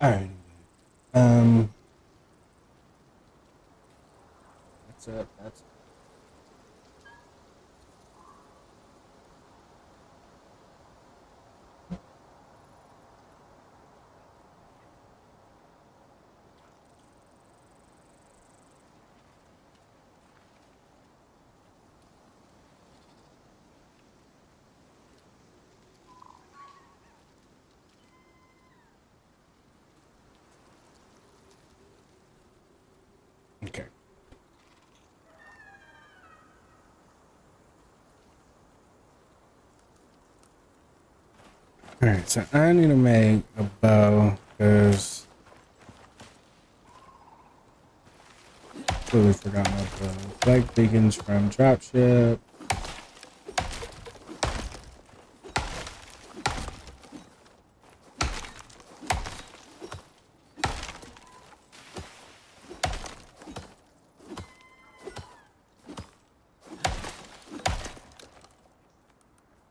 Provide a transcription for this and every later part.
All right. Um, that's up. That's okay. All right. So I need to make a bow because totally forgot my bow. Black beacons from dropship.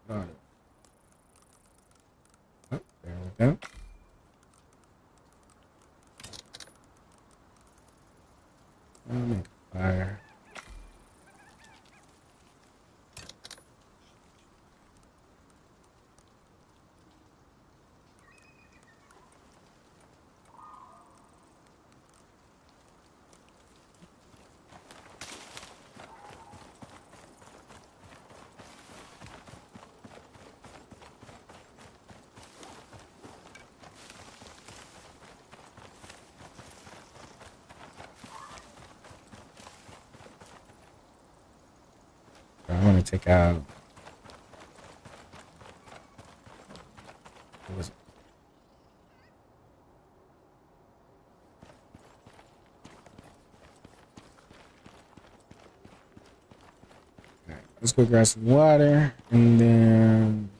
Got it. Oh, there we go. I'll make fire. I want to take out. What was it? All right, let's go grab some water and then.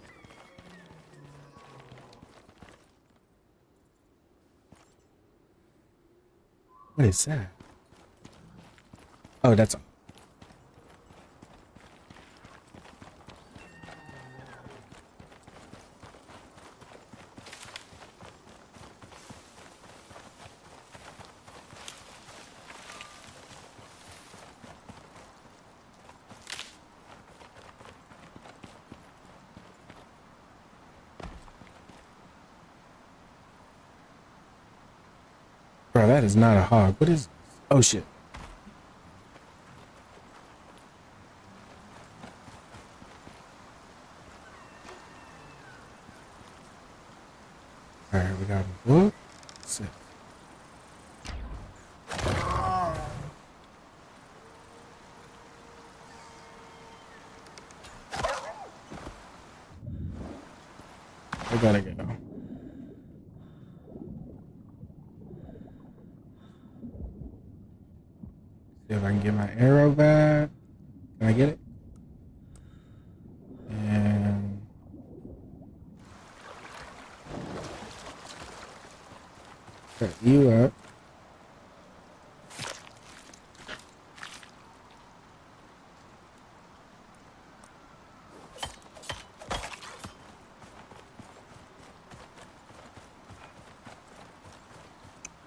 What is that? Oh, that's bro. That is not a hog. What is? Oh shit. All right, we got a book. Sick. I gotta go. See if I can get my arrow back. Can I get it? And set you up.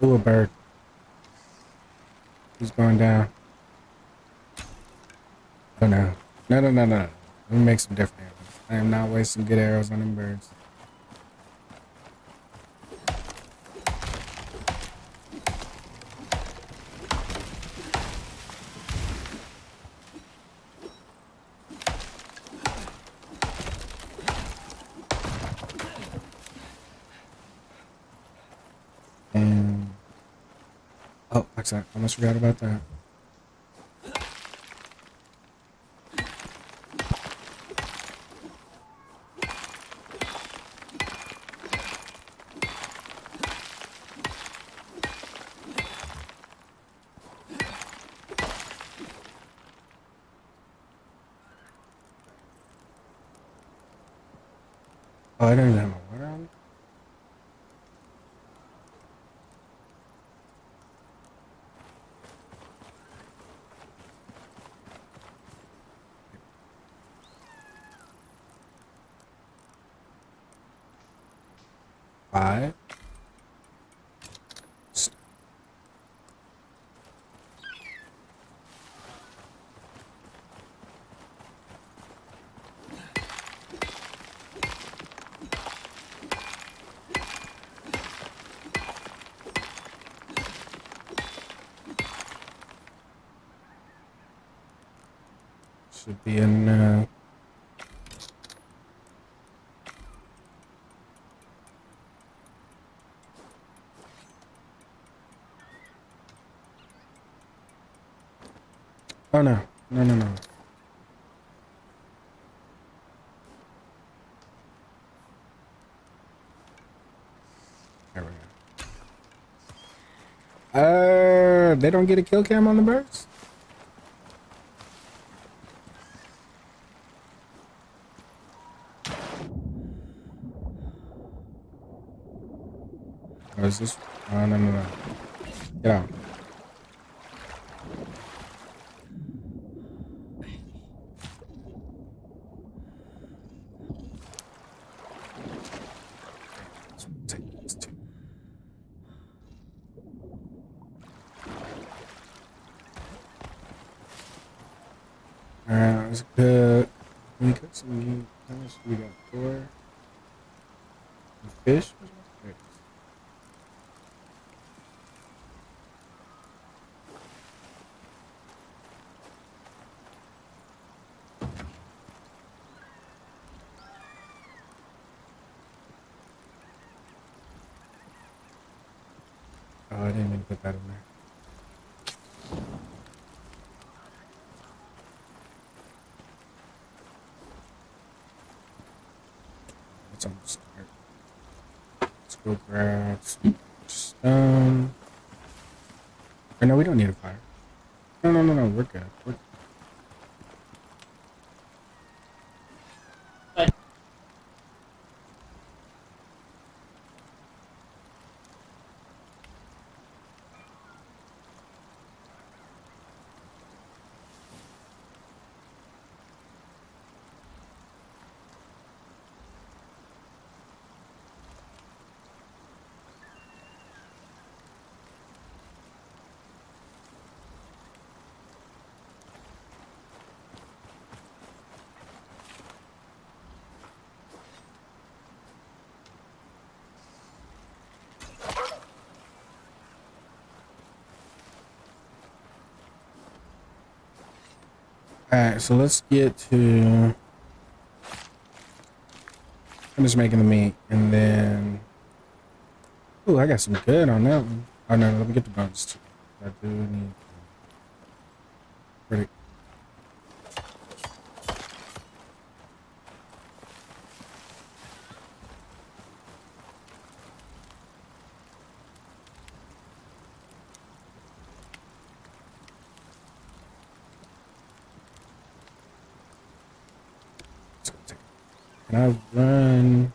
Ooh, a bird. He's going down. Oh no. No, no, no, no. Let me make some different arrows. I am not wasting good arrows on them birds. And oh, I almost forgot about that. Oh, I don't even have my water on. 5. should be in. Oh no, no, no, no. There we go. They don't get a kill cam on the birds? Or is this? Oh, no, no, no. Get out. Let's take these two. Alright, let's cook. We cook some meat. How much do we got? 4. Some fish? Where's my fish? Oh, I didn't mean to put that in there. Let's almost start. Let's go grab some stone. Or no, we don't need a fire. No, no, no, no. We're good. We're good. Alright, so let's get to... I'm just making the meat, and then... Ooh, I got some good on that one. Oh no, let me get the bones too. I do need... Pretty... Can I run?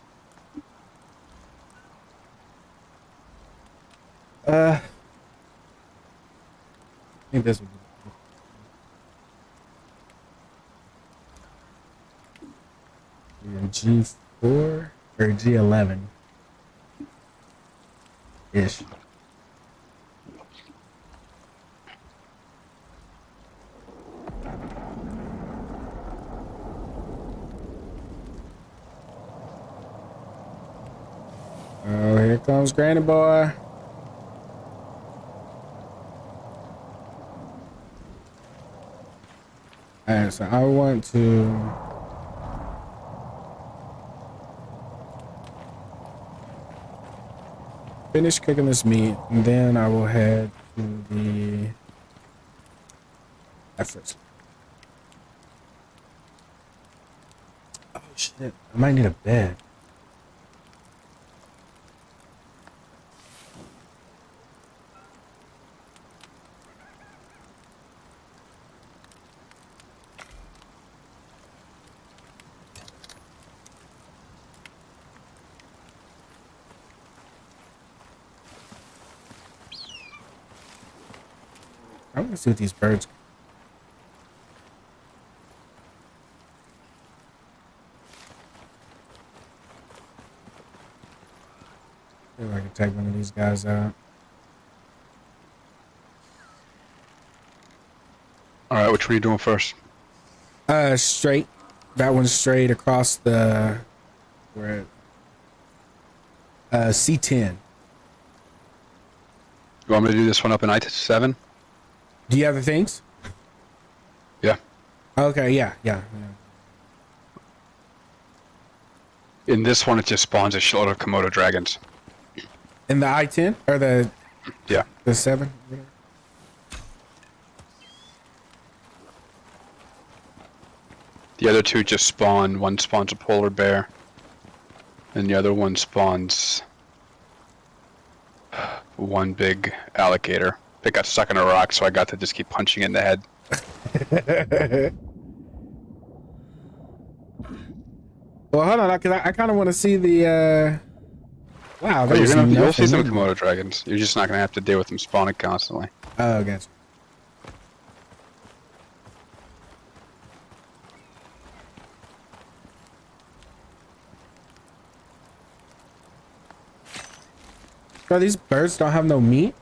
I think this would be G4 or G11 ish. Oh, here comes Granny Boy. Alright, so I want to finish cooking this meat, and then I will head to the efforts. Oh shit, I might need a bed. I want to see what these birds. See if I can take one of these guys out. All right, which one are you doing first? Straight. That one's straight across the where. C10. You want me to do this one up in I-7? Do you have the things? Yeah. Okay, yeah, yeah, yeah. In this one, it just spawns a shitload of Komodo dragons. In the I-10 or Yeah. the 7, whatever. The other two just spawn. One spawns a polar bear, and the other one spawns one big alligator. It got stuck in a rock, so I got to just keep punching it in the head. Well, hold on, because I kind of want to see the. Wow, Oh, there was you'll see nothing some in there. Komodo dragons. You're just not gonna have to deal with them spawning constantly. Oh, gotcha. Bro, these birds don't have no meat.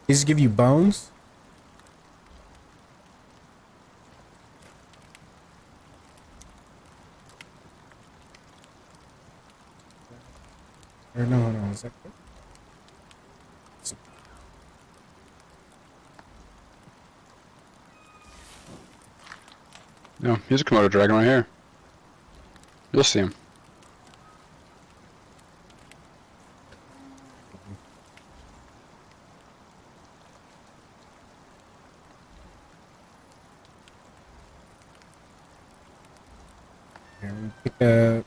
They just give you bones. Or no, no, is that good? No, here's a Komodo dragon right here. You'll see him. Here, we pick up.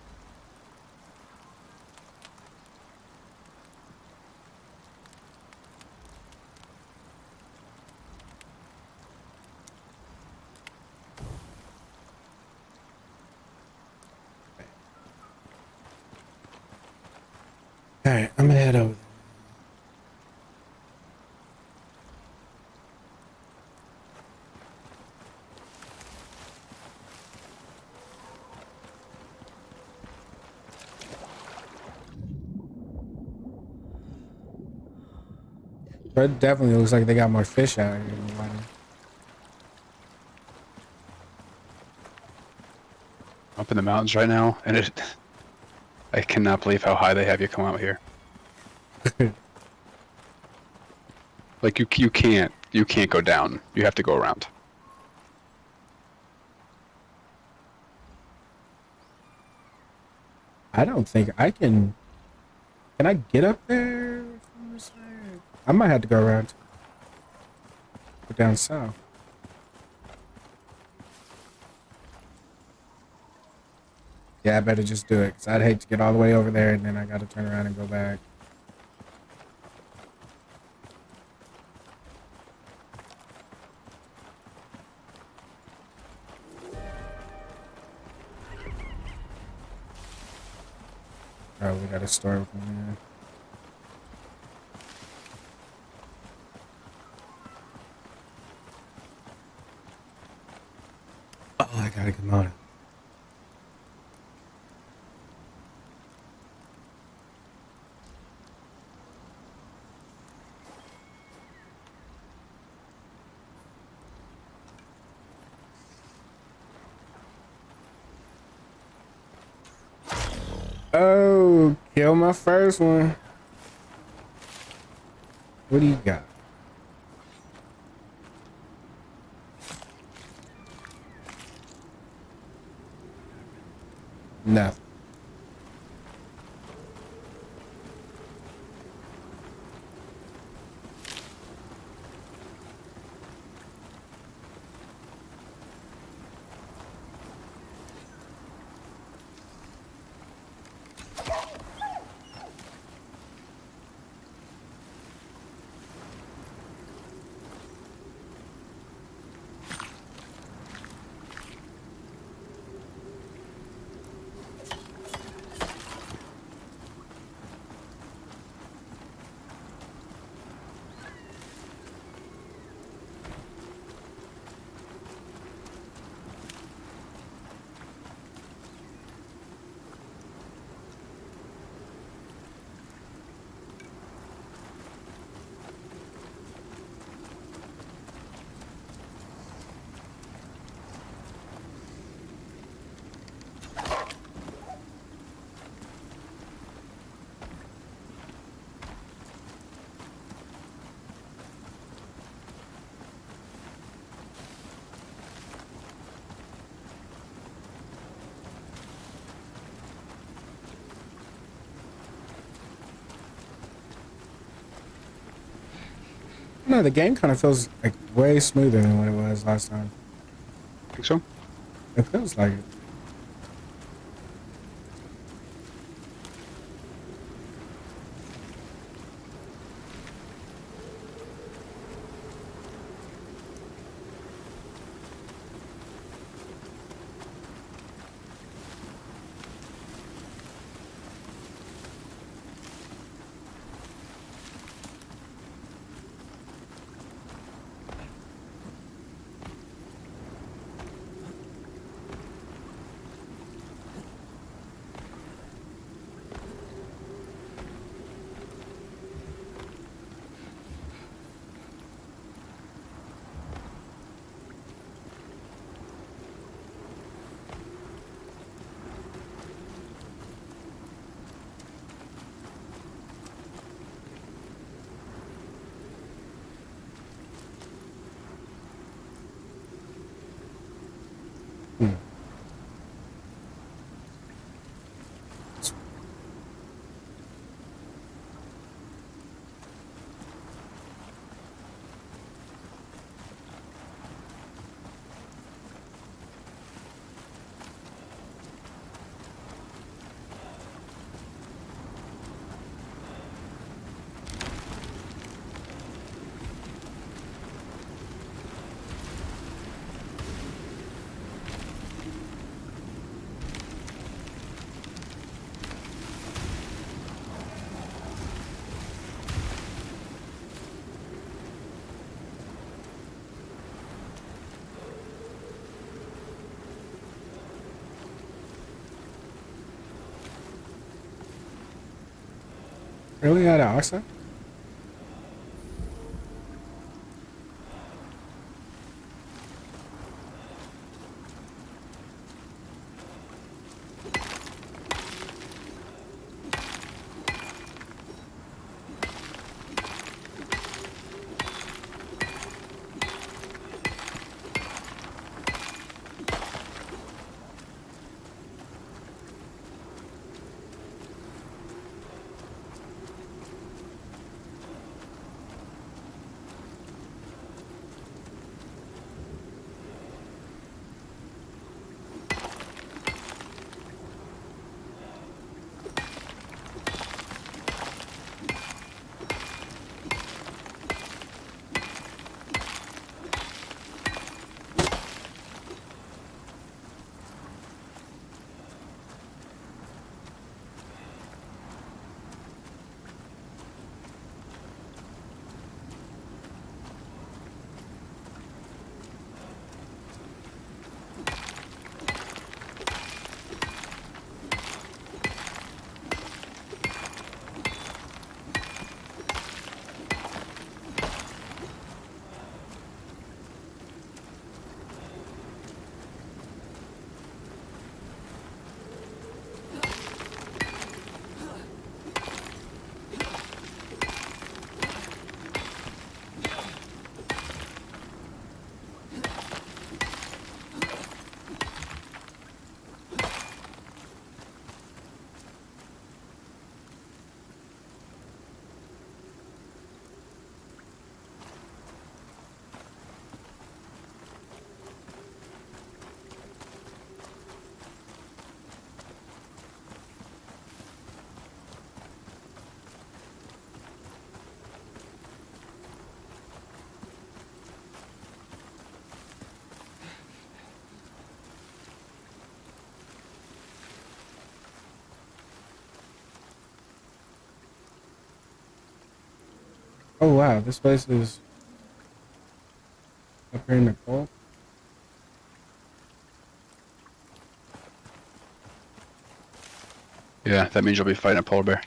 All right, I'm gonna head over. But it definitely looks like they got more fish out here in the water. Up in the mountains right now, and I cannot believe how high they have you come out here. Like you can't go down. You have to go around. I don't think I can. Can I get up there from this side? I might have to go around. Go down south. Yeah, I better just do it, because I'd hate to get all the way over there and then I gotta turn around and go back. Oh, we got a store from there. Oh, I gotta come on. Oh, kill my first one. What do you got? Nothing. know. The game kind of feels like way smoother than what it was last time. Think so? It feels like it. Hmm. Really out of oxide? Oh wow, this place is up here in the cold. Yeah, that means you'll be fighting a polar bear.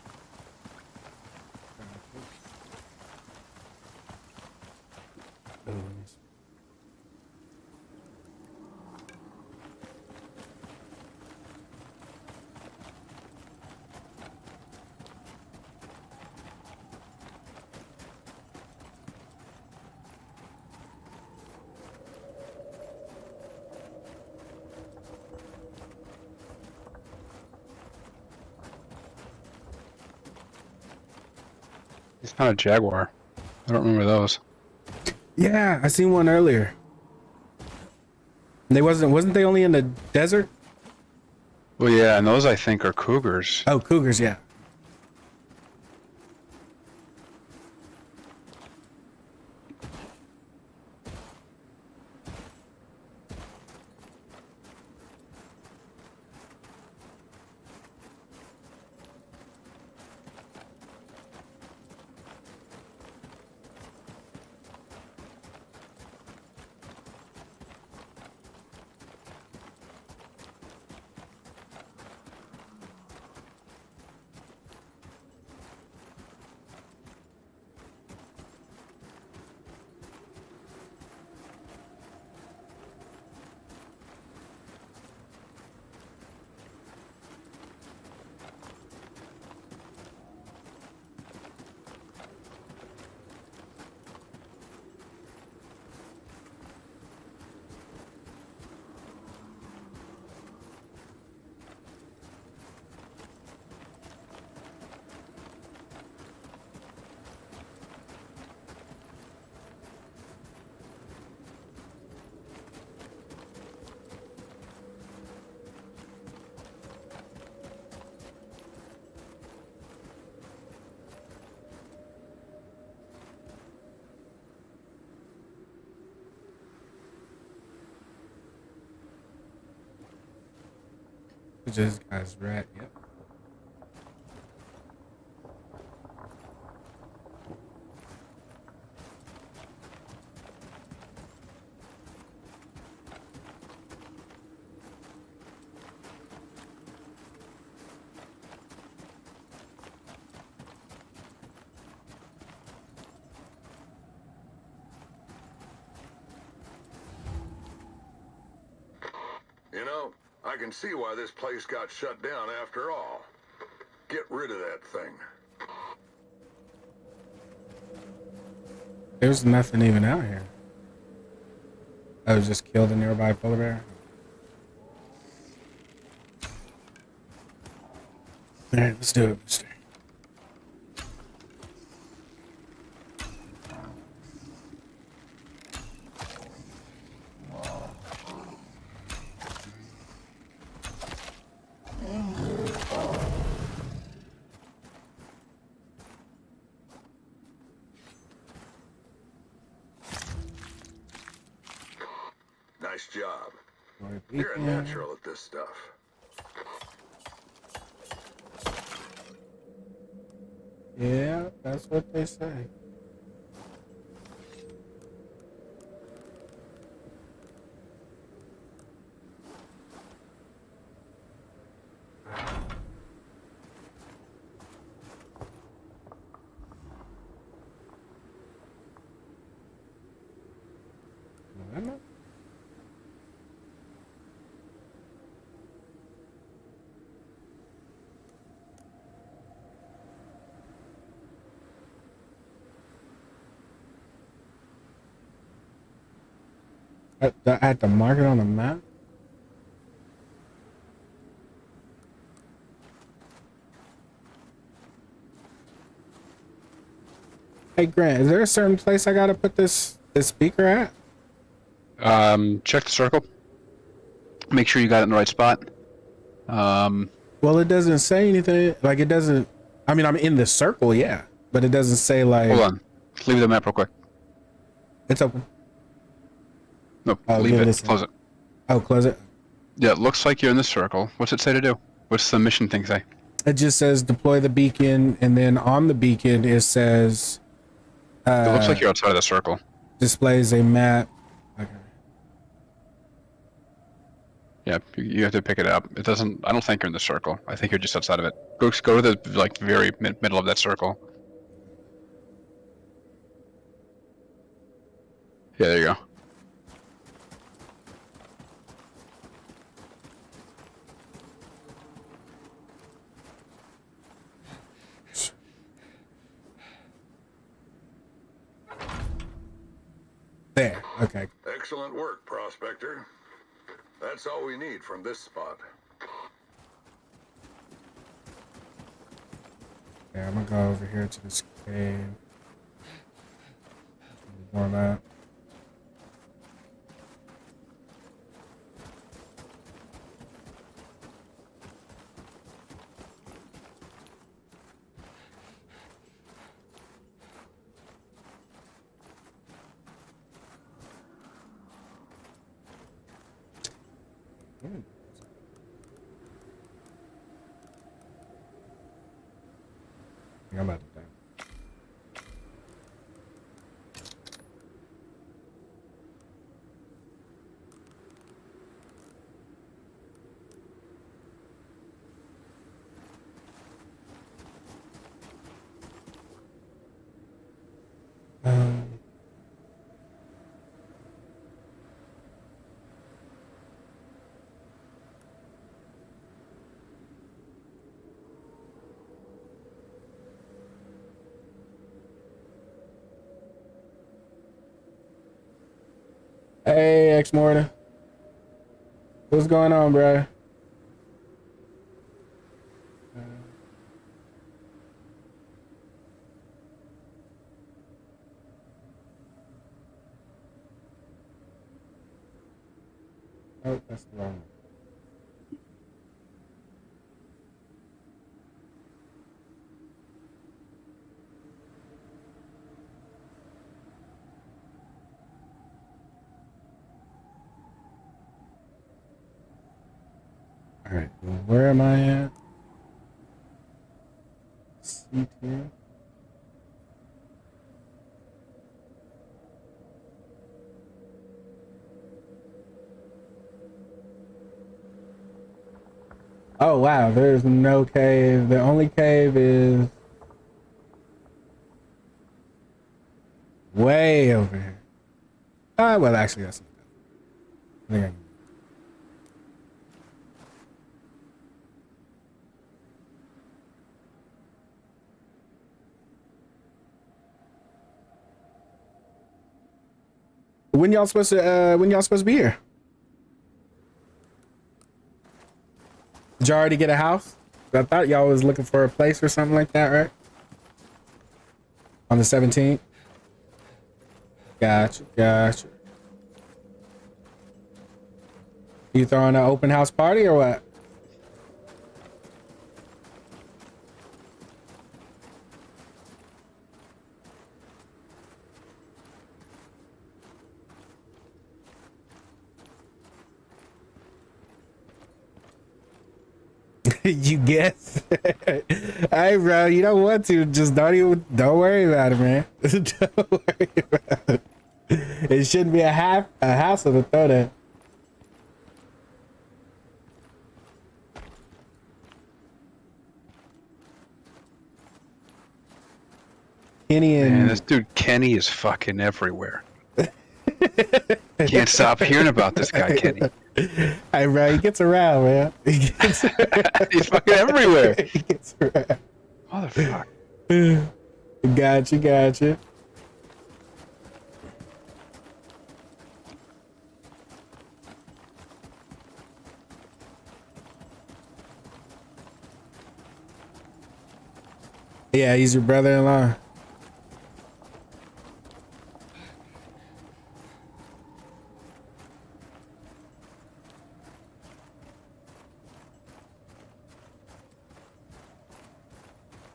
Oh, nice. He's not a jaguar. I don't remember those. Yeah, I seen one earlier. They wasn't they only in the desert? Well, yeah, and those I think are cougars. Oh, cougars, yeah. This guy's rat, yep. You know, I can see why this place got shut down after all. Get rid of that thing. There's nothing even out here. I was just killed a nearby polar bear. Alright, let's do it, mister. Nice job. Alright, You're a yeah. natural at this stuff. Yeah, that's what they say. Remember? I had to mark it on the map. Hey Grant, is there a certain place I gotta put this speaker at? Check the circle. Make sure you got it in the right spot. Well, it doesn't say anything. Like it doesn't. I mean, I'm in the circle, yeah, but it doesn't say like. Hold on. Leave the map real quick. It's open. No, Oh, leave give it. this. Close it. Oh, close it. Yeah, it looks like you're in the circle. What's it say to do? What's the mission thing say? It just says deploy the beacon, and then on the beacon it says. It looks like you're outside of the circle. Displays a map. Okay. Yeah, you have to pick it up. It doesn't. I don't think you're in the circle. I think you're just outside of it. Go to the like very middle of that circle. Yeah, there you go. There. Okay. Excellent work, Prospector. That's all we need from this spot. Yeah, I'm gonna go over here to this cave. Warm up. I'm about to die. Hey, X Morta. What's going on, bro? Oh, that's the wrong one. All right, well, where am I at? Seat here. Oh wow, there's no cave. The only cave is way over here. Well, actually, that's not good. I think I can. When y'all supposed to? When y'all supposed to be here? Did y'all already get a house? I thought y'all was looking for a place or something like that, right? On the 17th. Gotcha, gotcha. You throwing an open house party or what? You guess. Hey, bro, you don't want to. Just don't worry about it, man. Don't worry about it. It shouldn't be a hassle to throw that. Kenny and Man, this dude Kenny is fucking everywhere. Can't stop hearing about this guy, Kenny. Hey, bro, he gets around, man. He gets around. He's fucking everywhere. He gets around. Motherfucker. Gotcha, gotcha. Yeah, he's your brother-in-law.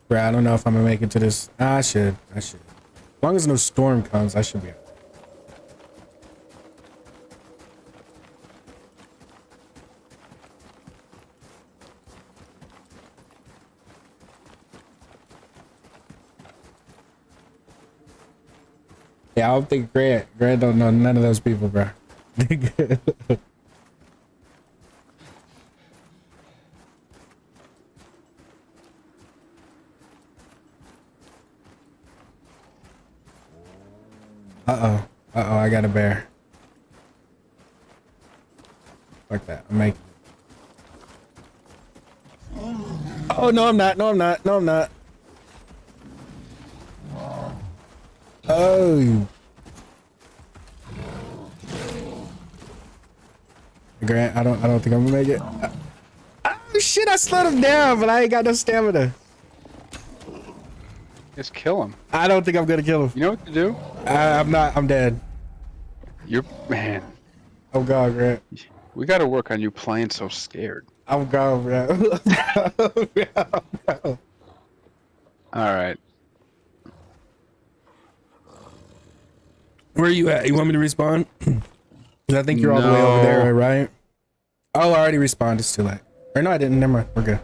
Bro, I don't know if I'm gonna make it to this. I should. As long as no storm comes, I should be. Yeah, I don't think Grant don't know none of those people, bro. Uh-oh. Uh-oh, I got a bear. Fuck that. I'm making it. Oh, no, I'm not. No, I'm not. No, I'm not. Oh. Grant, I don't think I'm gonna make it. Oh shit, I slowed him down, but I ain't got no stamina. Just kill him. I don't think I'm gonna kill him. You know what to do? I'm not. I'm dead. You're man. Oh god, Grant. We got to work on you playing so scared. I'm gone, bro. All right. Where are you at? You want me to respawn? 'Cause I think you're all the way over there, right? Oh, I already respawned. It's too late. Or no, I didn't. Never mind. We're good.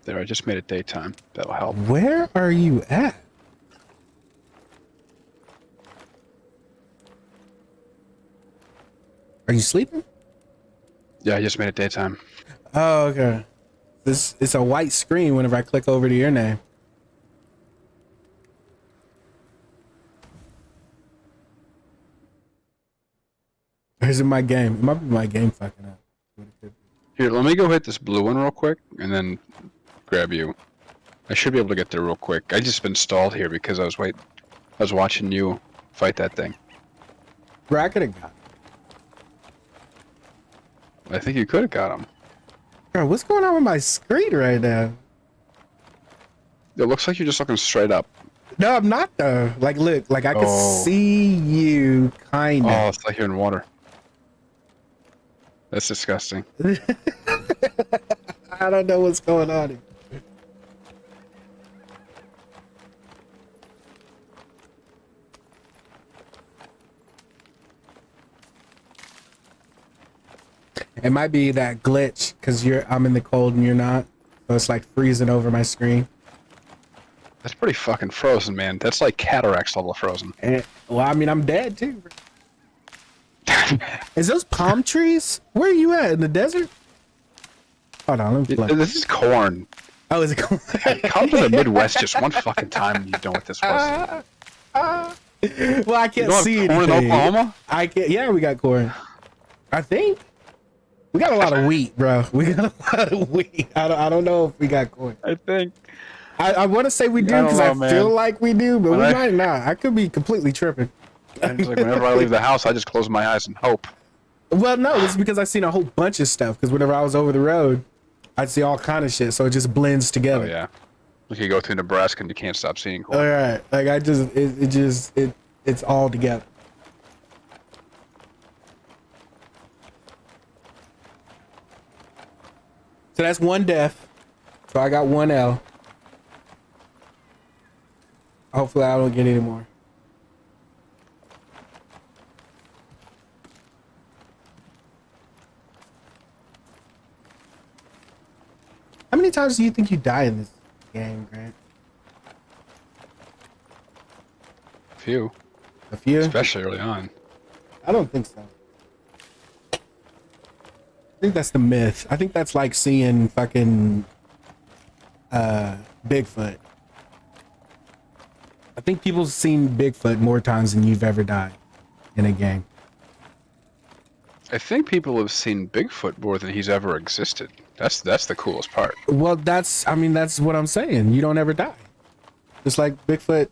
There, I just made it daytime. That'll help. Where are you at? Are you sleeping? Yeah, I just made it daytime. Oh, okay. It's a white screen whenever I click over to your name. Or is it my game? It might be my game fucking up. Here, let me go hit this blue one real quick, and then grab you. I should be able to get there real quick. I just been stalled here because I was watching you fight that thing. Bro, I could have got it. I think you could have got him. Bro, what's going on with my screen right now? It looks like you're just looking straight up. No, I'm not though. Like, look, like I can Oh. see you kind of. Oh, it's like you're in water. That's disgusting. I don't know what's going on here. It might be that glitch because I'm in the cold and you're not. So it's like freezing over my screen. That's pretty fucking frozen, man. That's like cataracts level frozen. And, well, I mean, I'm dead too. Is those palm trees? Where are you at? In the desert? Hold on, let me play. This is corn. Oh, is it cool? Come to the Midwest just one fucking time and you know what this was. Well, I You can't don't see have corn in anything. Oklahoma? I can't. Yeah, we got corn. I think we got a lot of wheat, bro. We got a lot of wheat. I don't know if we got corn. I think. I want to say we do I don't because I, know, man. feel like we do, but When we I- might not. I could be completely tripping. It's like whenever I leave the house, I just close my eyes and hope. Well, no, it's because I've seen a whole bunch of stuff. Because whenever I was over the road, I'd see all kind of shit, so it just blends Oh together. yeah. Like you go through Nebraska and you can't stop seeing All corn. right, like it's all together. So that's one death. So I got one L. Hopefully I don't get any more. How many times do you think you die in this game, Grant? Few, A few? especially early on. I don't think so. I think that's the myth. I think that's like seeing fucking Bigfoot. I think people have seen Bigfoot more times than you've ever died in a game. I think people have seen Bigfoot more than he's ever existed. That's the coolest part. Well, that's what I'm saying. You don't ever die. Just like Bigfoot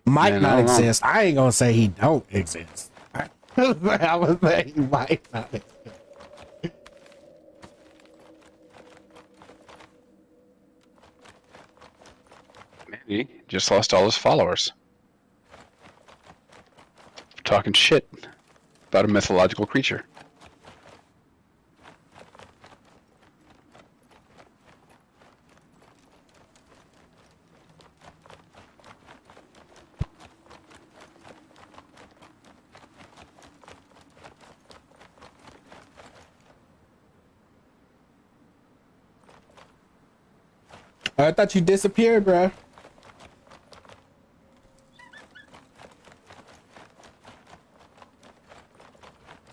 might Man, I not don't know. exist. I ain't gonna say he don't exist. I would say he might not exist. He just lost all his followers. Talking shit about a mythological creature. I thought you disappeared, bro.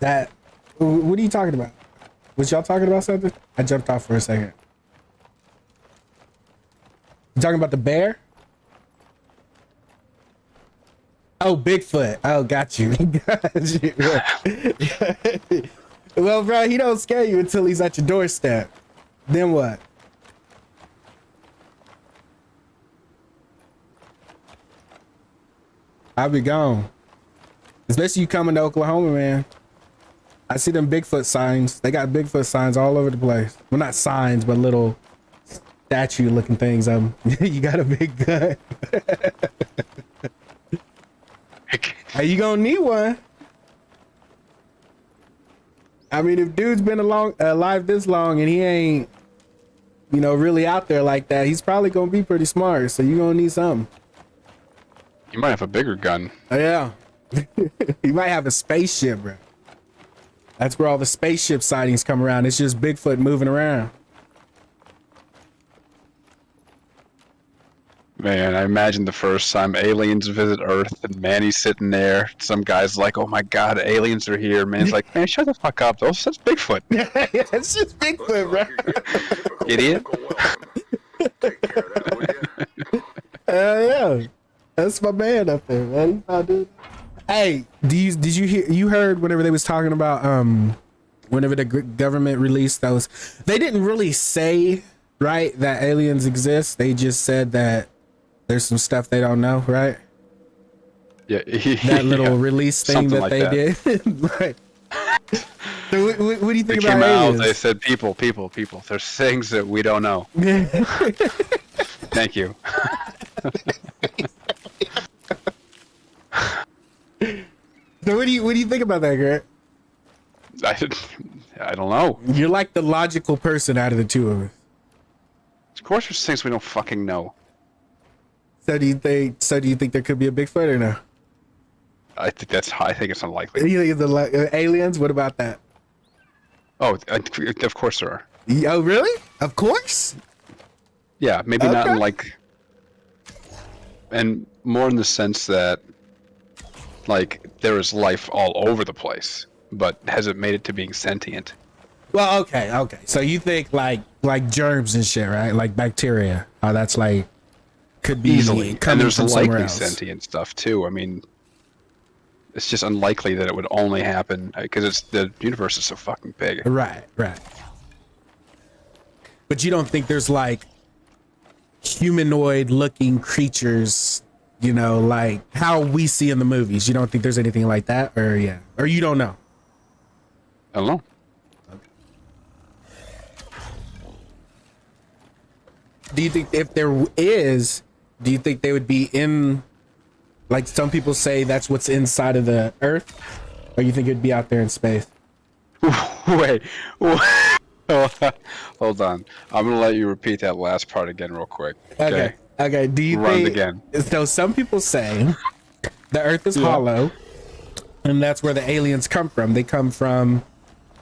That, what are you talking about? Was y'all talking about something? I jumped off for a second. You talking about the bear? Oh, Bigfoot. Oh, got you. Got you. Well, bro, he don't scare you until he's at your doorstep. Then what? I'll be gone. Especially you coming to Oklahoma, man. I see them Bigfoot signs. They got Bigfoot signs all over the place. Well, not signs, but little statue looking things of them. You got a big gun. Hey, you gonna need one. I mean, if dude's been alive this long and he ain't, you know, really out there like that, he's probably gonna be pretty smart. So you gonna need something. You might have a bigger gun. Oh, yeah. He might have a spaceship, bro. That's where all the spaceship sightings come around. It's just Bigfoot moving around. Man, I imagine the first time aliens visit Earth and Manny's sitting there. Some guy's like, "Oh my God, aliens are here!" Man's like, "Man, shut the fuck up! That's Bigfoot, Yeah, it's just Looks Bigfoot, like bro. you're getting a typical Idiot." local welcome. Take care of that, will you? Yeah, that's my man up there, man. I do. Hey, did you hear? You heard whenever they was talking about whenever the government released those, they didn't really say right that aliens exist. They just said that there's some stuff they don't know, right? Yeah, That little release thing Something that like they that. did. Right. So what do you They think came about out. aliens? They said, "People. There's things that we don't know." Thank you. So what do you think about that, Grant? I don't know. You're like the logical person out of the two of us. Of course, there's things we don't fucking know. So do you think there could be a Bigfoot or no? I think it's unlikely. You think it's aliens? What about that? Oh, of course there are. Oh, really? Of course. Yeah, maybe not in Okay. like, and more in the sense that, like, there is life all over the place, but has it made it to being sentient? Well, okay. So you think like germs and shit, right? Like bacteria. Oh, that's like could be Easily. And coming there's from somewhere likely else. sentient stuff too. I mean, it's just unlikely that it would only happen because the universe is so fucking big. Right. But you don't think there's like humanoid-looking creatures, you know, like how we see in the movies? You don't think there's anything like that, or yeah, or you don't know? I don't know. Do you think if there is, do you think they would be in, like some people say that's what's inside of the Earth, or you think it'd be out there in space? Wait. Hold on. I'm gonna let you repeat that last part again real quick. Okay. Do you Run it think? again. So some people say the Earth is hollow, and that's where the aliens come from. They come from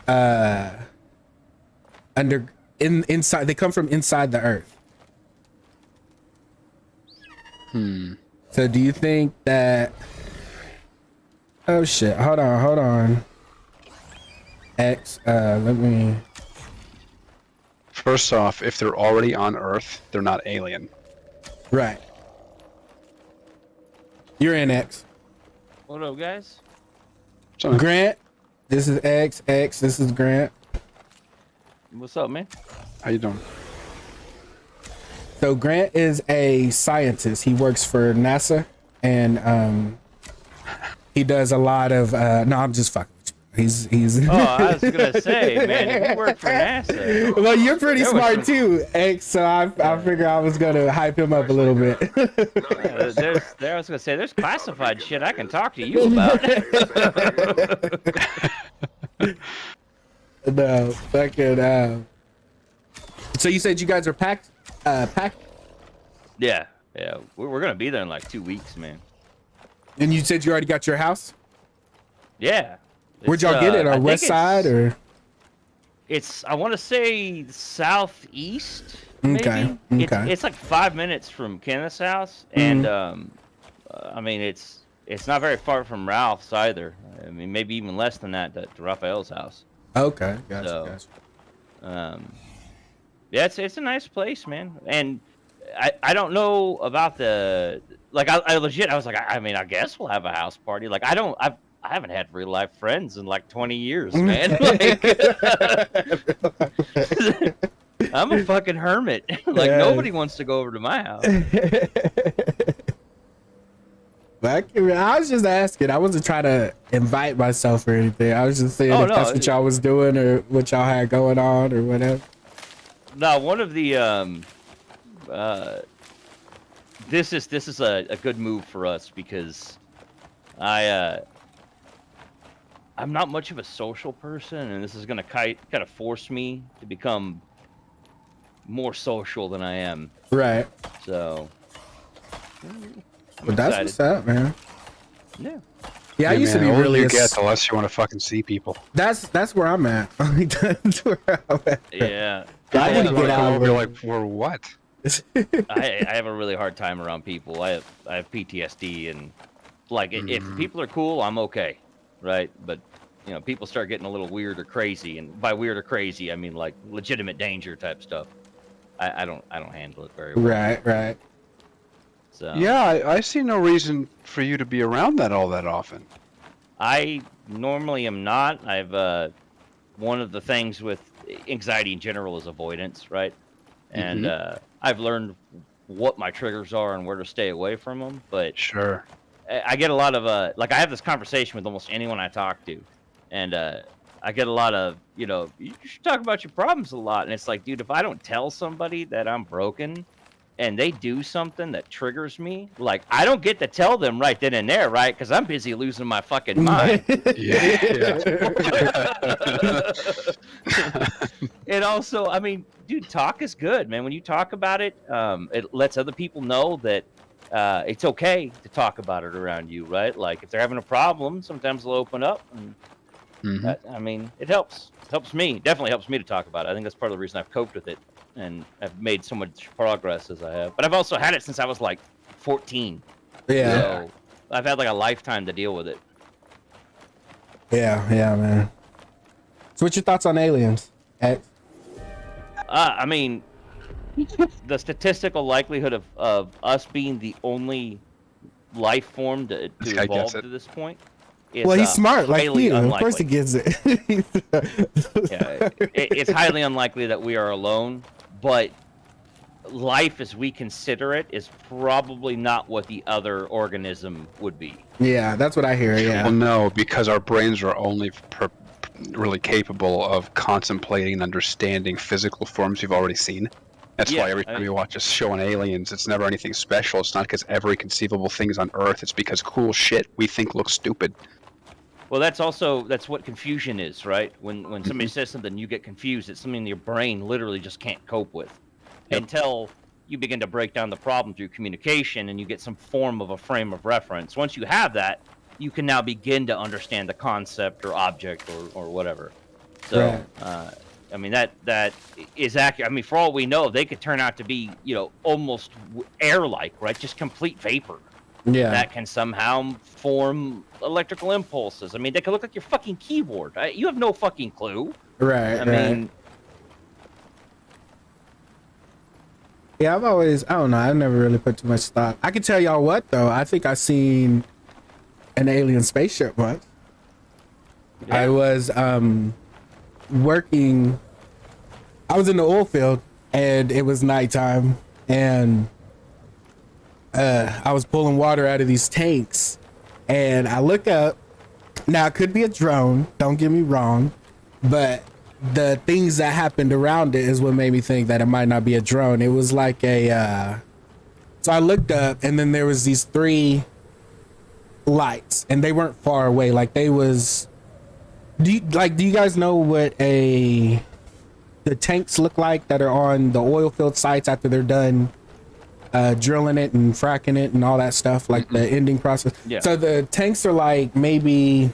inside. They come from inside the Earth. So do you think that? Oh shit! Hold on. X. Let me. First off, if they're already on Earth, they're not alien. Right. You're in X. What up, guys? So, Grant. This is X. This is Grant. What's up, man? how you doing? So Grant is a scientist. He works for NASA, and he does a lot of. No, I'm just fucking. He's. Oh, I was gonna say, man, if you work for NASA, Well, you're pretty There was smart some- too, X. So I figured I was gonna hype him up a little bit. I was gonna say, there's classified shit I can talk to you about. No, fucking. So you said you guys are packed? Yeah, we're gonna be there in like 2 weeks, man. And you said you already got your house? Yeah. Where'd It's, y'all get it? I On think west side or? It's I want to say southeast. Maybe. Okay, okay. It's like 5 minutes from Kenneth's house, and I mean it's not very far from Ralph's either. I mean maybe even less than that to Raphael's house. Okay, gotcha, So- gotcha. Yeah, it's a nice place, man. And I don't know about the like I legit I was like I mean I guess we'll have a house party. Like I haven't had real life friends in like 20 years, man. Like, I'm a fucking hermit. Like Yeah. nobody wants to go over to my house. I was just asking. I wasn't trying to invite myself or anything. I was just saying Oh, if no, that's what y'all was doing or what y'all had going on or whatever. Now, one of the this is a good move for us because I'm not much of a social person, and this is gonna kind of force me to become more social than I am. Right. So, But that's excited. what's up, man. Yeah. Yeah, I Hey, used man, to be the older really. you get, the less you want to fucking see people. That's where I'm at. That's where I'm at. Yeah. I need to People get wanna come out. over, Of you're like, for what? I have a really hard time around people. I have PTSD, and like if people are cool, I'm okay, right? But you know, people start getting a little weird or crazy, and by weird or crazy, I mean like legitimate danger type stuff. I don't handle it very well. Right. So Yeah, I see no reason for you to be around that all that often. I normally am not. One of the things with anxiety in general is avoidance, right? And I've learned what my triggers are and where to stay away from them. But Sure. I get a lot of like I have this conversation with almost anyone I talk to, and I get a lot of you should talk about your problems a lot, and it's like, dude, if I don't tell somebody that I'm broken, and they do something that triggers me, like I don't get to tell them right then and there, right? Because I'm busy losing my fucking mind. Yeah. And also, I mean, dude, talk is good, man. When you talk about it, it lets other people know that it's okay to talk about it around you, right? Like if they're having a problem, sometimes they'll open up, and I mean, it helps. It helps me. Definitely helps me to talk about it. I think that's part of the reason I've coped with it, and I've made so much progress as I have. But I've also had it since I was like 14. Yeah. So I've had like a lifetime to deal with it. Yeah, man. So what's your thoughts on aliens? I mean, the statistical likelihood of us being the only life form to This guy evolve gets it. to this point is Well, he's smart, like highly you. Of unlikely. course he gets it. Yeah, it's highly unlikely that we are alone, but life as we consider it is probably not what the other organism would be. Yeah, that's what I hear. Well, Yeah. no, because our brains are only really capable of contemplating and understanding physical forms you've already seen. That's Yeah, why every time you watch a show on aliens, it's never anything special. It's not because every conceivable thing is on Earth. It's because cool shit we think looks stupid. Well, that's what confusion is, right? When somebody says something, you get confused. It's something your brain literally just can't cope with until you begin to break down the problem through communication, and you get some form of a frame of reference. Once you have that, you can now begin to understand the concept or object or whatever. So, I mean, that is accurate. I mean, for all we know, they could turn out to be, almost air-like, right? Just complete vapor. Yeah. That can somehow form electrical impulses. I mean, they could look like your fucking keyboard. You have no fucking clue. Right. I mean, yeah, I don't know. I've never really put too much thought. I can tell y'all what though. I think I seen an alien spaceship once. Yeah. I was working. I was in the oil field, and it was nighttime, and I was pulling water out of these tanks, and I look up. Now it could be a drone. Don't get me wrong, but the things that happened around it is what made me think that it might not be a drone. It was like a. So I looked up, and then there was these 3 lights, and they weren't far away. Like they was. Do you guys know what the tanks look like that are on the oil field sites after they're done drilling it and fracking it and all that stuff, like the ending process? Yeah. So the tanks are like maybe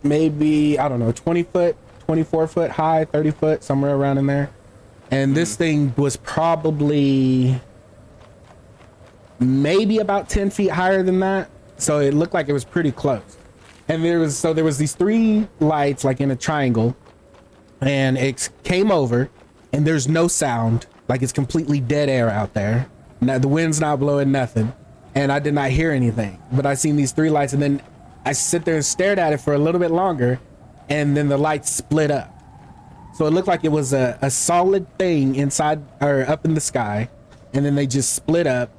I don't know, 20 foot, 24 foot high, 30 foot, somewhere around in there. And this thing was probably maybe about 10 feet higher than that. So it looked like it was pretty close. And there was these 3 lights like in a triangle, and it came over, and there's no sound. Like it's completely dead air out there. Now the wind's not blowing nothing, and I did not hear anything. But I seen these 3 lights, and then I sit there and stared at it for a little bit longer, and then the lights split up. So it looked like it was a solid thing inside or up in the sky, and then they just split up,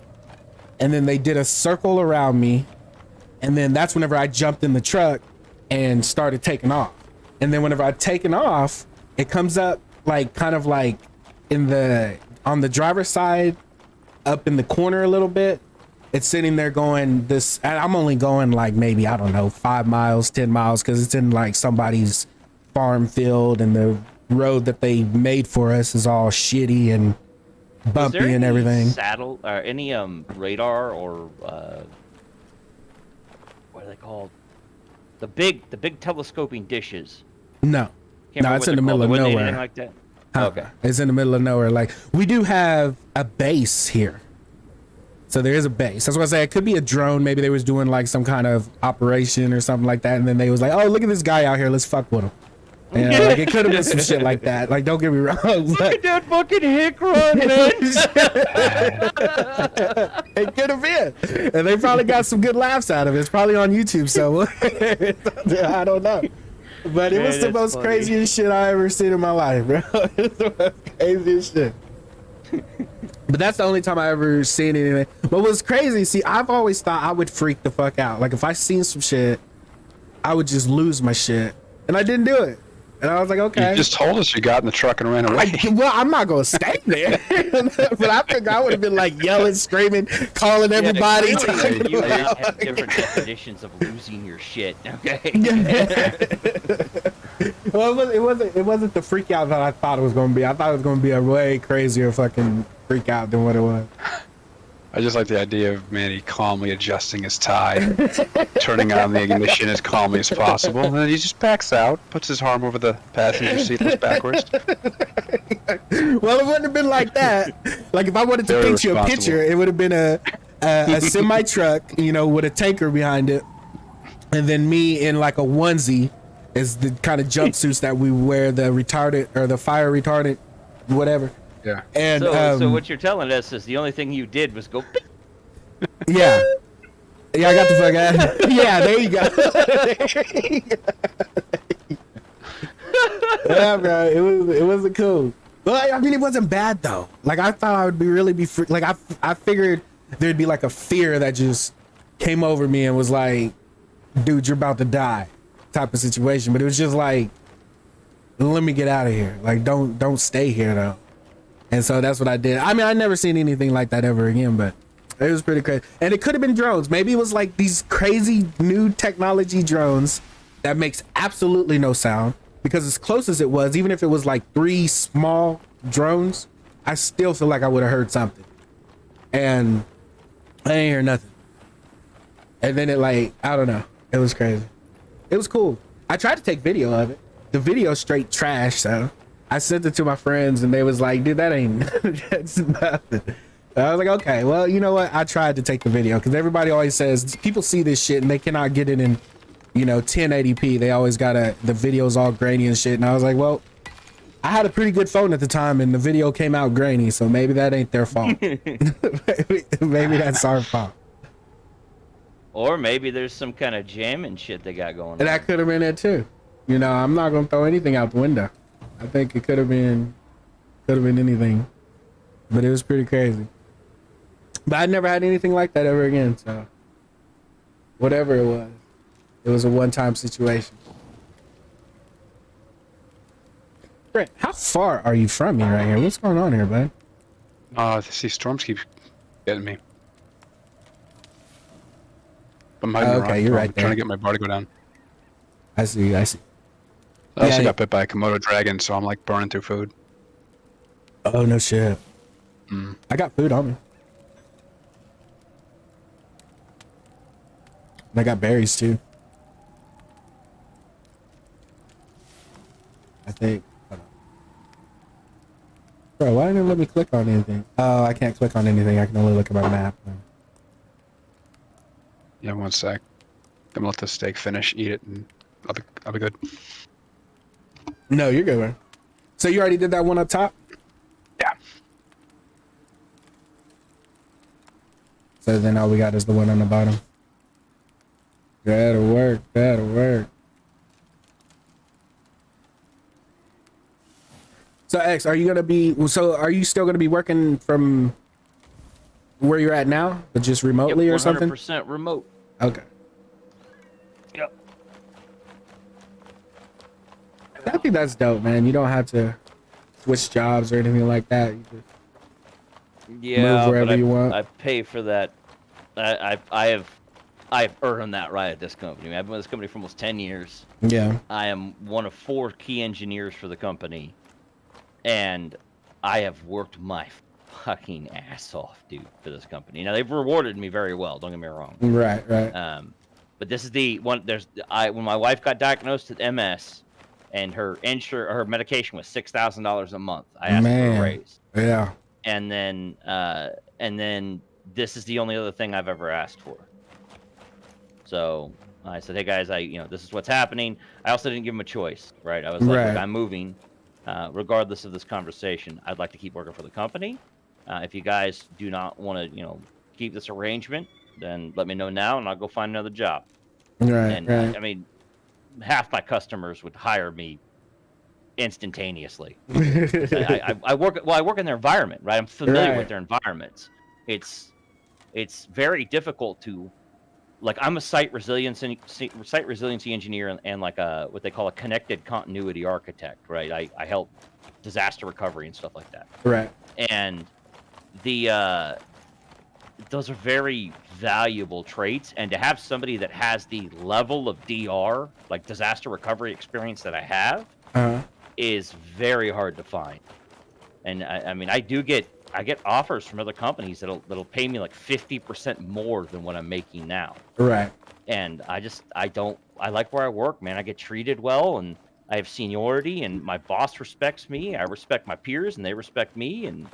and then they did a circle around me, and then that's whenever I jumped in the truck and started taking off. And then whenever I'd taken off, it comes up like kind of like on the driver's side, up in the corner a little bit. It's sitting there going this, and I'm only going like maybe, I don't know, 5 miles, 10 miles, because it's in like somebody's farm field, and the road that they made for us is all shitty and bumpy and everything. Saddle or any radar or what are they called? The big telescoping dishes. No. Can't No, remember it's what in the they're middle of called. There wasn't nowhere. anything like that. Okay. It's in the middle of nowhere. Like, we do have a base here. So there is a base. That's what I say. It could be a drone. Maybe they was doing like some kind of operation or something like that. And then they was like, oh, look at this guy out here. Let's fuck with him. And like, it could have been some shit like that. Like, don't get me wrong. Look at that fucking hick run, man. It could have been. And they probably got some good laughs out of it. It's probably on YouTube. So I don't know. But it was the most craziest shit I ever seen in my life, bro. It's the most craziest shit. But that's the only time I ever seen anything. But what's crazy, see, I've always thought I would freak the fuck out. Like, if I seen some shit, I would just lose my shit. And I didn't do it. And I was like, okay. You just told us you got in the truck and ran away. Well, I'm not going to stay there. But I think I would have been like yelling, screaming, calling everybody. You have different definitions of losing your shit, okay? Well, it wasn't the freak out that I thought it was going to be. I thought it was going to be a way crazier fucking freak out than what it was. I just like the idea of Manny calmly adjusting his tie, turning on the ignition as calmly as possible, and then he just backs out, puts his arm over the passenger seat, looks backwards. Well, it wouldn't have been like that. Like, if I wanted to Very paint you a responsible. picture, it would have been a semi truck, you know, with a tanker behind it, and then me in like a onesie is the kind of jumpsuits that we wear, the retardant or the fire retardant, whatever. Yeah. And So what you're telling us is the only thing you did was go. yeah, I got the fuck out. Yeah, there you go. Yeah, bro, it wasn't cool. But I mean, it wasn't bad though. Like, I thought I would be like, I figured there'd be like a fear that just came over me and was like, dude, you're about to die type of situation. But it was just like, let me get out of here. Like, don't stay here though. And so that's what I did. I mean, I never seen anything like that ever again, but it was pretty crazy. And it could have been drones. Maybe it was like these crazy new technology drones that makes absolutely no sound, because as close as it was, even if it was like 3 small drones, I still feel like I would have heard something. And I ain't hear nothing. And then it, like, I don't know. It was crazy. It was cool. I tried to take video of it. The video straight trash, so I sent it to my friends and they was like, dude, that ain't that's nothing. I was like, okay, well, you know what? I tried to take the video because everybody always says people see this shit and they cannot get it in, you know, 1080p. They always gotta, the video's all grainy and shit. And I was like, well, I had a pretty good phone at the time and the video came out grainy, so maybe that ain't their fault. maybe that's our fault. Or maybe there's some kind of jam and shit they got going on. And that could have been it too. You know, I'm not gonna throw anything out the window. I think it could have been anything, but it was pretty crazy. But I never had anything like that ever again. So whatever it was a one-time situation. Brent, how far are you from me right here? What's going on here, bud? These storms keep getting me. I'm Okay, you're right I'm trying there. to get my bar to go down. I see. I also Yeah, got bit by a Komodo dragon, so I'm like burning through food. Oh, no shit. I got food on me. And I got berries too. I think. Hold on. Bro, why didn't it let me click on anything? Oh, I can't click on anything. I can only look at my map. Yeah, one sec. I'm gonna let the steak finish, eat it, and I'll be good. No, you're good, man. So you already did that one up top? Yeah. So then all we got is the one on the bottom. That'll work. That'll work. So X, are you gonna be? So are you still gonna be working from where you're at now, but just remotely or something? 100% remote. Okay. Yep. I think that's dope, man. You don't have to switch jobs or anything like that. You just Yeah, move wherever but you want. I pay for that. I've earned that right at this company. I've been with this company for almost 10 years. Yeah. I am one of 4 key engineers for the company, and I have worked my fucking ass off, dude, for this company. Now they've rewarded me very well. Don't get me wrong. Right. Right. But this is the one. When my wife got diagnosed with MS, and her medication was $6,000 a month. I asked for a raise. Yeah. And then this is the only other thing I've ever asked for. So I said, hey guys, this is what's happening. I also didn't give him a choice, right? I was like, look, I'm moving, regardless of this conversation. I'd like to keep working for the company. If you guys do not want to, keep this arrangement, then let me know now, and I'll go find another job. Right. And right. I mean, half my customers would hire me instantaneously. I work in their environment, right? I'm familiar with their environments. It's very difficult to, like, I'm a site resiliency engineer and like what they call a connected continuity architect, right? I help disaster recovery and stuff like that. Right. And those are very valuable traits, and to have somebody that has the level of DR, like disaster recovery experience that I have, is very hard to find. And I mean, I get offers from other companies that'll pay me like 50% more than what I'm making now. Right. And I like where I work, man. I get treated well, and I have seniority, and my boss respects me. I respect my peers, and they respect me, and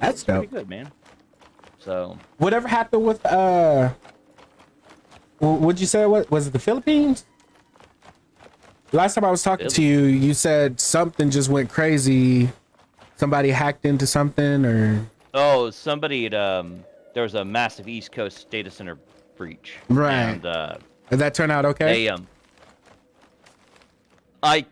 that's pretty good, man. So whatever happened with what'd you say? What was it? The Philippines? Last time I was talking to you, you said something just went crazy. Somebody hacked into something, or somebody there was a massive East Coast data center breach. Right. And did that turn out okay? I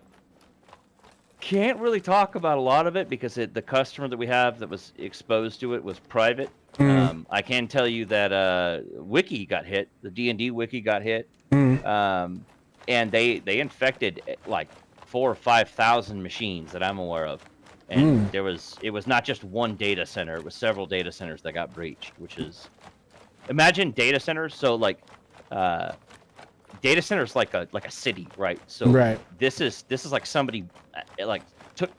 can't really talk about a lot of it because the customer that we have that was exposed to it was private. I can tell you that Wiki got hit. The D&D Wiki got hit. And they infected like 4,000 or 5,000 machines that I'm aware of. And it was not just one data center, it was several data centers that got breached, which is, imagine data centers. So like data centers like a city, right? So this is like somebody like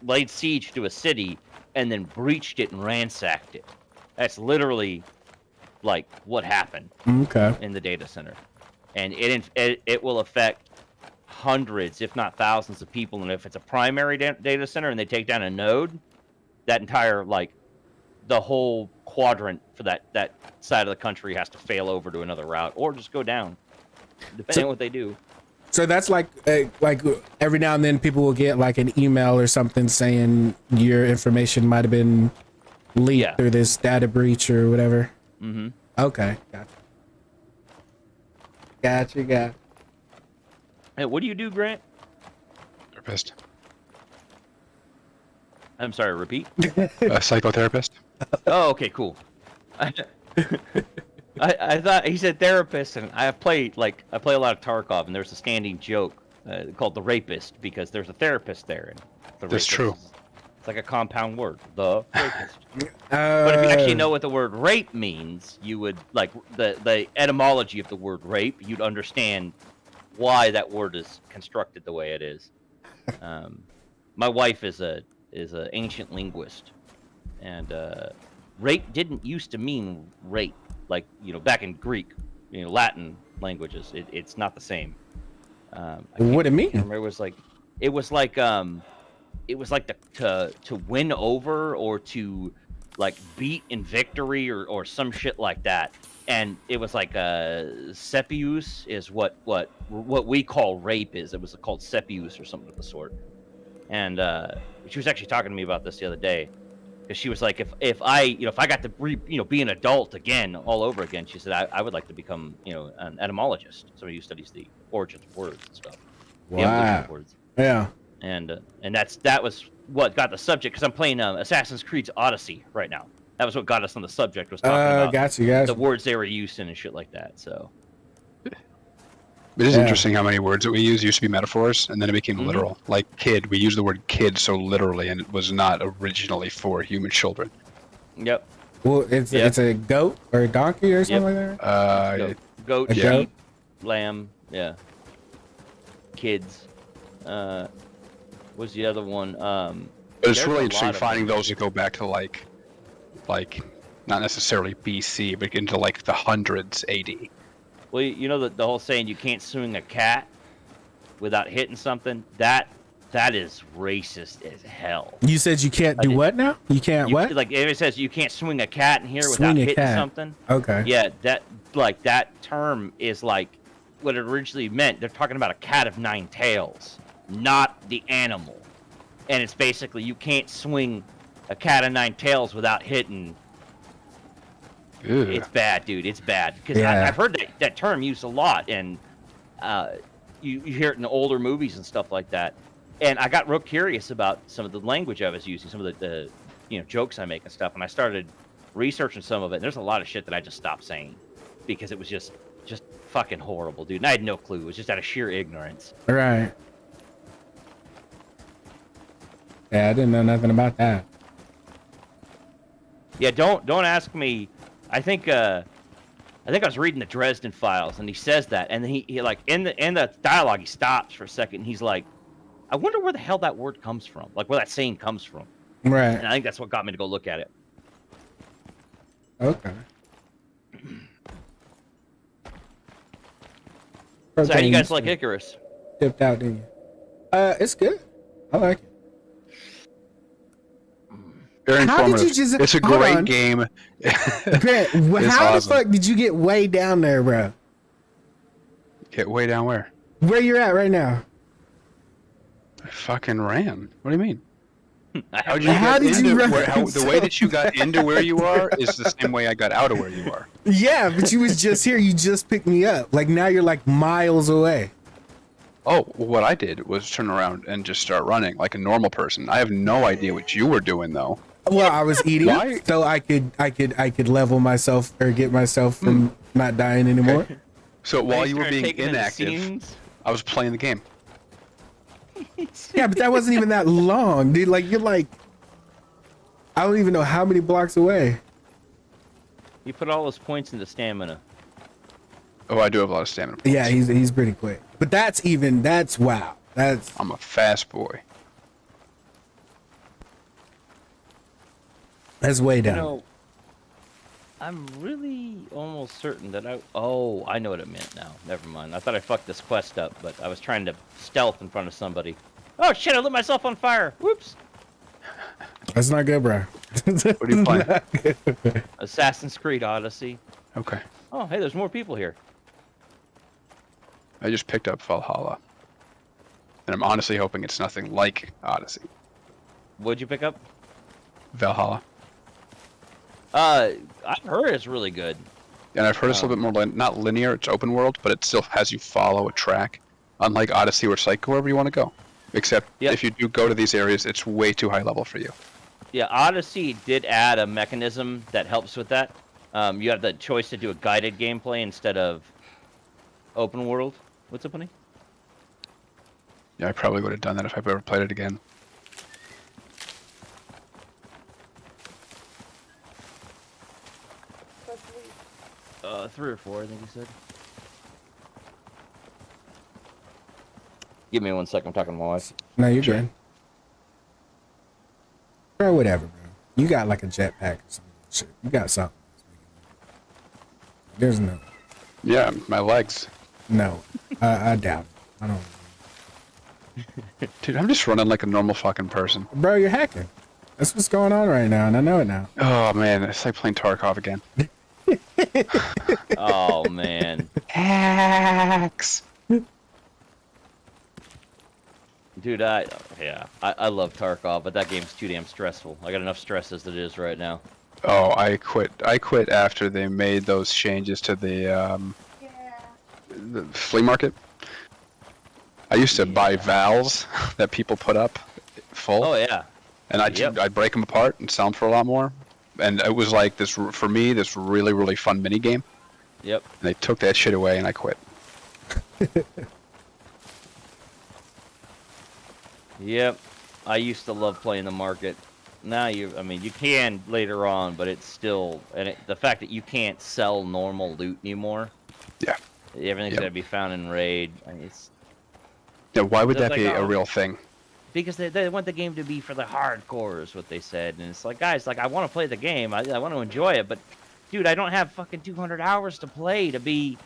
laid siege to a city and then breached it and ransacked it. That's literally like what happened in the data center. And it will affect hundreds, if not thousands of people. And if it's a primary data center and they take down a node, that entire, like, the whole quadrant for that side of the country has to fail over to another route or just go down, depending on what they do. So that's like every now and then people will get like an email or something saying your information might have been leaked through this data breach or whatever. Okay, gotcha. Hey, what do you do, Grant? Therapist. I'm sorry, repeat. A psychotherapist. Oh, okay, cool. I thought he said therapist, and I play a lot of Tarkov, and there's a standing joke called the rapist because there's a therapist there. And the That's true. It's like a compound word, the rapist. But if you actually know what the word rape means, you would, like, the etymology of the word rape, you'd understand why that word is constructed the way it is. My wife is an ancient linguist, and rape didn't used to mean rape, like, back in Greek, Latin languages. It's not the same. What it mean? Remember, it was like to win over or to, like, beat in victory or some shit like that. And it was like sepius is what we call rape is. It was called sepius or something of the sort. And she was actually talking to me about this the other day, because she was like, if I got to be an adult again all over again, she said I would like to become an etymologist, somebody who studies the origins of words and stuff. Wow. Words. Yeah. And that was what got the subject, because I'm playing Assassin's Creed Odyssey right now. That was what got us on the subject, was talking about gotcha. the words they were using and shit like that. So it is interesting how many words that we use used to be metaphors, and then it became literal. Like kid, we use the word kid so literally, and it was not originally for human children. Yep. Well, it's a goat or a donkey or something like that. Goat, sheep, lamb, kids. What's the other one? But it's really interesting finding those that go back to like not necessarily BC, but into like the hundreds AD, Well, you know the whole saying you can't swing a cat without hitting something. That is racist as hell. You said you can't do what now? You can't what? Like it says you can't swing a cat in here Swing without a hitting cat. something. Okay. Yeah, that term is like what it originally meant. They're talking about a cat of 9 tails, not the animal. And it's basically you can't swing a cat of 9 tails without hitting. Ew. It's bad, dude. It's bad because Yeah. I've heard that term used a lot, and you hear it in older movies and stuff like that. And I got real curious about some of the language I was using, some of the jokes I make and stuff, and I started researching some of it. And there's a lot of shit that I just stopped saying because it was just fucking horrible, dude. And I had no clue. It was just out of sheer ignorance. Right. Yeah, I didn't know nothing about that. Yeah, don't ask me. I think I was reading the Dresden Files, and he says that, and he like in the dialogue he stops for a second, and he's like, I wonder where the hell that word comes from, like where that saying comes from. Right. And I think that's what got me to go look at it. Okay. So how do you guys like Icarus? Tipped out, didn't you? It's good. I like it. Very How did informative. you just- It's a hold great on. game. Grant, It's how awesome. the fuck did you get way down there, bro? Get way down where? Where you're at right now? I fucking ran. What do you mean? How get did you into run the way that you got into where you are is the same way I got out of where you are. Yeah, but you was just here. You just picked me up. Like now you're like miles away. Oh, well, what I did was turn around and just start running like a normal person. I have no idea what you were doing though. Well, I was eating, Why? so I could level myself or get myself from not dying anymore. So while you were Started being taking in the inactive, scenes. I was playing the game. Yeah, but that wasn't even that long, dude. Like you're like, I don't even know how many blocks away. You put all those points into stamina. Oh, I do have a lot of stamina points. Yeah, he's pretty quick. But that's wow. That's I'm a fast boy. way down. You know, I'm really almost certain that I know what it meant now. Never mind. I thought I fucked this quest up, but I was trying to stealth in front of somebody. Oh shit, I lit myself on fire. Whoops. That's not good, bro. What are you playing? Assassin's Creed Odyssey. Okay. Oh, hey, there's more people here. I just picked up Valhalla. And I'm honestly hoping it's nothing like Odyssey. What'd you pick up? Valhalla. I've heard it's really good. And I've heard it's a little bit more, not linear, it's open world, but it still has you follow a track. Unlike Odyssey, where it's like, go wherever you want to go. Except Yep. if you do go to these areas, it's way too high level for you. Yeah, Odyssey did add a mechanism that helps with that. You have the choice to do a guided gameplay instead of open world. What's up, honey? Yeah, I probably would have done that if I've ever played it again. Uh, 3 or 4, I think he said. Give me 1 second. I'm talking to my wife. No, you're Sure. good. Bro, whatever, bro. You got like a jetpack or something. Shit, you got something. There's Yeah, my legs. no. I doubt it. I don't. Dude, I'm just running like a normal fucking person. Bro, you're hacking. That's what's going on right now, and I know it now. Oh man, it's like playing Tarkov again. Oh man, Hacks. dude, I love Tarkov, but that game's too damn stressful. I got enough stress as it is right now. Oh, I quit. I quit after they made those changes to the flea market. I used to buy vals that people put up full. Oh yeah, And I'd break them apart and sell them for a lot more. And it was like this, for me, this really, really fun mini game. yep. And they took that shit away and I quit. Yep, I used to love playing the market. Now you can later on, but it's still, the fact that you can't sell normal loot anymore. Yeah. Everything's Yep. gotta be found in raid. I mean, it's Yeah, why would Just that like, be a oh. real thing? because they want the game to be for the hardcore, is what they said. And it's like, guys, like I want to play the game, I want to enjoy it, but dude, I don't have fucking 200 hours to play to be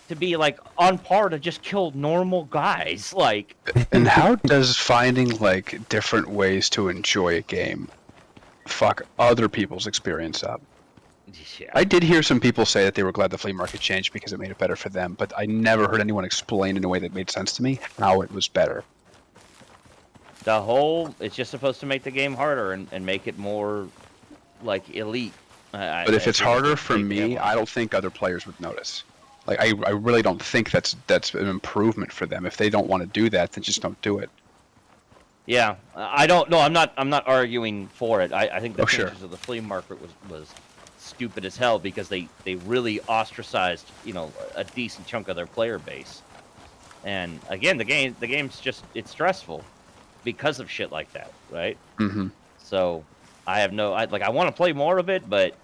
to be like on par to just kill normal guys. Like, And how does finding like different ways to enjoy a game fuck other people's experience up? yeah. I did hear some people say that they were glad the flea market changed because it made it better for them, but I never heard anyone explain in a way that made sense to me how it was better. It's just supposed to make the game harder and make it more like elite. But if it's harder for me, I don't think other players would notice. Like I really don't think that's an improvement for them. If they don't want to do that, then just don't do it. Yeah, I don't know. I'm not arguing for it. I think the sure. changes of the flea market was stupid as hell because they really ostracized a decent chunk of their player base. And again, the game's just it's stressful because of shit like that, right? Mm-hmm. So I want to play more of it, but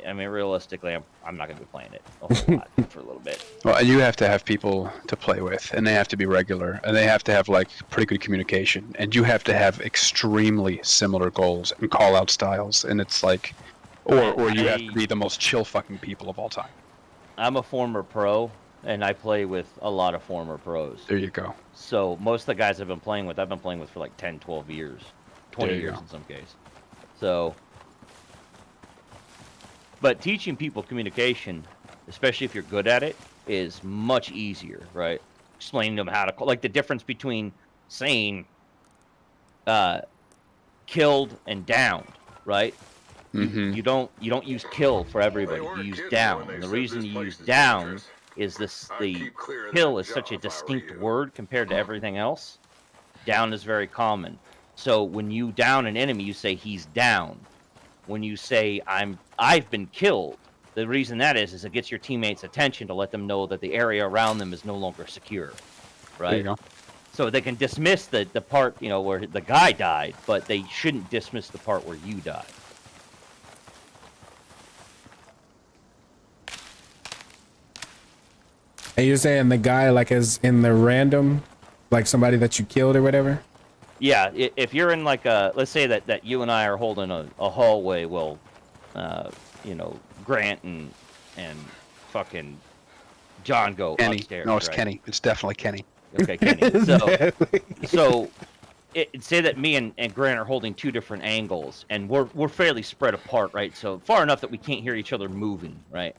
I mean, realistically, I'm not going to be playing it a whole lot for a little bit. Well, and you have to have people to play with, and they have to be regular, and they have to have like pretty good communication, and you have to have extremely similar goals and call-out styles, and it's like, or you have to be the most chill fucking people of all time. I'm a former pro, and I play with a lot of former pros. There you go. So most of the guys I've been playing with for like 10, 12 years, 20 years in some case. So, but teaching people communication, especially if you're good at it, is much easier, right? Explaining them how to call, like the difference between saying killed and downed, right? Mm-hmm. You don't use kill for everybody. You use down, and the reason you use down is the kill is such a distinct word compared to everything else. Down is very common. So when you down an enemy, you say he's down. When you say I've been killed, the reason that is it gets your teammates' attention to let them know that the area around them is no longer secure, right? There you go. So they can dismiss the part where the guy died, but they shouldn't dismiss the part where you died. And you're saying the guy like is in the random, like somebody that you killed or whatever? Yeah, if you're in like let's say that you and I are holding a hallway, well, Grant and fucking John go Kenny. upstairs. No, it's right? Kenny. It's definitely Kenny. Okay, Kenny. So say that me and Grant are holding two different angles, and we're fairly spread apart, right? So far enough that we can't hear each other moving, right?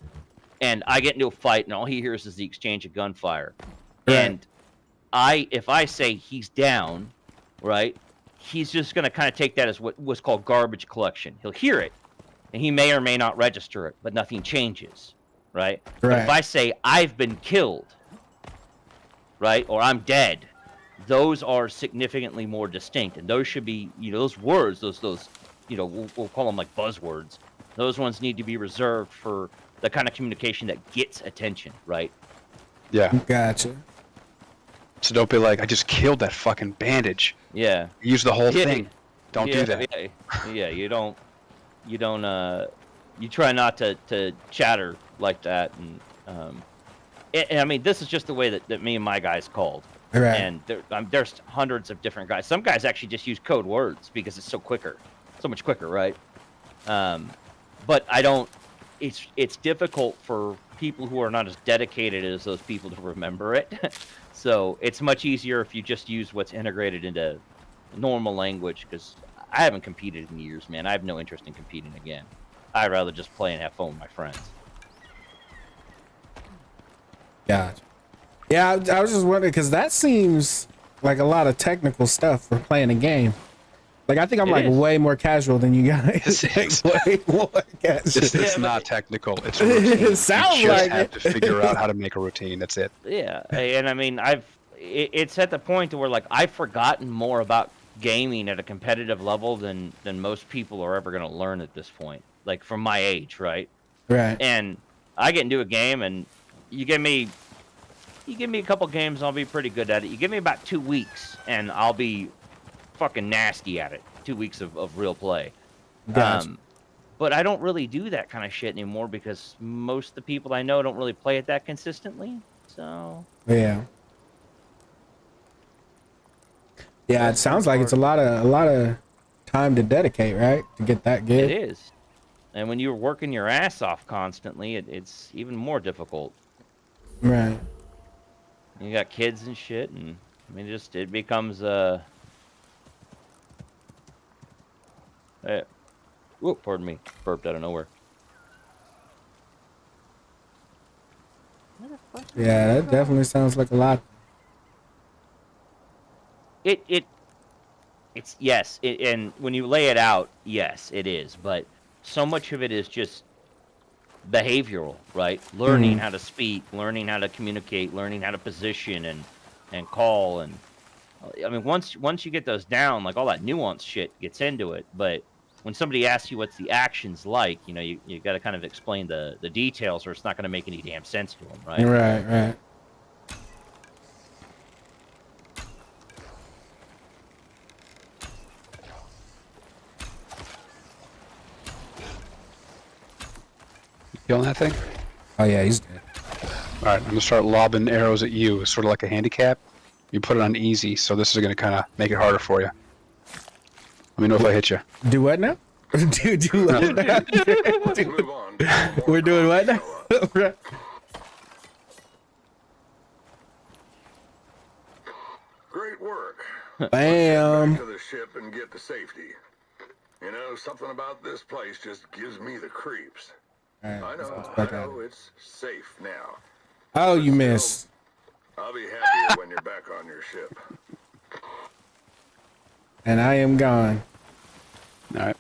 And I get into a fight, and all he hears is the exchange of gunfire. Right. And if I say he's down, right, he's just going to kind of take that as what was called garbage collection. He'll hear it, and he may or may not register it, but nothing changes, right? But if I say I've been killed, right, or I'm dead, those are significantly more distinct, and those should be, those words, those we'll call them like buzzwords. Those ones need to be reserved for the kind of communication that gets attention, right? Yeah. Gotcha. So don't be like, I just killed that fucking bandage. Yeah. Use the whole thing. Don't do that. Yeah, you try not to chatter like that, and I mean, this is just the way that me and my guys called. Right. And there's hundreds of different guys. Some guys actually just use code words because it's so much quicker, right? But I don't. It's difficult for people who are not as dedicated as those people to remember it. So it's much easier if you just use what's integrated into normal language, because I haven't competed in years, man. I have no interest in competing again. I'd rather just play and have fun with my friends. Gotcha. Yeah, I was just wondering, because that seems like a lot of technical stuff for playing a game. Like, I think I'm like way more casual than you guys. Way more casual. It's not technical. It's a routine. It sounds you just like have it. to figure out how to make a routine. That's it. Yeah, and I mean, it's at the point to where like I've forgotten more about gaming at a competitive level than most people are ever going to learn at this point. Like from my age, right? Right. And I get into a game, and you give me a couple games, I'll be pretty good at it. You give me about 2 weeks, and I'll be fucking nasty at it. 2 weeks of real play. Gotcha. But I don't really do that kind of shit anymore because most of the people I know don't really play it that consistently. So Yeah. Yeah, it sounds like it's a lot of time to dedicate, right? To get that good. it is. And when you're working your ass off constantly, it's even more difficult. Right. You got kids and shit, and I mean, it becomes whoop, pardon me, burped out of nowhere. Yeah, that definitely sounds like a lot. It's yes, and when you lay it out, yes, it is. But so much of it is just behavioral, right? Learning how to speak, learning how to communicate, learning how to position and call, and I mean, once you get those down, like all that nuanced shit gets into it. But when somebody asks you what's the actions like, you know, you got to kind of explain the details, or it's not going to make any damn sense to them, right? Right. Killing that thing? Oh yeah, he's dead. All right, I'm gonna start lobbing arrows at you. It's sort of like a handicap. You put it on easy, so this is gonna kind of make it harder for you. Let me know if I hit you. Do what now? do what now? Let's move on. We're doing what now? Great work. Bam. Back to the ship and get to safety. You know, something about this place just gives me the creeps. Alright, I let's know, back I at know it. it's safe now. Oh, you missed. I'll be happier when you're back on your ship. And I am gone. All right.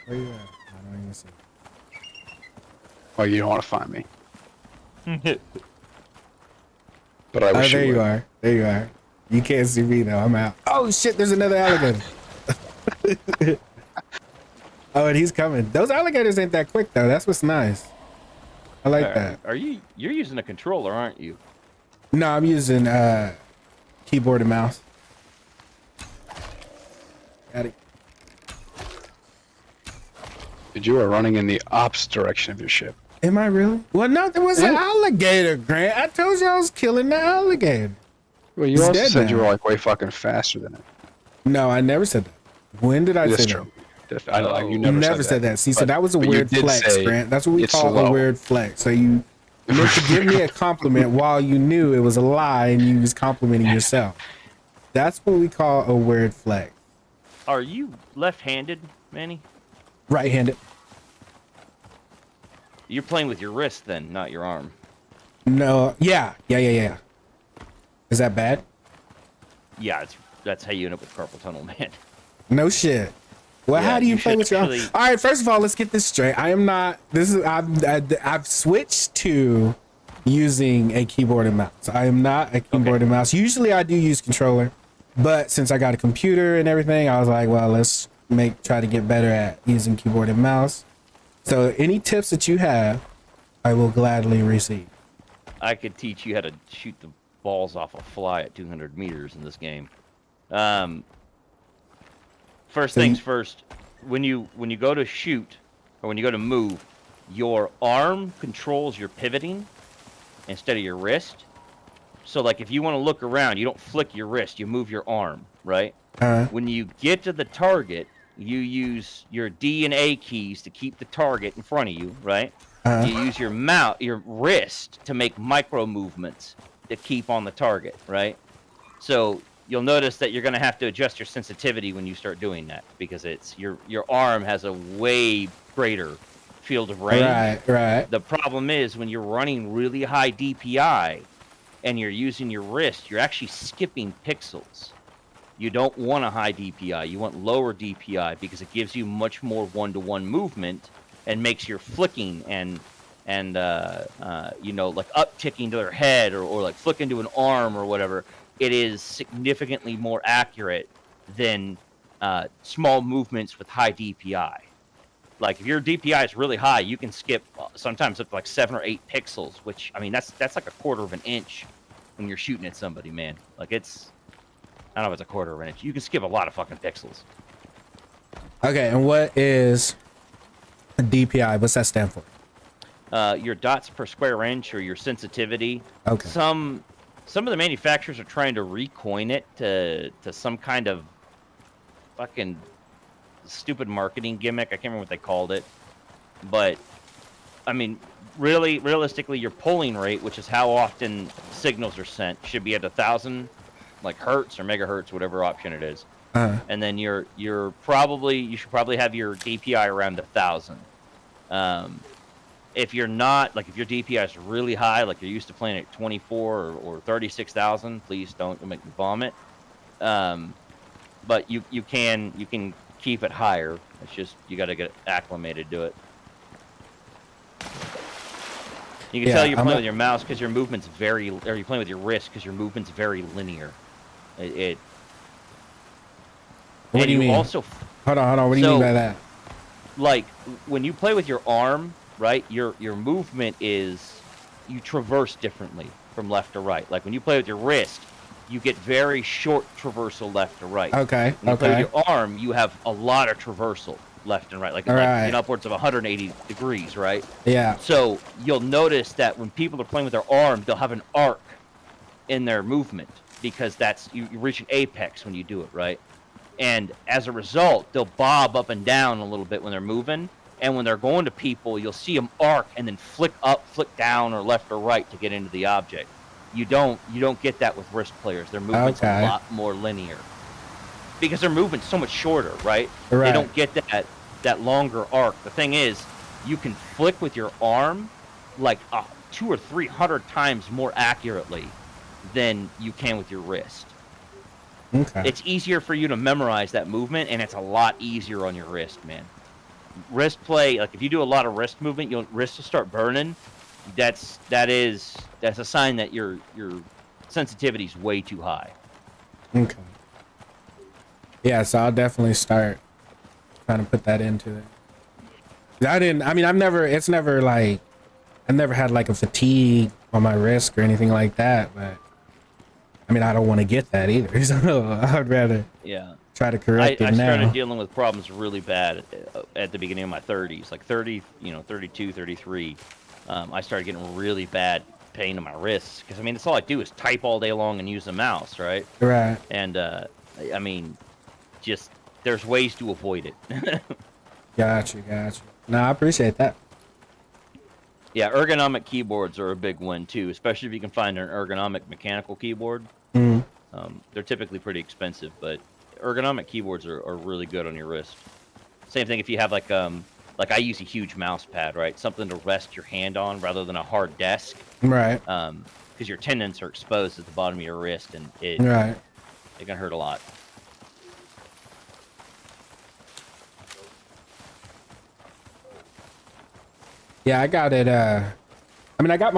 Where you at? I don't even see. Oh, you don't want to find me. But I Oh, wish there you would. are. There you are. You can't see me though. I'm out. Oh shit! There's another alligator. Oh, and he's coming. Those alligators ain't that quick though. That's what's nice. I like that. You're using a controller, aren't you? No, I'm using keyboard and mouse. Got it. Dude, you are running in the opposite direction of your ship. Am I really? Well, no, there was an alligator, Grant. I told you I was killing the alligator. Well, you He's also dead said you now. were like way fucking faster than it. No, I never said that. When did I That's say true. that? I don't know. You You never, never said that. See, so But- that was a but you weird did flex, say Grant. That's what we it's call slow. a weird flex. So you meant to give me a compliment while you knew it was a lie and you was complimenting yourself. That's what we call a weird flex. Are you left-handed, Manny? Right-handed. You're playing with your wrist then, not your arm. No. Yeah. Is that bad? Yeah, that's how you end up with carpal tunnel, man. No shit. Well, Yeah, how do you you play should with your arm? actually- All right, first of all, let's get this straight. I am not. I've switched to using a keyboard and mouse. I am not a keyboard and mouse. Usually, I do use controller, but since I got a computer and everything, I was like, well, let's try to get better at using keyboard and mouse. So, any tips that you have, I will gladly receive. I could teach you how to shoot the balls off a fly at 200 meters in this game. First So things first, when you go to shoot or when you go to move, your arm controls your pivoting instead of your wrist. So like if you want to look around, you don't flick your wrist, you move your arm, right? When you get to the target, you use your D and A keys to keep the target in front of you, right? You use your wrist to make micro movements to keep on the target, right? So you'll notice that you're going to have to adjust your sensitivity when you start doing that because it's your arm has a way greater field of range. Right. The problem is when you're running really high DPI and you're using your wrist, you're actually skipping pixels. You don't want a high DPI. You want lower DPI because it gives you much more one-to-one movement and makes your flicking and you know, like upticking to their head or like flicking to an arm or whatever. It is significantly more accurate than small movements with high DPI. Like if your DPI is really high, you can skip sometimes up to like 7 or 8 pixels, which I mean that's like a quarter of an inch when you're shooting at somebody, man. Like it's I don't know if it's a quarter of an inch. You can skip a lot of fucking pixels. Okay, and what is a DPI? What's that stand for? Your dots per square inch or your sensitivity. Okay. Some of the manufacturers are trying to recoin it to some kind of fucking stupid marketing gimmick. I can't remember what they called it. But I mean, realistically, your pulling rate, which is how often signals are sent, should be at 1,000, like hertz or megahertz, whatever option it is. And then you should probably have your DPI around 1,000. If you're not, like if your DPI is really high, like you're used to playing at 24 or 36,000, please don't make me vomit. But you can keep it higher. It's just you got to get acclimated to it. You can tell you're playing with your mouse because your movement's or you're playing with your wrist because your movement's very linear. What do you mean? Also, hold on. What do you mean by that? Like when you play with your arm, right? Your movement is you traverse differently from left to right. Like when you play with your wrist, you get very short traversal left to right. Okay. When you play with your arm, you have a lot of traversal left and right, like upwards of 180 degrees, right? Yeah. So you'll notice that when people are playing with their arm, they'll have an arc in their movement because that's you reach an apex when you do it, right? And as a result, they'll bob up and down a little bit when they're moving. And when they're going to people, you'll see them arc and then flick up, flick down, or left or right to get into the object. You don't get that with wrist players. Their movement's a lot more linear because their movement's so much shorter, right? They don't get that longer arc. The thing is, you can flick with your arm like 200 or 300 times more accurately than you can with your wrist. Okay. It's easier for you to memorize that movement, and it's a lot easier on your wrist, man. Wrist play, like if you do a lot of wrist movement, your wrist will start burning. That's a sign that your sensitivity is way too high. Okay. Yeah, so I'll definitely start trying to put that into it. I've never had like a fatigue on my wrist or anything like that, but I mean, I don't want to get that either. So I'd rather try to correct it now. I started dealing with problems really bad at the beginning of my 30s, like 30, 32, 33. I started getting really bad pain in my wrists because, I mean, that's all I do is type all day long and use the mouse, right? Right. And, I mean, just there's ways to avoid it. Gotcha. No, I appreciate that. Yeah, ergonomic keyboards are a big one, too, especially if you can find an ergonomic mechanical keyboard. They're typically pretty expensive, but ergonomic keyboards are really good on your wrist. Same thing if you have like I use a huge mouse pad, right? Something to rest your hand on rather than a hard desk. Right. Because your tendons are exposed at the bottom of your wrist, and it can hurt a lot. Yeah, I got it. I got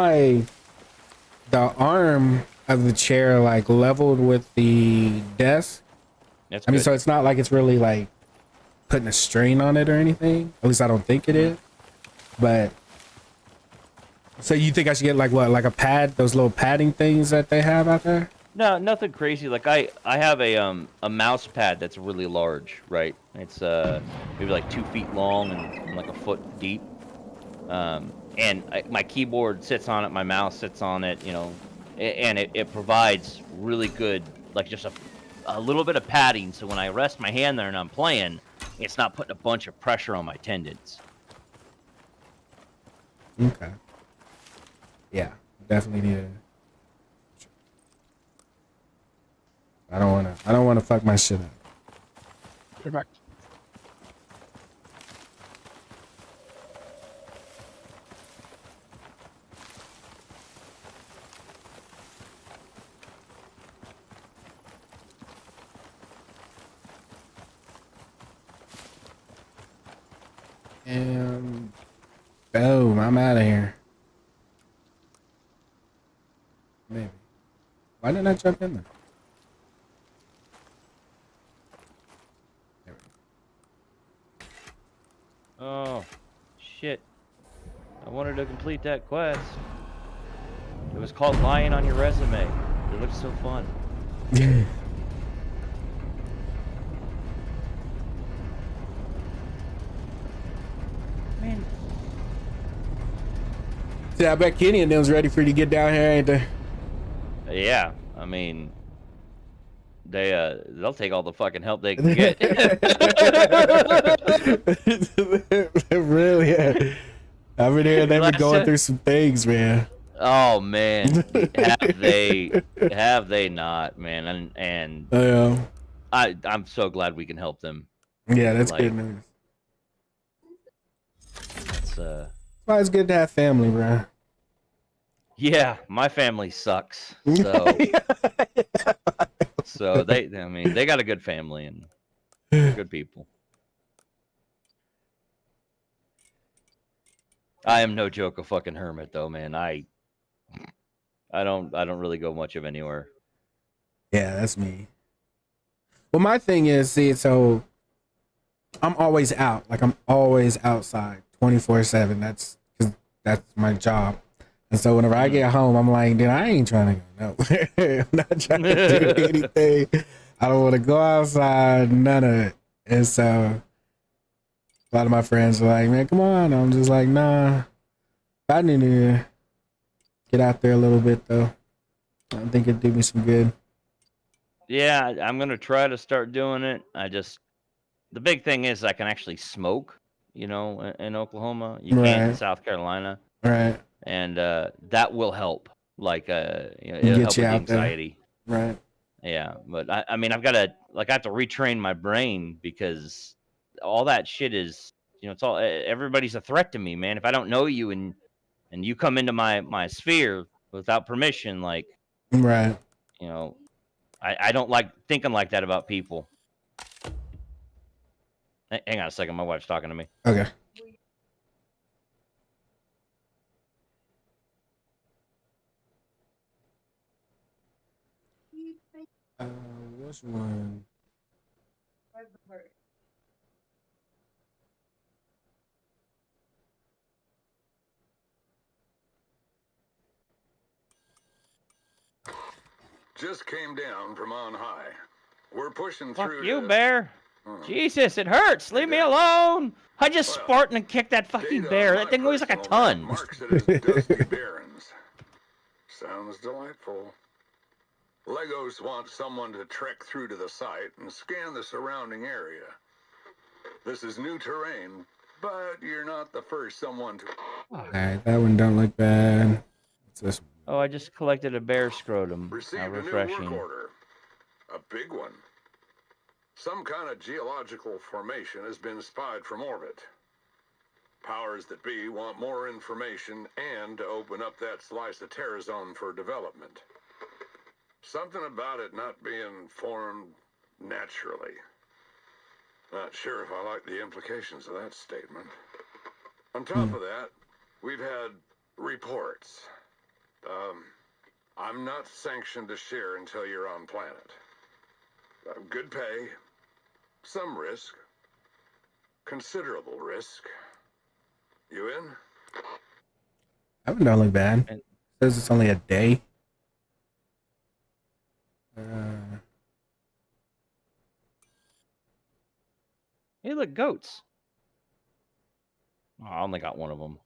the arm of the chair like leveled with the desk. That's good. So it's not like it's really like putting a strain on it or anything. At least I don't think it is. But so you think I should get like what, like a pad, those little padding things that they have out there? No, nothing crazy. Like I have a mouse pad that's really large, right? It's maybe like 2 feet long and like a foot deep. And my keyboard sits on it, my mouse sits on it, and it provides really good, like just a little bit of padding. So when I rest my hand there and I'm playing, it's not putting a bunch of pressure on my tendons. Okay. Yeah, definitely need it. I don't wanna fuck my shit up. Correct. And boom, I'm out of here. Maybe. Why didn't I jump in there? There we go. Oh, shit. I wanted to complete that quest. It was called Lying on Your Resume. It looked so fun. Man. See, I bet Kenny and them's ready for you to get down here, ain't they? Yeah, I mean, they'll take all the fucking help they can get. Really? Yeah. I've been here. They've been Last going time- through some things, man. Oh man, have they not, man? And Yeah, I'm so glad we can help them. yeah, that's Like, good news. It's Why it's good to have family, bro. yeah, my family sucks. So so I mean, they got a good family and they're good people. I am no joke a fucking hermit though, man. I don't really go much of anywhere. Yeah, that's me. Well, my thing is, see, so I'm always out. Like I'm always outside, 24/7. That's my job. And so whenever I get home, I'm like, dude, I ain't trying to go nowhere. I'm not trying to do anything. I don't want to go outside, none of it. And so a lot of my friends are like, man, come on. I'm just like, nah. I need to get out there a little bit though. I think it'd do me some good. Yeah, I'm gonna try to start doing it. The big thing is I can actually smoke. You know, in Oklahoma, you can't in Right. South Carolina, Right. and that will help. Like, you know, Get it'll help you with the out there. anxiety. Right. Yeah, but I mean, I have to retrain my brain because all that shit is, you know, it's all everybody's a threat to me, man. If I don't know you and you come into my sphere without permission, like, Right. you know, I don't like thinking like that about people. Hang on a second, my wife's talking to me. Okay. Which one? Just came down from on high. We're pushing Fuck through you, to... bear. Jesus, it hurts. Leave me alone. I just Well, Spartan and kicked that fucking data bear. on That my thing weighs like a personal map ton. marks it as Dusty Barrens. Sounds delightful. Legos want someone to trek through to the site and scan the surrounding area. This is new terrain, but you're not the first someone to... Alright, that one don't look bad. What's this one? Oh, I just collected a bear scrotum. How Received a new refreshing. work order. A big one. Some kind of geological formation has been spied from orbit. Powers that be want more information and to open up that slice of terra zone for development. Something about it not being formed naturally. Not sure if I like the implications of that statement. On top of that, we've had reports. I'm not sanctioned to share until you're on planet. Good pay, some risk, considerable risk. You in? That one don't look bad. And- Says it's only a day. Hey, look, goats. Oh, I only got one of them.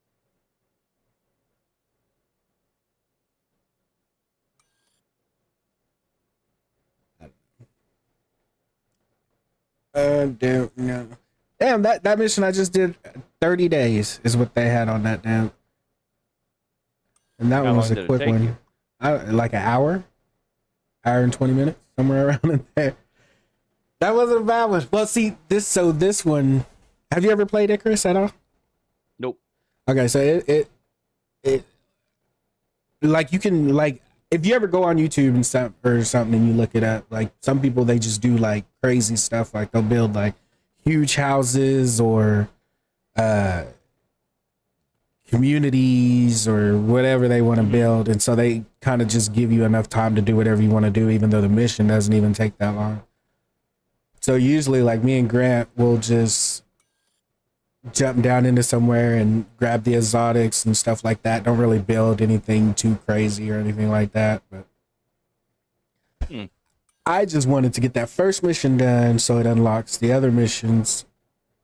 Damn, no. Damn, that mission I just did 30 days is what they had on that damn. And that How one was long a did it quick take one. you? Like an hour and 20 minutes, somewhere around in there. That wasn't a bad one. Well, see, this one, have you ever played Icarus at all? Nope. Okay, so it like you can like if you ever go on YouTube and stuff or something and you look it up, like some people they just do like crazy stuff, like they'll build like huge houses or communities or whatever they want to build, and so they kind of just give you enough time to do whatever you want to do, even though the mission doesn't even take that long. So usually, like me and Grant will just jump down into somewhere and grab the exotics and stuff like that. Don't really build anything too crazy or anything like that, but I just wanted to get that first mission done so it unlocks the other missions,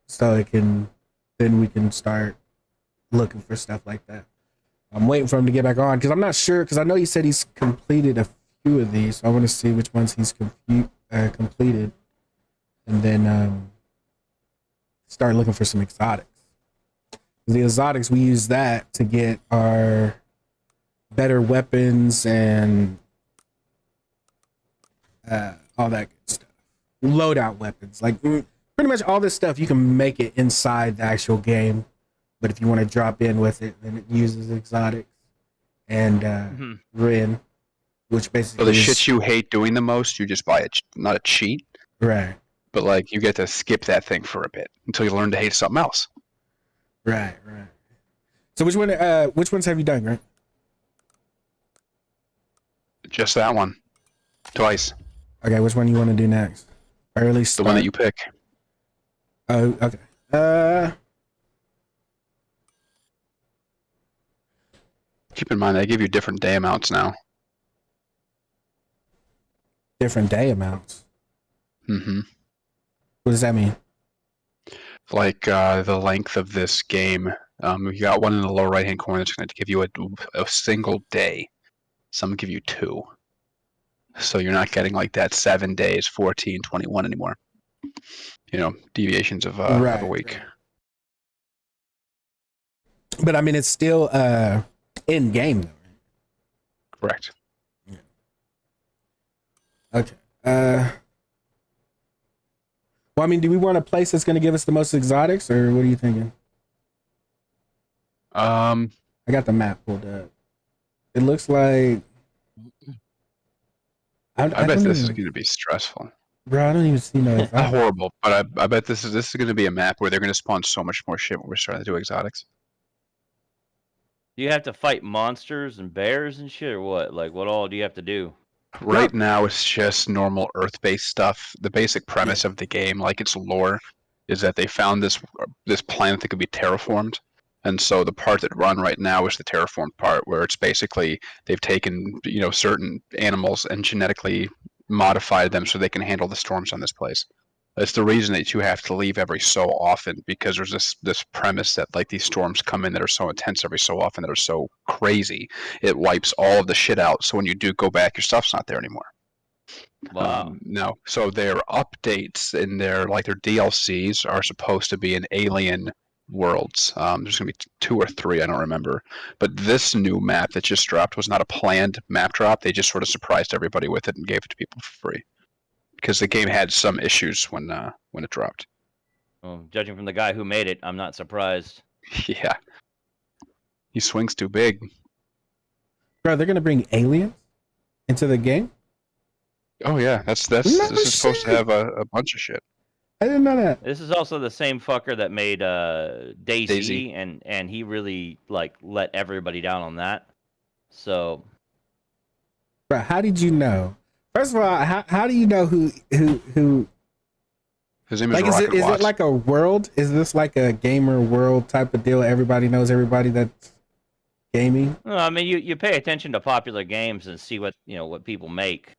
so it can then we can start looking for stuff like that. I'm waiting for him to get back on because I'm not sure, because I know he said he's completed a few of these, so I want to see which ones he's completed, and then start looking for some exotics. The exotics, we use that to get our better weapons and all that good stuff. Loadout weapons, like pretty much all this stuff, you can make it inside the actual game. But if you want to drop in with it, then it uses exotics and Rin, which basically So the shit you hate doing the most, you just buy it, not a cheat, right, but like you get to skip that thing for a bit until you learn to hate something else. right. So which ones have you done, Grant? Just that one, twice. Okay, which one you want to do next? Early The start. one that you pick. Oh, okay. Keep in mind, they give you different day amounts now. Different day amounts. Mm-hmm. What does that mean? Like the length of this game. You got one in the lower right-hand corner that's going to give you a single day. Some give you 2. So you're not getting like that 7 days, 14, 21 anymore. You know, deviations of a week. Right. But I mean, it's still in game though. Correct. Yeah. Okay. Well, I mean, do we want a place that's going to give us the most exotics, or what are you thinking? I got the map pulled up. It looks like. I bet don't this is even- going to be stressful. Bro, I don't even see no Not exotics. horrible, but I bet this is going to be a map where they're going to spawn so much more shit when we're starting to do exotics. Do you have to fight monsters and bears and shit, or what? Like, what all do you have to do? Right now, it's just normal Earth-based stuff. The basic premise of the game, like its lore, is that they found this planet that could be terraformed, and so the part that run right now is the terraformed part, where it's basically they've taken certain animals and genetically modified them so they can handle the storms on this place. It's the reason that you have to leave every so often, because there's this premise that like these storms come in that are so intense every so often, that are so crazy, it wipes all of the shit out. So when you do go back, your stuff's not there anymore. Wow. No. So their updates in their DLCs are supposed to be in alien worlds. There's gonna be 2 or 3, I don't remember. But this new map that just dropped was not a planned map drop. They just sort of surprised everybody with it and gave it to people for free, because the game had some issues when it dropped. Well, judging from the guy who made it, I'm not surprised. Yeah, he swings too big. Bro, they're going to bring aliens into the game? Oh yeah, this No is supposed to shit. have a bunch of shit. I didn't know that. This is also the same fucker that made Daisy. and he really let everybody down on that. So Bro, how did you know? First of all, how do you know who His name is like, Rocket is it Watts. like a world? Is this like a gamer world type of deal? Everybody knows everybody that's gaming. well, I mean, you pay attention to popular games and see what what people make.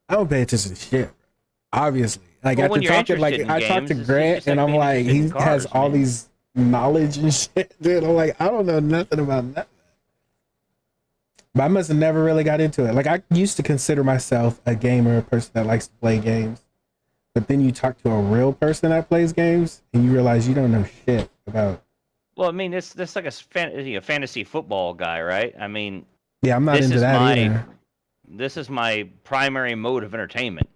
I don't pay attention to shit. Obviously, like Well, after when you're talking, like interested in I talked to games, it's Grant, just and like I'm being like, interested he in has cars, all man. these knowledge and shit, dude. I'm like, I don't know nothing about that. But I must have never really got into it. Like I used to consider myself a gamer, a person that likes to play games. But then you talk to a real person that plays games, and you realize you don't know shit about. Well, I mean, this like a fantasy football guy, right? I mean, Yeah, I'm not this into is that my either. this is my primary mode of entertainment.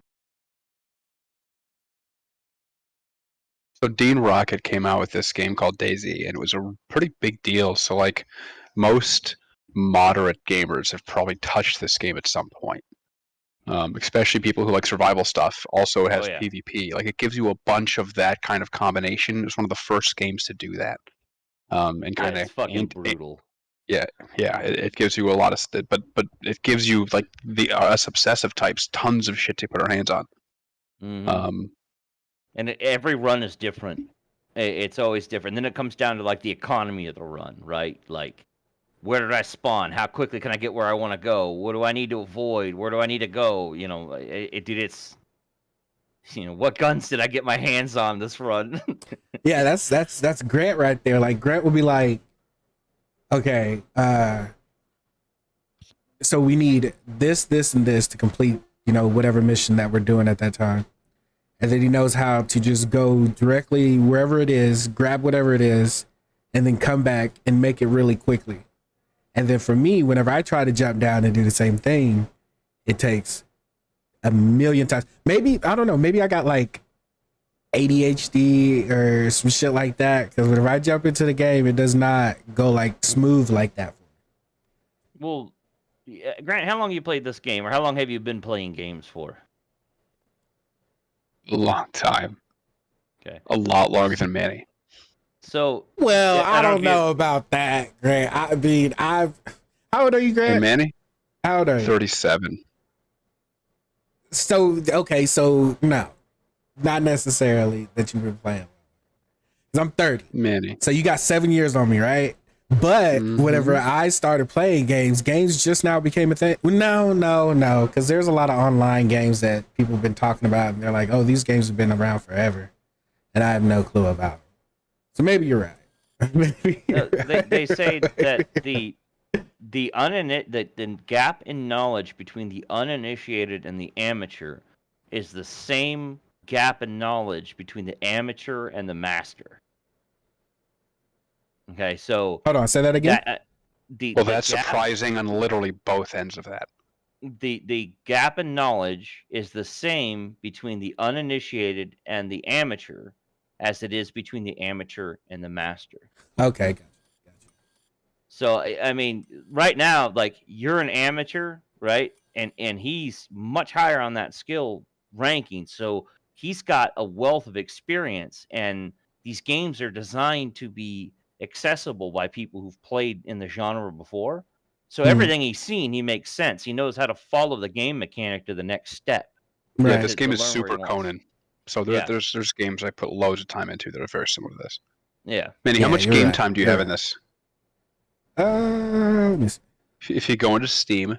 So Dean Rocket came out with this game called Daisy, and it was a pretty big deal. So like most moderate gamers have probably touched this game at some point. Especially people who like survival stuff. Also, it has yeah. PvP. Like it gives you a bunch of that kind of combination. It was one of the first games to do that. And Yeah, kind of it's fucking brutal. it gives you a lot of but it gives you like us obsessive types tons of shit to put our hands on. Mhm. And every run is different. It's always different. Then it comes down to like the economy of the run, right? Like, where did I spawn? How quickly can I get where I want to go? What do I need to avoid? Where do I need to go? It's what guns did I get my hands on this run? Yeah, that's Grant right there. Like Grant would be like, okay, so we need this, and this to complete, whatever mission that we're doing at that time. And then he knows how to just go directly wherever it is, grab whatever it is, and then come back and make it really quickly. And then for me, whenever I try to jump down and do the same thing, it takes a million times. Maybe, I don't know, maybe I got like ADHD or some shit like that. Because whenever I jump into the game, it does not go like smooth like that. Well, Grant, how long you played this game, or how long have you been playing games for? Long time. Okay. A lot longer than Manny. So, Well, yeah, I don't know about that, Grant. I mean, how old are you, Grant? And Manny? How old are you? 37. So, okay, so no, not necessarily that you've been playing. 'Cause I'm 30. Manny. So you got 7 years on me, right? But whenever I started playing games just now became a thing. No, because there's a lot of online games that people have been talking about, and they're like, oh, these games have been around forever, and I have no clue about them. So maybe you're right. Maybe you're right. They say that the gap in knowledge between the uninitiated and the amateur is the same gap in knowledge between the amateur and the master. Okay, so Hold on, say that again. That's surprising on literally both ends of that. The gap in knowledge is the same between the uninitiated and the amateur as it is between the amateur and the master. Okay, gotcha. So I mean, right now, like, you're an amateur, right? And he's much higher on that skill ranking. So he's got a wealth of experience, and these games are designed to be accessible by people who've played in the genre before. So everything he's seen, he makes sense. He knows how to follow the game mechanic to the next step. Right. Yeah, this game is learn where he super wants. Conan. So there's games I put loads of time into that are very similar to this. Yeah. Manny, Yeah, how much you're game right. time do you You're have in right. this? Let me see. If you go into Steam,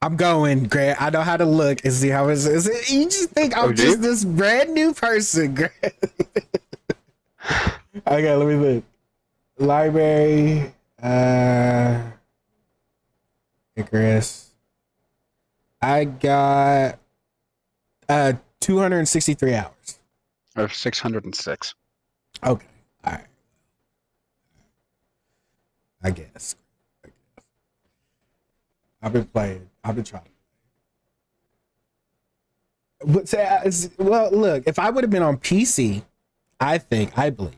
I'm going, Grant. I know how to look and see how it's. You just think I'm do you? just this brand new person, Grant. Okay, let me look. Library, Icarus. I got 263 hours. I have 606. Okay, all right. I guess. I've been playing. I've been trying. But well, look, if I would have been on PC, I believe,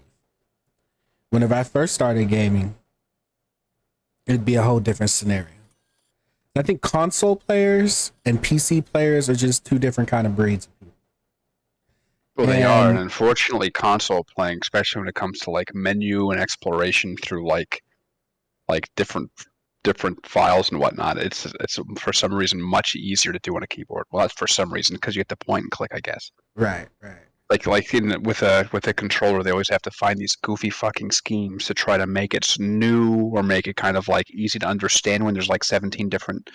whenever I first started gaming, it'd be a whole different scenario. I think console players and PC players are just two different kind of breeds of people. Well, they are, and And- unfortunately, console playing, especially when it comes to like menu and exploration through like different files and whatnot, it's for some reason much easier to do on a keyboard. Well, that's for some reason because you get to point and click, I guess. Right. Like with a controller, they always have to find these goofy fucking schemes to try to make it new or make it kind of like easy to understand when there's like 17 different,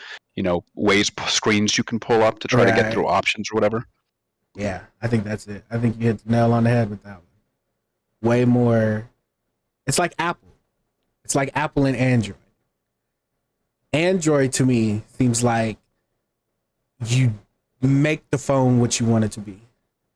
screens you can pull up to try to get Right. through options or whatever. Yeah, I think that's it. I think you hit the nail on the head with that one. Way more. It's like Apple. It's like Apple and Android. Android to me seems like you make the phone what you want it to be.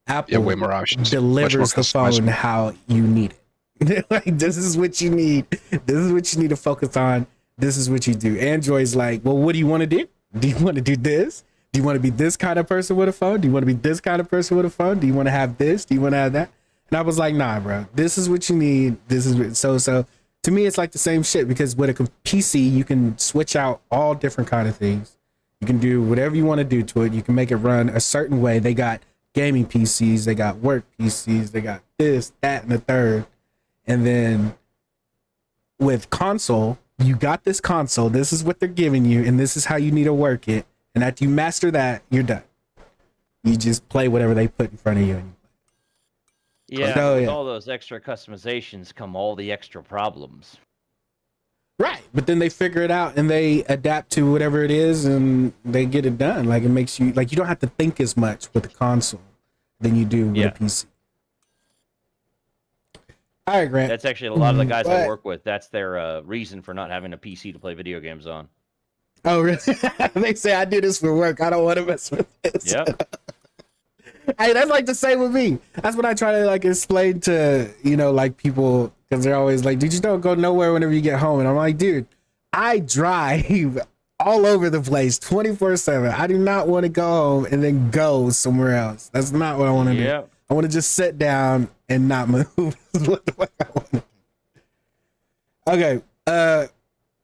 Apple Yeah, way more options. delivers Much the more phone customizable. how you need it. Like, this is what you need. This is what you need to focus on. This is what you do. Android's like, well, what do you want to do? Do you want to do this? Do you want to be this kind of person with a phone? Do you want to be this kind of person with a phone? Do you want to have this? Do you want to have that? And I was like, nah, bro. This is what you need. This is so. To me, it's like the same shit, because with a PC, you can switch out all different kind of things. You can do whatever you want to do to it. You can make it run a certain way. They got gaming PCs, they got work PCs, they got this, that, and the third. And then with console, you got this console. This is what they're giving you, and this is how you need to work it. And after you master that, you're done. You just play whatever they put in front of you. And Yeah, Oh, with yeah. all those extra customizations come all the extra problems. right. But then they figure it out and they adapt to whatever it is and they get it done. Like, it makes you, like, you don't have to think as much with a console than you do with Yeah. a PC. All right, Grant. That's actually a lot of the guys I But- work with. That's their reason for not having a PC to play video games on. Oh, really? They say, I do this for work. I don't want to mess with this. Yep. Hey, that's like the same with me. That's what I try to like explain to, like, people, because they're always like, dude, you don't go nowhere whenever you get home. And I'm like, dude, I drive all over the place 24/7. I do not want to go home and then go somewhere else. That's not what I want to do. I want to just sit down and not move. Is what the fuck I want to do. Okay.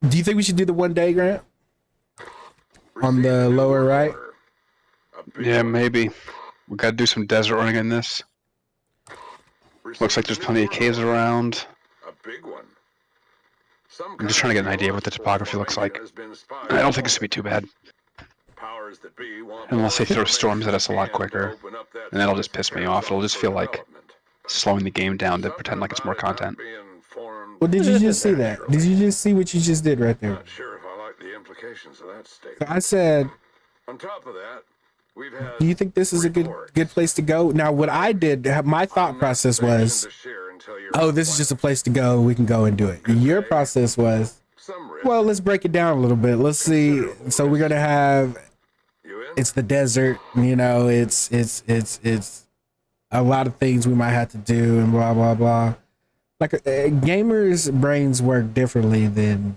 Do you think we should do the 1 day, Grant? On the lower right? Yeah, maybe. We gotta do some desert running in this. Looks like there's plenty of caves around. A big one. I'm just trying to get an idea of what the topography looks like. I don't think this would be too bad. Unless they throw storms at us a lot quicker. And that'll just piss me off. It'll just feel like slowing the game down to pretend like it's more content. Well, did you just see that? Did you just see what you just did right there? Not sure if I like the implications of that So statement. I said, On top of that, we've had do you think this is a good place to go? Now, what I did, my thought process was, oh, this is just a place to go. We can go and do it. Your process was, well, let's break it down a little bit. Let's see. So we're gonna have, it's the desert. You know, it's a lot of things we might have to do and blah blah blah. Like gamers' brains work differently than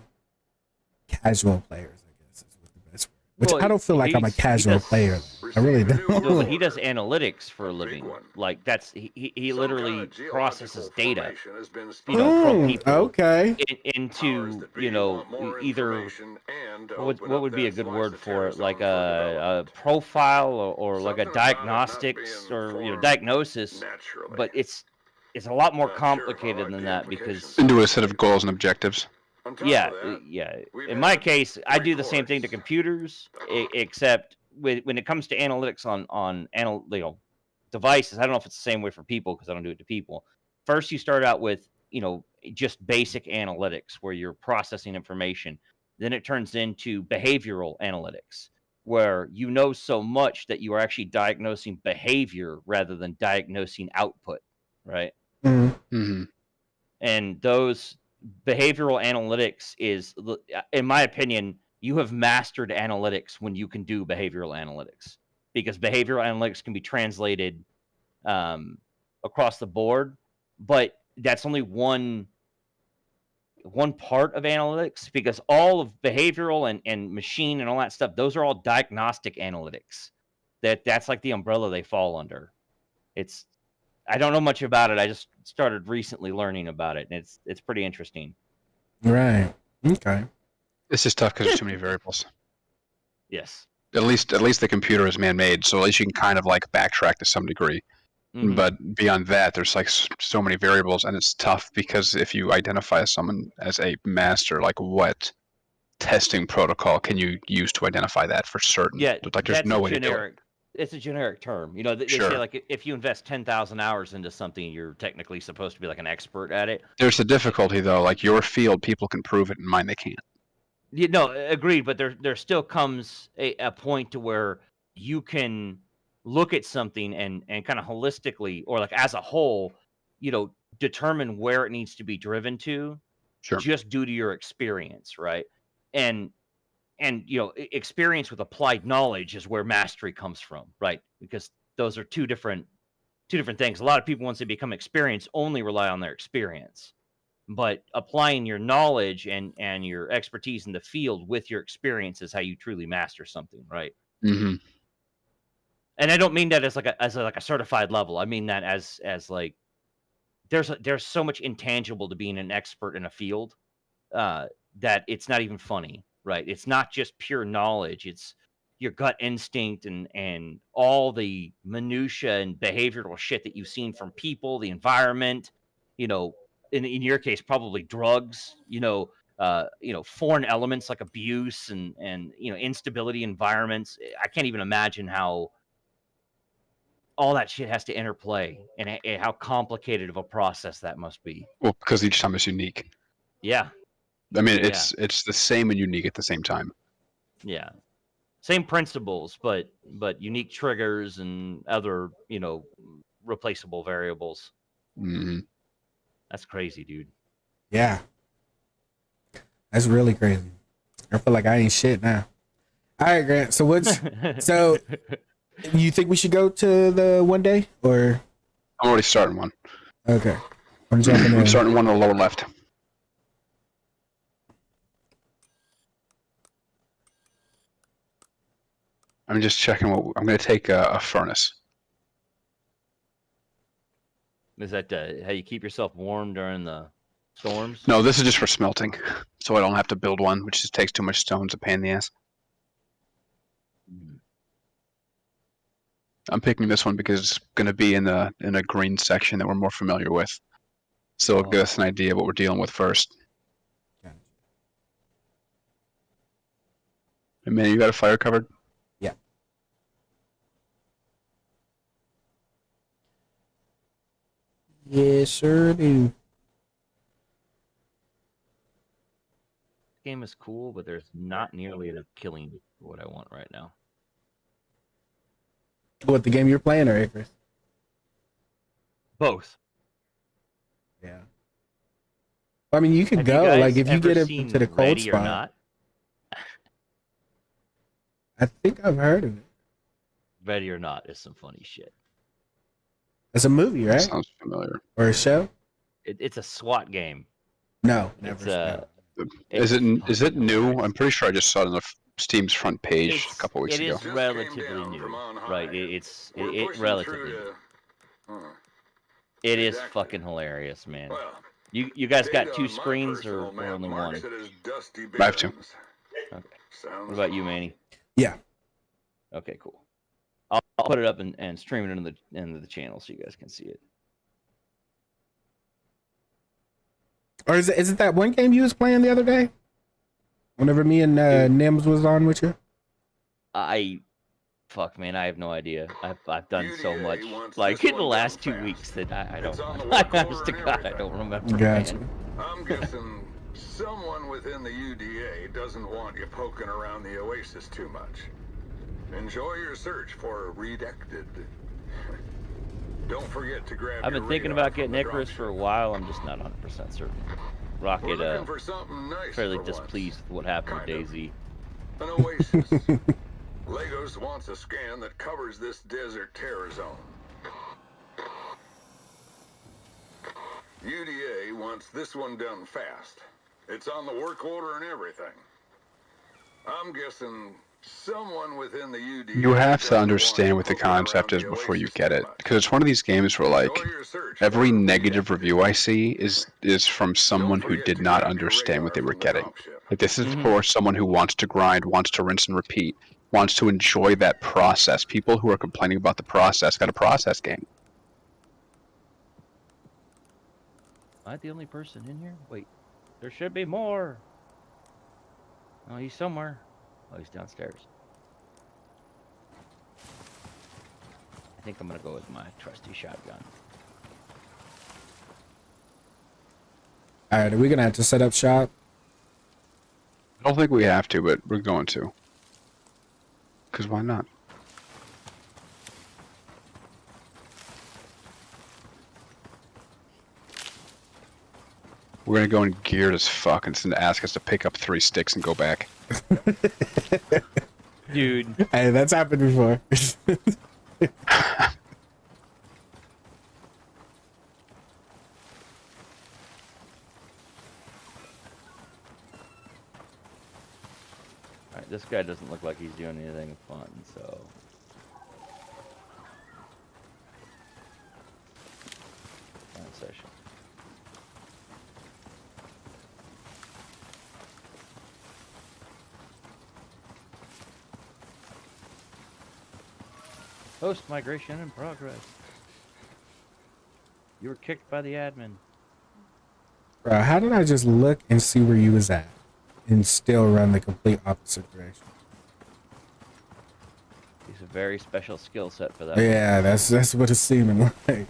casual players, I guess is what the best word. Which Well, I don't feel like I'm a casual player. I really No, but don't. he does analytics for a living. Like that's he literally processes data, you know, from people Okay. into either what would be a good word for it, like a profile or like a diagnostics or diagnosis. But it's a lot more complicated than that because Into a set of goals and objectives. yeah. In my case, I do the same thing to computers, except when it comes to analytics on devices. I don't know if it's the same way for people because I don't do it to people. First, you start out with just basic analytics where you're processing information. Then it turns into behavioral analytics where you know so much that you are actually diagnosing behavior rather than diagnosing output, right? Mm-hmm. And those behavioral analytics is, in my opinion, you have mastered analytics when you can do behavioral analytics, because behavioral analytics can be translated across the board, but that's only one part of analytics, because all of behavioral and machine and all that stuff, those are all diagnostic analytics. That's like the umbrella they fall under. I don't know much about it. I just started recently learning about it, and it's pretty interesting. Right. Okay. It's just tough because there's too many variables. Yes. At least the computer is man-made, so at least you can kind of like backtrack to some degree. Mhm. But beyond that, there's like so many variables, and it's tough because if you identify someone as a master, like what testing protocol can you use to identify that for certain? Yeah, Like there's that's no a way to do it. generic. It's a generic term. They Sure. say like if you invest 10,000 hours into something, you're technically supposed to be like an expert at it. There's a difficulty though. Like your field, people can prove it, and mine they can't. Agreed. But there still comes a point to where you can look at something and kind of holistically, or like as a whole, determine where it needs to be driven to, Sure. just due to your experience, right? And experience with applied knowledge is where mastery comes from, right? Because those are two different things. A lot of people, once they become experienced, only rely on their experience. But applying your knowledge and your expertise in the field with your experience is how you truly master something, right? Mm-hmm. And I don't mean that as a certified level. I mean that as like there's so much intangible to being an expert in a field that it's not even funny, right? It's not just pure knowledge. It's your gut instinct and all the minutia and behavioral shit that you've seen from people, the environment, in your case, probably drugs, foreign elements like abuse and instability environments. I can't even imagine how all that shit has to interplay and how complicated of a process that must be. Well, because each time is unique. Yeah. I mean, it's the same and unique at the same time. Yeah. Same principles, but unique triggers and other, replaceable variables. Mm-hmm. That's crazy, dude. Yeah. That's really crazy. I feel like I ain't shit now. All right, Grant. So so you think we should go to the 1 day or? I'm already starting one. Okay. I'm jumping I'm in. starting one on the lower left. I'm just checking what I'm going to take a furnace. Is that how you keep yourself warm during the storms? No, this is just for smelting, so I don't have to build one, which just takes too much stone. It's a pain in the ass. I'm picking this one because it's going to be in a green section that we're more familiar with, so it'll give us an idea of what we're dealing with first. Gotcha. Hey, man, you got a fire covered? Yeah. Yes, sir, do. Game is cool, but there's not nearly enough killing for what I want right now. What, the game you're playing or Icarus? Both. Yeah. I mean, you could Have go, you guys like, if you ever get seen into the cold Ready or spot. Not? I think I've heard of it. Ready or Not is some funny shit. It's a movie, That right? sounds familiar. Or a show? It's a SWAT game. No, It's never. Is it fucking new? hilarious. I'm pretty sure I just saw it on the Steam's front page a couple weeks It ago. is Just relatively came down new, from on high. right? It's We're it pushing relatively through new. to- It is Exactly. fucking hilarious, man. Well, You guys got data two on my screens personal or map only one? marks it as Dusty I have two. Bins. Okay. Sounds What about you, Manny? Yeah. Okay, cool. I'll put it up and stream it into the channel so you guys can see it. Or is it that one game you was playing the other day? Whenever me and Nims was on with you? Fuck, man, I have no idea. I've done so UDA much, wants like this in the one last done 2 weeks fast. that I It's don't. on the work Honest order to and God, I everything. don't remember. Gotcha. Man. I'm guessing someone within the UDA doesn't want you poking around the Oasis too much. Enjoy your search for Redacted. Don't forget to grab I've your been thinking radar about getting from the Icarus dropship. for a while. I'm just not 100% certain. We're Rocket, looking for something nice fairly for once. displeased with what happened Kind to of. Daisy. An oasis. Lagos wants a scan that covers this desert terror zone. UDA wants this one done fast. It's on the work order and everything. I'm guessing someone within the UDA. You have to doesn't want understand what the poking around concept is the before you Oasis get too it, much. because it's one of these games where, like, Enjoy your search every for negative Redacted. review I see is from someone Don't who forget did to not grab your understand what radar they were from the getting. dropship. Like, this is Mhm. for someone who wants to grind, wants to rinse and repeat, wants to enjoy that process. People who are complaining about the process got a process game. Am I the only person in here? Wait, there should be more. Oh, he's somewhere. Oh, he's downstairs. I think I'm gonna go with my trusty shotgun. All right, are we gonna have to set up shop? I don't think we have to, but we're going to. Because why not? We're gonna go in geared as fuck and send ask us to pick up 3 sticks and go back. Dude, Hey, that's happened before. alright, this guy doesn't look like he's doing anything fun, so. One session. Post migration in progress. You were kicked by the admin. Bro, how did I just look and see where you was at and still run the complete opposite direction? It's a very special skill set for that. Yeah, that's what it's seeming like.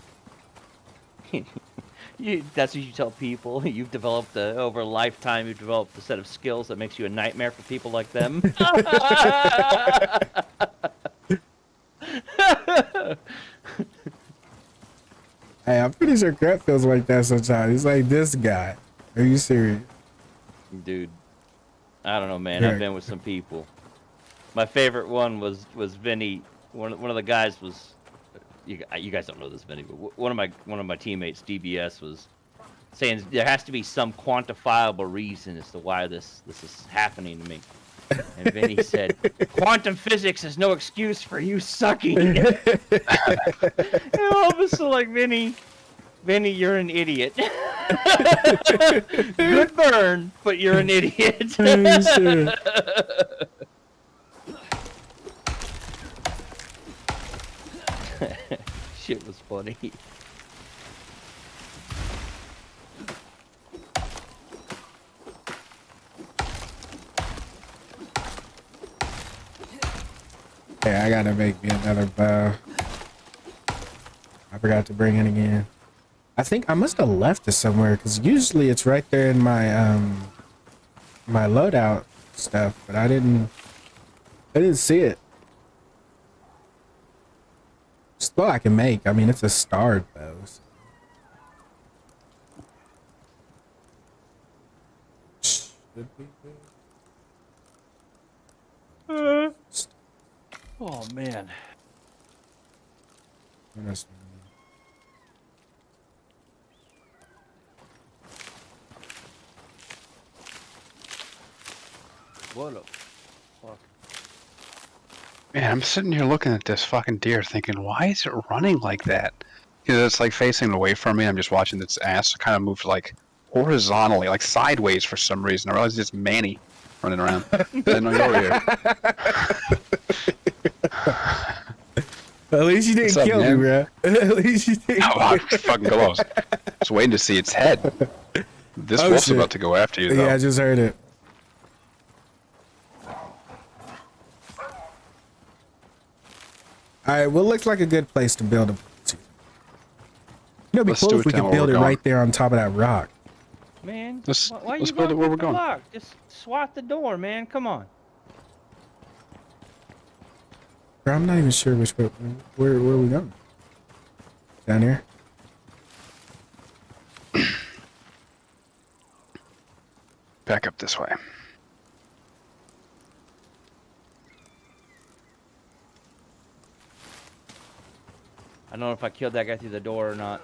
That's what you tell people. You've developed over a lifetime. You've developed a set of skills that makes you a nightmare for people like them. Hey, I'm pretty sure Crep feels like that sometimes. He's like, this guy. Are you serious? Dude, I don't know, man. Yeah. I've been with some people. My favorite one was Vinny. One of the guys was. You guys don't know this, Vinny, but one of my teammates, DBS, was saying there has to be some quantifiable reason as to why this is happening to me. And Vinny said, "Quantum physics is no excuse for you sucking." And all of a sudden, like, Vinny, you're an idiot. Good burn, but you're an idiot. Shit was funny. Hey, I gotta make me another bow. I forgot to bring it again. I think I must have left it somewhere because usually it's right there in my my loadout stuff, but I didn't see it. Just what I can make. I mean, it's a starred bow. So. Should be good. Oh man. What a fuck. Man, I'm sitting here looking at this fucking deer thinking, why is it running like that? Because it's like facing away from me. I'm just watching its ass kind of move like horizontally, like sideways for some reason. I realized it's Manny running around. I didn't know you were here. At least you didn't kill me, bro. At least you didn't. Oh, I'm fucking close. Just waiting to see its head. This wolf's shit. about to go after you, though. Yeah, I just heard it. Alright, what looks like a good place to build a... You know, it'd be Let's cool do if it we down could where build we're it going. right there on top of that rock. Man, Let's why build you it where we're the going. block? Just swat the door, man. Come on. Bro, I'm not even sure which way... Where are we going? Down here? Back up this way. I don't know if I killed that guy through the door or not.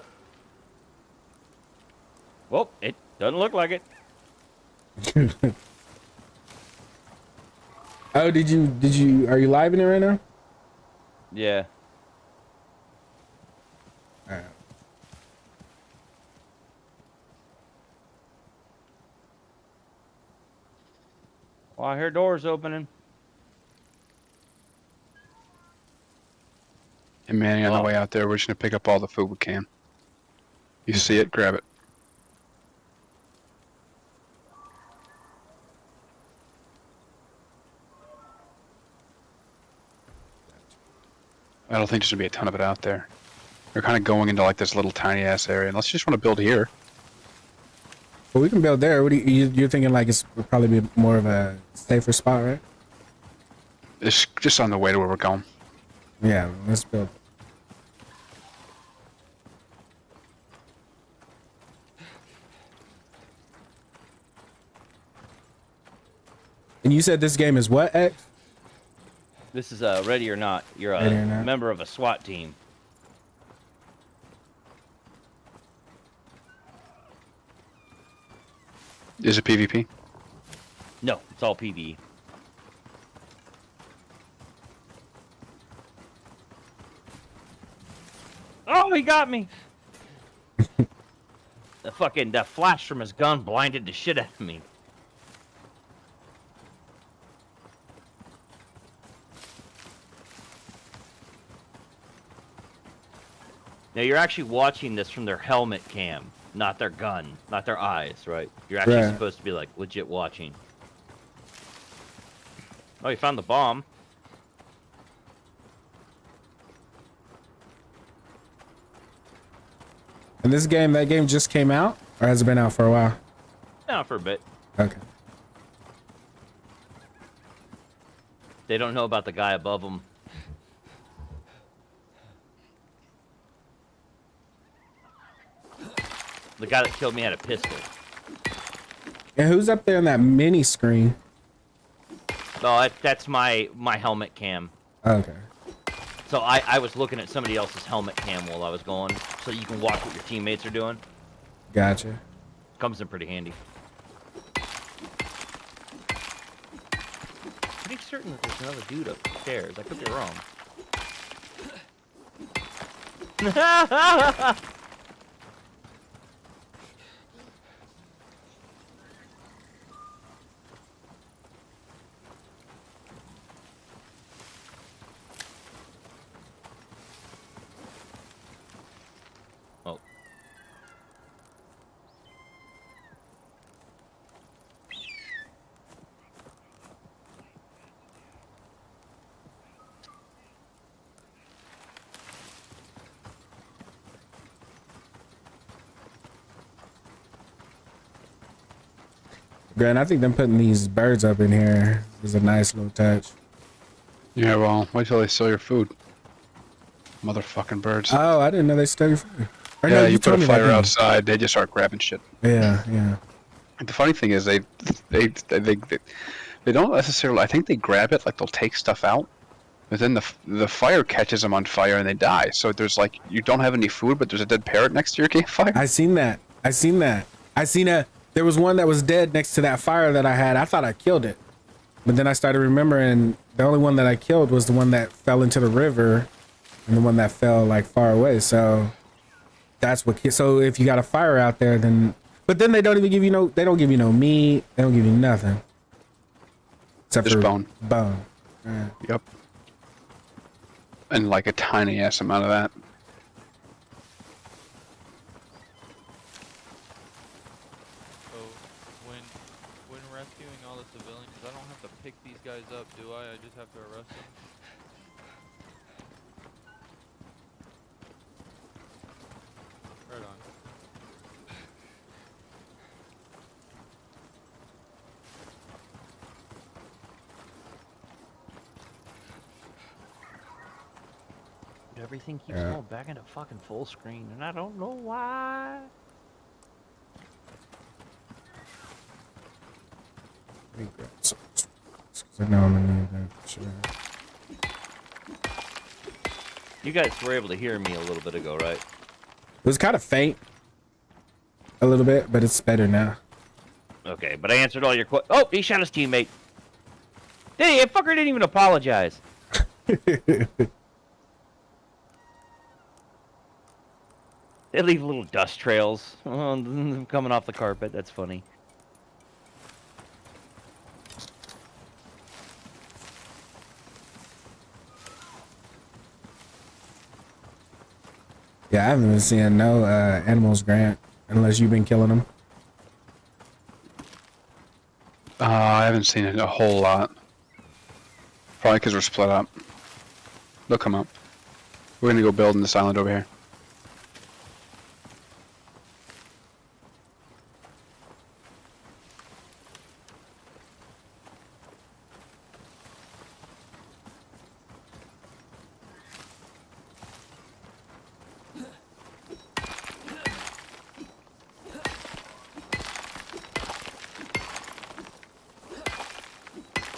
Well, it doesn't look like it. Oh, did you... Are you live in it right now? Yeah. Alright. Well, I hear doors opening. And Manny, on the Oh. way out there, we're just going to pick up all the food we can. You see it, grab it. I don't think there's going to be a ton of it out there. We're kind of going into like this little tiny ass area, and let's just want to build here. Well, we can build there. What do you're thinking like it's would probably be more of a safer spot, right? It's just on the way to where we're going. Yeah, let's build. And you said this game is what, X? This is Ready or Not. You're a Ready or Not. member of a SWAT team. Is it PvP? No, it's all PvE. Oh, he got me! The flash from his gun blinded the shit out of me. Now you're actually watching this from their helmet cam, not their gun, not their eyes, right? You're actually Right. supposed to be like legit watching. Oh, you found the bomb. And this game, that game just came out, or has it been out for a while? Now for a bit. Okay. They don't know about the guy above them. The guy that killed me had a pistol. And who's up there on that mini screen? No, that's my helmet cam. Okay. So I was looking at somebody else's helmet cam while I was going, so you can watch what your teammates are doing. Gotcha. Comes in pretty handy. Pretty certain that there's another dude upstairs. I could be wrong. Oh. Grant, I think them putting these birds up in here is a nice little touch. Yeah, well, wait till they steal your food. Motherfucking birds. Oh, I didn't know they stole your food. Or Yeah, no, you put told a me that, fire didn't you? outside, they just start grabbing shit. Yeah, yeah. The funny thing is, they don't necessarily. I think they grab it, like they'll take stuff out, but then the fire catches them on fire and they die. So there's like you don't have any food, but there's a dead parrot next to your campfire. I seen that. I seen that. I seen a. There was one that was dead next to that fire that I had. I thought I killed it, but then I started remembering the only one that I killed was the one that fell into the river, and the one that fell like far away. So that's what. So if you got a fire out there, then. But then they don't even give you no. They don't give you no meat. They don't give you nothing. Except Just for bone. Bone. Yeah. Yep. And like a tiny ass amount of that. So when rescuing all the civilians, I don't have to pick these guys up, do I? I just have to arrest them. Right on. Everything keeps Yeah. going back into fucking full screen, and I don't know why. Let me grab some of this, 'cause I know I'm gonna need that. Sure. You guys were able to hear me a little bit ago, right? It was kind of faint, a little bit, but it's better now. Okay, but I answered all your questions. Oh, he shot his teammate. Hey, that fucker didn't even apologize. They leave little dust trails coming off the carpet. That's funny. Yeah, I haven't been seeing no animals, Grant, unless you've been killing them. I haven't seen it a whole lot. Probably because we're split up. They'll come up. We're gonna go build in this island over here.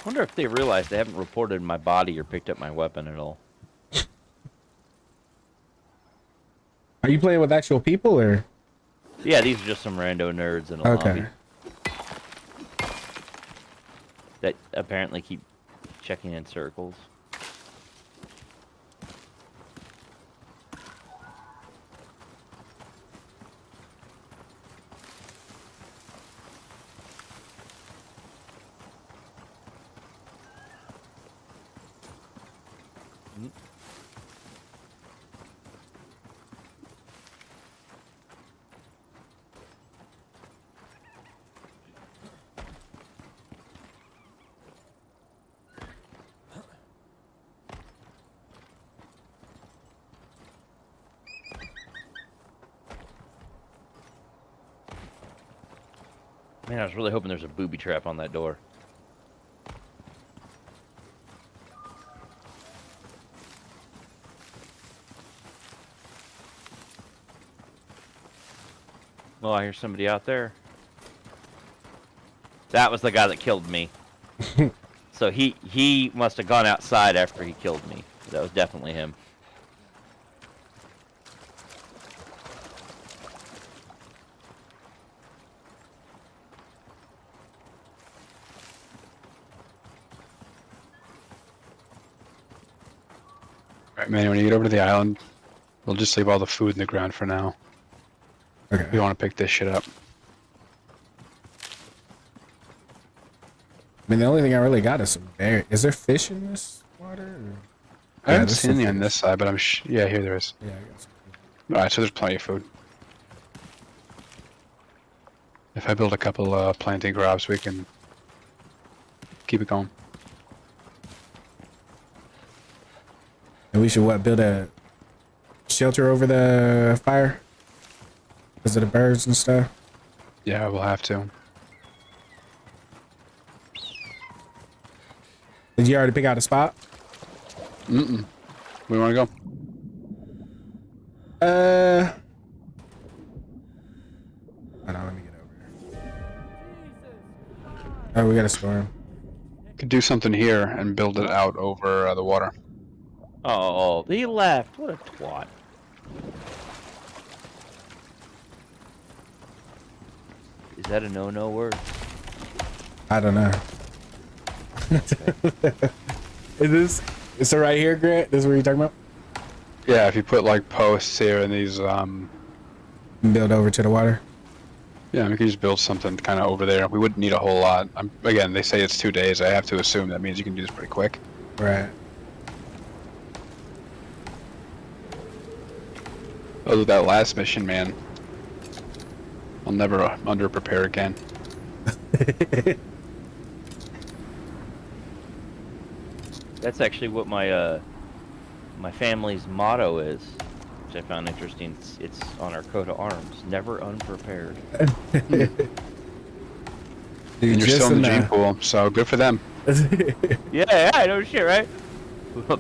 I wonder if they realize they haven't reported my body or picked up my weapon at all. Are you playing with actual people or? Yeah, these are just some rando nerds in a Okay. lobby that apparently keep checking in circles. Man, I was really hoping there's a booby trap on that door. Oh, I hear somebody out there. That was the guy that killed me. So he must have gone outside after he killed me. That was definitely him. Alright, man, when you get over to the island, we'll just leave all the food in the ground for now. Okay. We want to pick this shit up. I mean, the only thing I really got is some berry. Is there fish in this water? Or? I haven't there's seen some any on fish. this side, but yeah, here there is. Yeah, I got some. Alright, so there's plenty of food. If I build a couple planting crops, we can keep it going. And we should what? Build a shelter over the fire because of the birds and stuff. Yeah, we'll have to. Did you already pick out a spot? Mm-mm. We want to go? Hold on, let me get over here. Oh, we got a storm. Could do something here and build it out over the water. Oh, he left. What a twat. Is that a no-no word? I don't know. Is it right here, Grant? This is what you're talking about? Yeah, if you put like posts here and these, Build over to the water. yeah, we could just build something kind of over there. We wouldn't need a whole lot. Again, they say it's 2 days. I have to assume that means you can do this pretty quick. Right. Other that last mission, man. I'll never under-prepare again. That's actually what my my family's motto is, which I found interesting. It's on our coat of arms: never unprepared. Dude, And you're just still in the gene enough. pool, so good for them. Yeah, I know shit, right?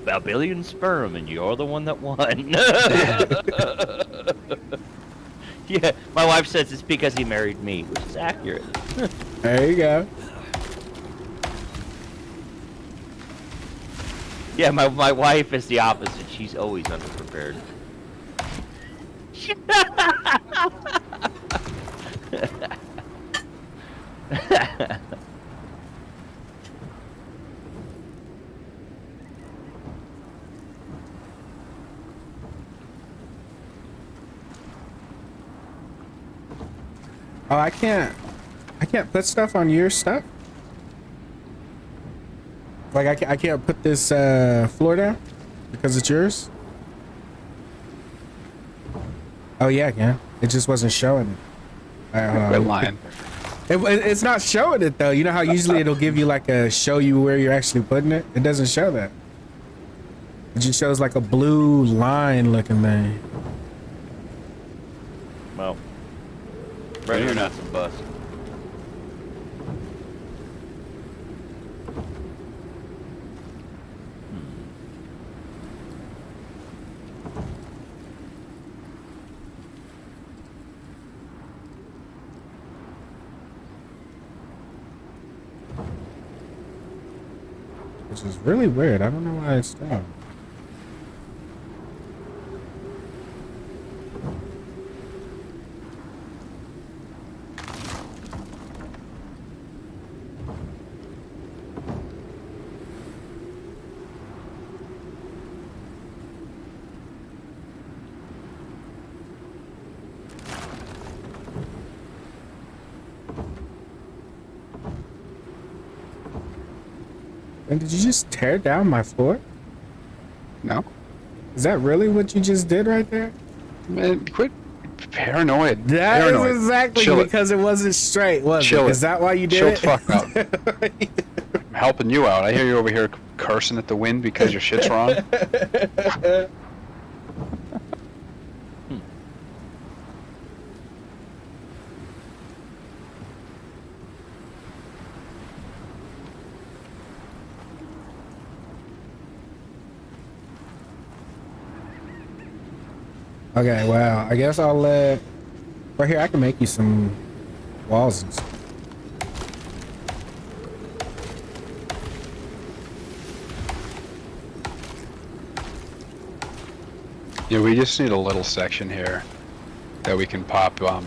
A billion sperm, and you're the one that won. Yeah, my wife says it's because he married me, which is accurate. There you go. Yeah, my wife is the opposite. She's always underprepared. Oh, I can't put stuff on your stuff. Like I can't put this floor down because it's yours. Oh yeah, I can. It just wasn't showing it. All right, hold Quit on. lying. It's not showing it though. You know how usually it'll give you like a show you where you're actually putting it. It doesn't show that. It just shows like a blue line looking thing. Well, right here, not some bus. Which is really weird. I don't know why it's doing. And did you just tear down my floor? No? Is that really what you just did right there? Man, quit paranoid. That Paranoid. is exactly Chill it. because it wasn't straight, was Chill it? it. Is that why you did Chill it? the fuck out. I'm helping you out. I hear you over here cursing at the wind because your shit's wrong. Okay, well, I guess I'll let... Right here, I can make you some walls and stuff. Yeah, we just need a little section here that we can pop, what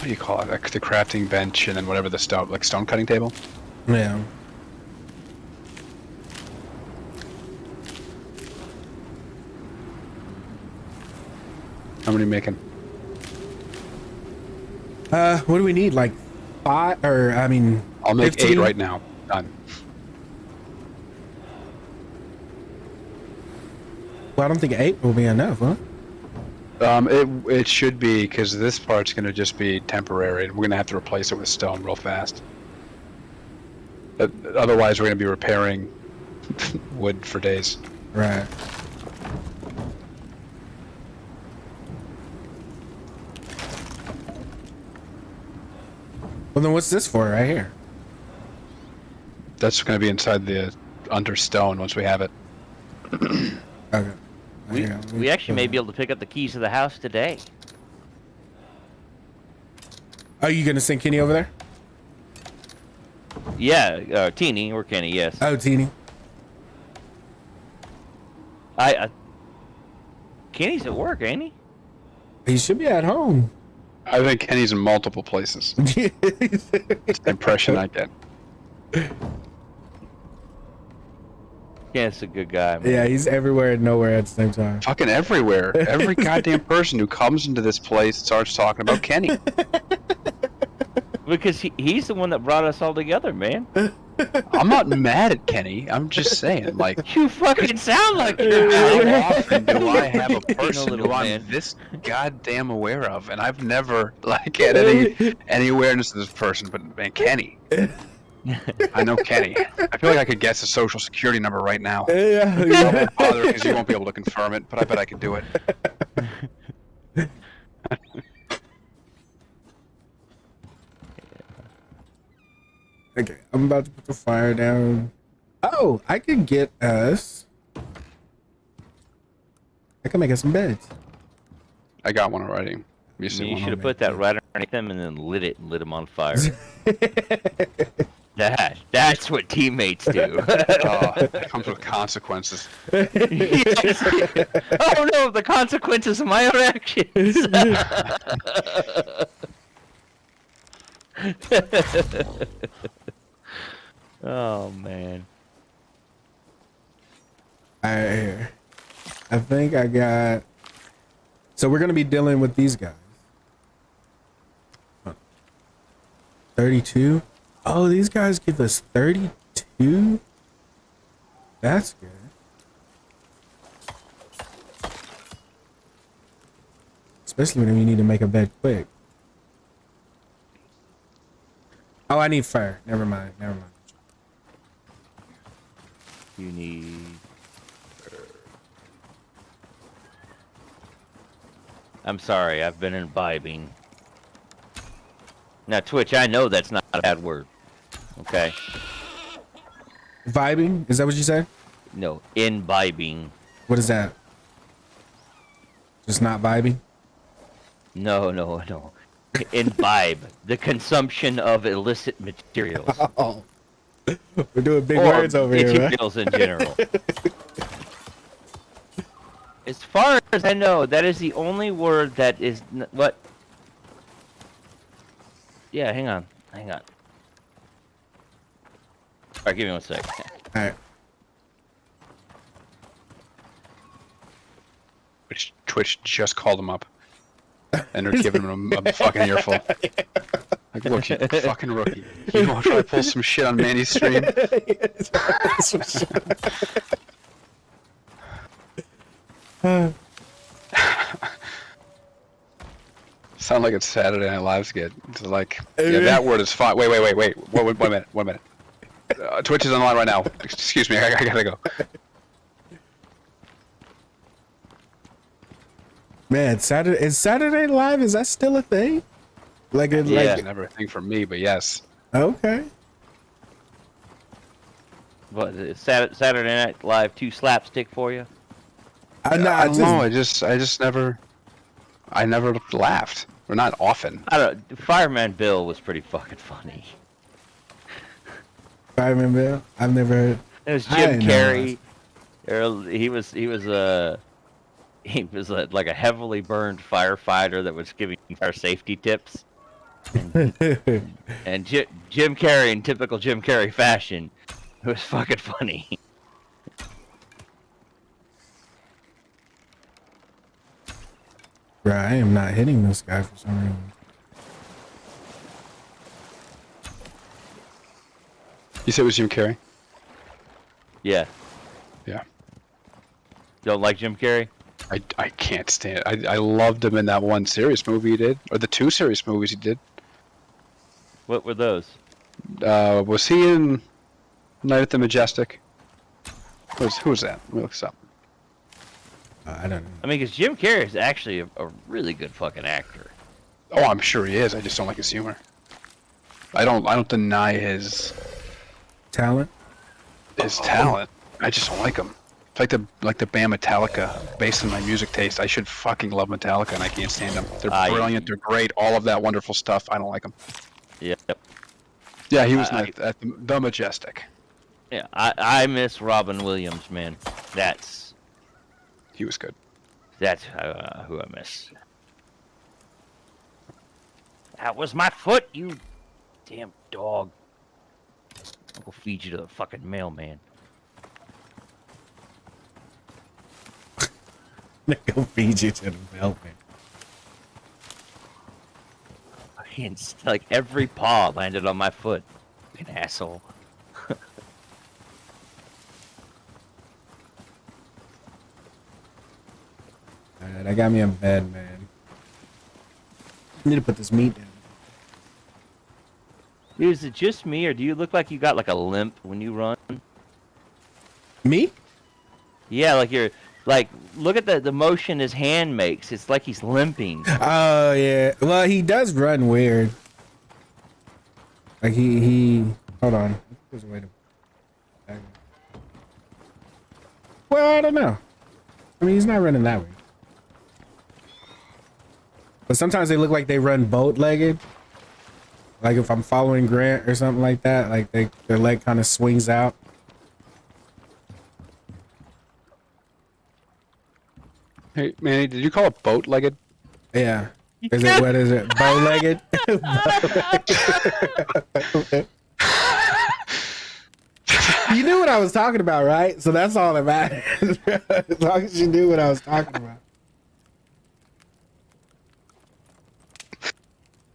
do you call it? Like the crafting bench and then whatever the stone, like stone cutting table. Yeah. How many making? What do we need? Like 5, or I mean, I'll make 15? 8 right now. Done. Well, I don't think 8 will be enough, huh? It should be, because this part's going to just be temporary, and we're going to have to replace it with stone real fast. Otherwise, we're going to be repairing wood for days. Right. Well, then what's this for right here? That's going to be inside the under stone once we have it. Okay. We actually may be able to pick up the keys to the house today. Are you gonna send Kenny over there? Yeah, Teeny or Kenny, yes. Oh, Teeny. Kenny's at work, ain't he? He should be at home. I think Kenny's in multiple places. It's the impression I get. Kenny's a good guy, man. Yeah, he's everywhere and nowhere at the same time. Fucking everywhere. Every goddamn person who comes into this place starts talking about Kenny. Because he's the one that brought us all together, man. I'm not mad at Kenny. I'm just saying, like, You fucking sound like you're how mad. often do I have a You know, person little who I'm man. this goddamn aware of, and I've never like had any awareness of this person, but man, Kenny. I know Kenny. I feel like I could guess his social security number right now. Yeah. I won't bother because you won't be able to confirm it, but I bet I could do it. Okay, I'm about to put the fire down. Oh, I can get us. I can make us some beds. I got one already. You see You one should on have me. put that right underneath him and then lit him on fire. That's what teammates do. Oh, it comes with consequences. Yes. Oh no, the consequences of my own actions. Oh man. I think I got. So we're gonna be dealing with these guys. 32. Oh, these guys give us 32. That's good. Especially when you need to make a bed quick. Oh, I need fire. Never mind. Never mind. You need. I'm sorry, I've been imbibing. Now, Twitch, I know that's not a bad word. Okay? Vibing? Is that what you said? No, imbibing. What is that? Just not vibing? No. Imbibe. The consumption of illicit materials. Oh. We're doing big words over here, man. materials in general. As far as I know, that is the only word that is what. Yeah, hang on. Alright, give me 1 sec. Alright. Which Twitch just called him up, and they're giving him a fucking earful. Like, look, you fucking rookie. You want to try to pull some shit on Manny's stream? Sound like it's Saturday Night Live skit. It's like, yeah, that word is fine. Wait. 1 minute. 1 minute. Twitch is online right now. Excuse me, I gotta go. Man, is Saturday Live, is that still a thing? Like it Yeah. It's never a thing for me, but yes. Okay. What, Saturday Night Live 2 slapstick for you? I don't know. I just never laughed. Or not often. I don't. Fireman Bill was pretty fucking funny. Fireman Bill? I've never heard. It was I Jim didn't know Carrey. He was like a heavily burned firefighter that was giving fire safety tips. And Jim Carrey, in typical Jim Carrey fashion, it was fucking funny. Bro, I am not hitting this guy for some reason. You said it was Jim Carrey? Yeah. Yeah. Don't like Jim Carrey? I can't stand it. I loved him in that one serious movie he did, or the 2 serious movies he did. What were those? Was he in Night at the Majestic? Who was that? Let me look this up. I don't know. I mean, because Jim Carrey is actually a really good fucking actor. Oh, I'm sure he is. I just don't like his humor. I don't deny his Talent? talent. I just don't like him. It's like the band Metallica. Based on my music taste, I should fucking love Metallica, and I can't stand them. They're brilliant. They're great. All of that wonderful stuff. I don't like them. Yep. Yeah, he was at the Majestic. Yeah, I miss Robin Williams, man. He was good. That's who I miss. That was my foot, you damn dog. I'll go feed you to the fucking mailman. Go feed you to the mailman. It's like every paw landed on my foot. An asshole. Alright, I got me a bed, man. I need to put this meat down. Dude, is it just me, or do you look like you got like a limp when you run? Me? Yeah, like you're like, look at the motion his hand makes. It's like he's limping. Oh yeah. Well, he does run weird. Like he. Hold on. There's a way to. Well, I don't know. I mean, he's not running that way. But sometimes they look like they run boat-legged. Like if I'm following Grant or something like that, like their leg kind of swings out. Hey, Manny, did you call it boat-legged? Yeah. Is it, what is it? Bow-legged? You knew what I was talking about, right? So that's all that matters. As long as you knew what I was talking about.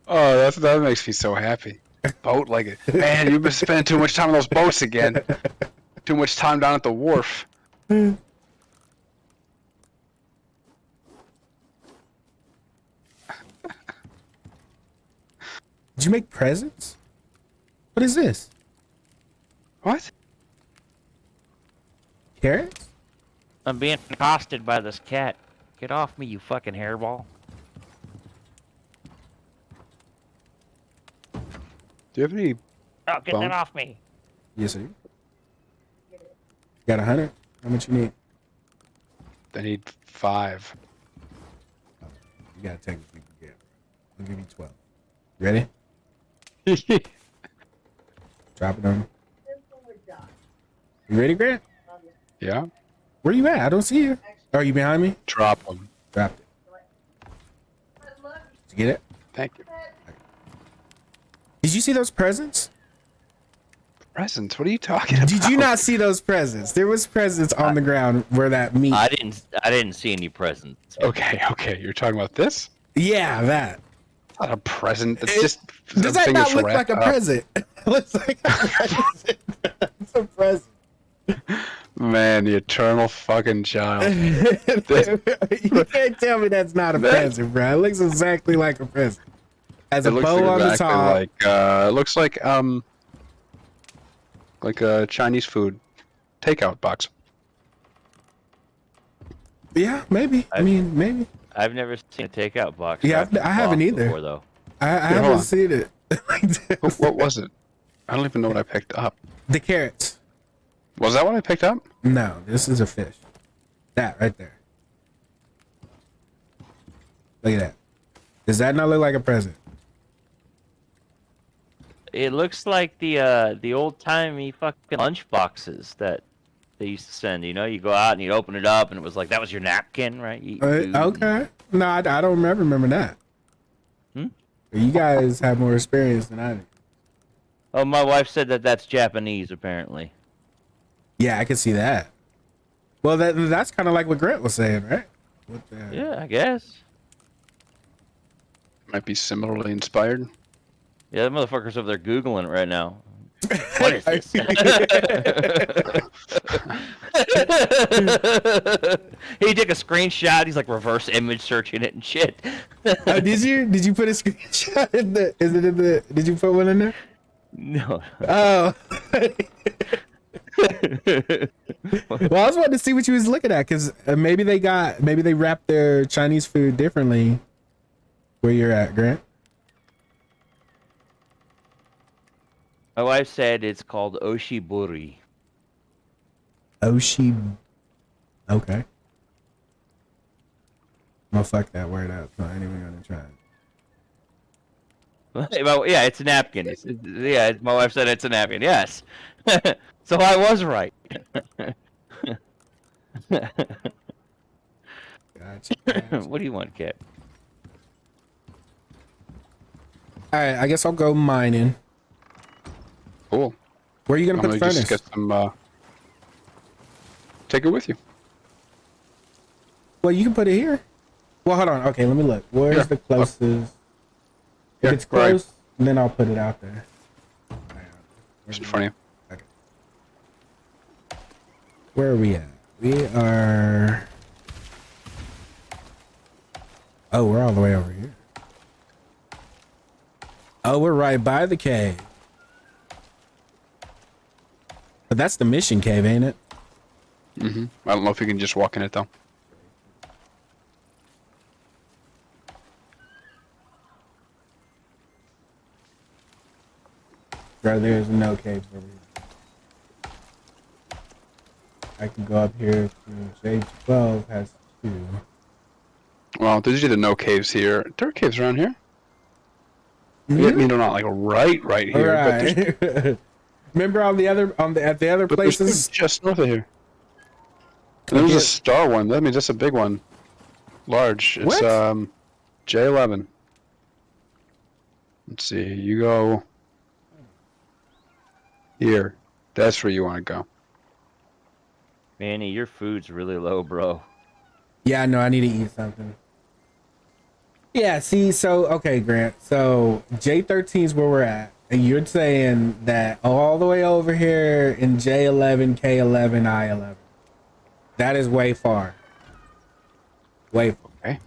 Oh, that makes me so happy. Boat-legged. Man, you've been spending too much time on those boats again. Too much time down at the wharf. Did you make presents? What is this? What? Carrots? I'm being accosted by this cat. Get off me, you fucking hairball. Do you have any... Oh, get Bone? that off me. Yes, sir. Got 100? How much you need? I need 5. You gotta technically get. I'll give you 12. Ready? Drop it on. You ready, Grant? Yeah? Where you at? I don't see you. Are you behind me? Drop them. Dropped it. Did you get it? Thank you. Did you see those presents? Presents? What are you talking about? Did you not see those presents? There was presents on the ground where that meat. I didn't see any presents. Okay. You're talking about this? Yeah, that. It's not a present. It's It- just... Does that something not that's look like wrapped a up. present? It looks like a present. It's a present. Man, the eternal fucking child. You can't tell me that's not a present, bro. It looks exactly like a present. Has a It looks bow on the exactly top. like it looks like a Chinese food takeout box. Yeah, maybe. I mean, maybe. I've never seen a takeout box. Yeah, wrapped in I haven't cloth either. Before, though. I hold haven't on. seen it. What was it? I don't even know what I picked up. The carrots. Was that what I picked up? No, this is a fish. That right there. Look at that. Does that not look like a present? It looks like the old timey fucking lunch boxes that they used to send. You know, you go out and you open it up, and it was like that was your napkin, right? You eat food. Okay. No, I don't remember that. Hmm? You guys have more experience than I do. Oh, my wife said that that's Japanese, apparently. Yeah, I can see that. Well, that's kind of like what Grant was saying, right? What the... Yeah, I guess. Might be similarly inspired. Yeah, that motherfucker's over there Googling it right now. What is this? He took a screenshot. He's like reverse image searching it and shit. Oh, did you? Did you put a screenshot in the? Is it in the? Did you put one in there? No. Oh. Well, I was wanting to see what you was looking at, because maybe they wrap their Chinese food differently where you're at, Grant. My wife said it's called oshiburi. Okay. I'm gonna fuck that word up, so I ain't even gonna try it. Well, yeah, it's a napkin. Yeah, my wife said it's a napkin. Yes. So I was right. Gotcha. What do you want, Kit? All right, I guess I'll go mining. Cool. Where are you gonna I'm put the gonna furnace? just get some. Take it with you. Well, you can put it here. Well, hold on. Okay, let me look. Where's Here. the closest? If Here, it's right. close, then I'll put it out there. Just in front of you. Okay. Where are we at? We are. Oh, we're all the way over here. Oh, we're right by the cave. But that's the mission cave, ain't it? Mm-hmm. I don't know if you can just walk in it though. Bro, there's no caves over here. I can go up here to J12 has 2. Well, there's either no caves here. There are caves around here. I mean, they're not like right here, but there's, Right. Remember at the other but there's places? two just north of here. And there's a star one. That means that's a big one. Large. It's What? J11. Let's see. You go here. That's where you want to go. Manny, your food's really low, bro. Yeah, no, I need to eat something. Yeah, see, so okay, Grant. So J13 is where we're at, and you're saying that all the way over here in J11, K11, I11. That is way far. Way far. Okay.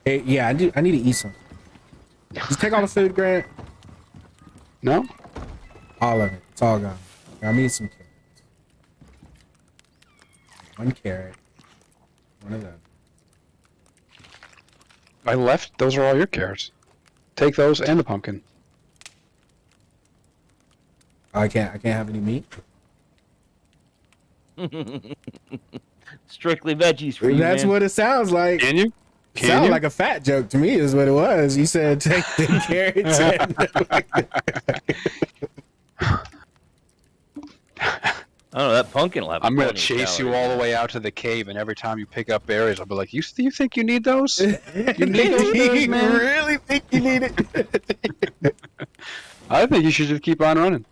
Hey, yeah, I need to eat something. Just take all the food, Grant. No? All of it. It's all gone. I'm eating some carrots. 1 carrot. One of them. I left. Those are all your carrots. Take those and the pumpkin. I can't have any meat. Strictly veggies for you, That's man. what it sounds like. Can you? Can Sound you? like a fat joke to me is what it was. You said take the carrots I don't know, that pumpkin will have I'm gonna plenty of chase you calories. all the way out to the cave, and every time you pick up berries, I'll be like, "You think you need those? You need those berries, man? really think you need it? I think you should just keep on running."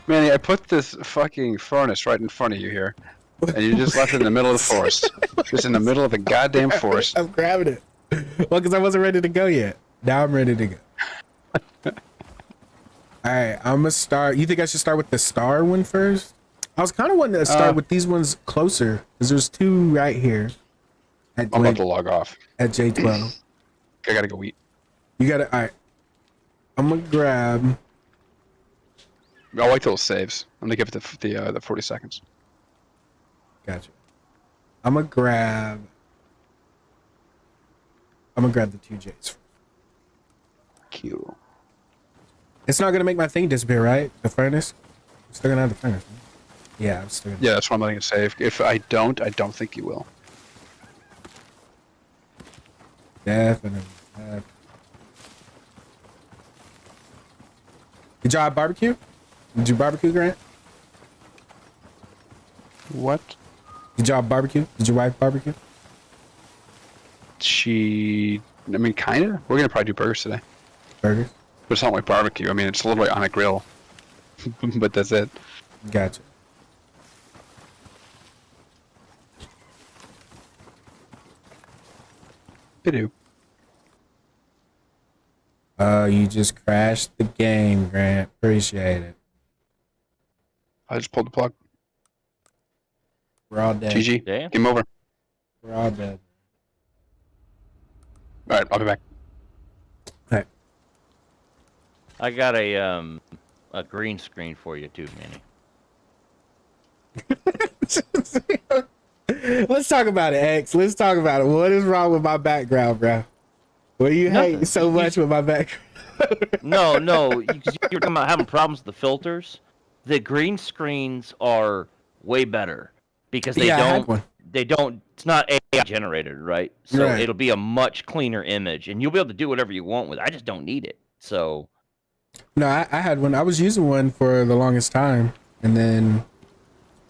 Manny, I put this fucking furnace right in front of you here, and you just left it in the middle of the forest. Just in the middle of the goddamn forest. I'm grabbing it. Well, because I wasn't ready to go yet. Now I'm ready to go. All right, I'm gonna start. You think I should start with the star one first? I was kind of wanting to start with these ones closer, because there's 2 right here. At, I'm about to log off. at J12. I gotta go eat. You gotta. All right. I'm gonna grab. I'll wait till it saves. I'm gonna give it the 40 seconds. Gotcha. I'm gonna grab the 2 J's. Cute. It's not gonna make my thing disappear, right? The furnace. I'm still gonna have the furnace. Right? Yeah, I'm still. Yeah, that's what I'm letting it save. If I don't think you will. Definitely. Did y'all have barbecue? Did you barbecue, Grant? What? Did y'all barbecue? Did your wife barbecue? I mean, kinda. We're gonna probably do burgers today. Burgers? But it's not like barbecue. I mean, it's literally on a grill. But that's it. Gotcha. Bidoo. You just crashed the game, Grant. Appreciate it. I just pulled the plug. We're all dead. GG. Damn. Game over. We're all dead. All right, I'll be back. Hey. I got a green screen for you too, Manny. Let's talk about it, X. Let's talk about it. What is wrong with my background, bro? What do you Nothing. hate so much with my background? No, because you were talking about having problems with the filters. The green screens are way better because they Yeah, I had one. don't. It's not AI generated, right? So Right. it'll be a much cleaner image, and you'll be able to do whatever you want with it. I just don't need it. So No, I had one. I was using one for the longest time, and then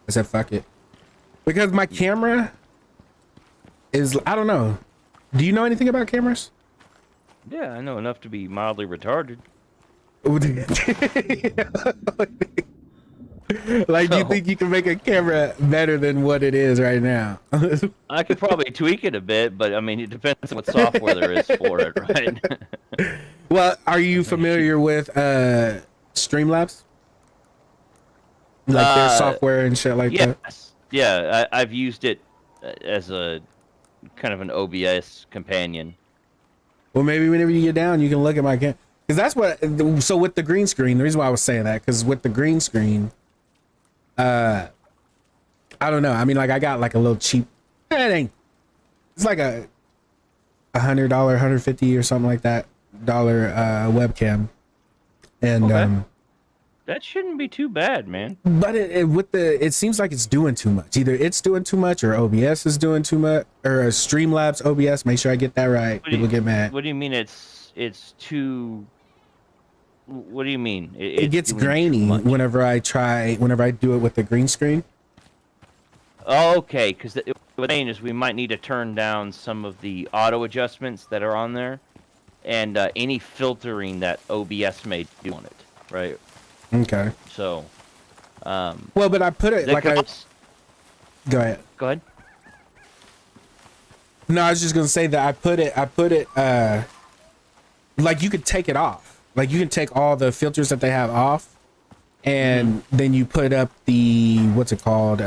I said, fuck it. Because my camera is, I don't know. Do you know anything about cameras? yeah, I know enough to be mildly retarded. Like, do you So- think you can make a camera better than what it is right now? I could probably tweak it a bit, but I mean, it depends on what software there is for it, right? Well, are you familiar with Streamlabs? Like their software and shit like that? Yes. Yeah, I've used it as a kind of an OBS companion. Well, maybe whenever you get down, you can look at my camera. Because that's what. So with the green screen, the reason why I was saying that, because with the green screen, I don't know. I mean, like I got like a little cheap. It ain't. It's like a $100, $150 or something like that webcam, and Okay. That shouldn't be too bad, man. but it seems like it's doing too much. Either it's doing too much, or OBS is doing too much, or Streamlabs OBS. Make sure I get that right. What do you- People get mad. What do you mean it's too? What do you mean? It gets doing too grainy much? whenever I do it with the green screen. Oh, okay, because what I'm saying is we might need to turn down some of the auto adjustments that are on there, and any filtering that OBS may do on it, right? Okay. So, Well, but I put it that like could I. also- Go ahead. go ahead. No, I was just gonna say that I put it like you could take it off. Like you can take all the filters that they have off, and then you put up the what's it called,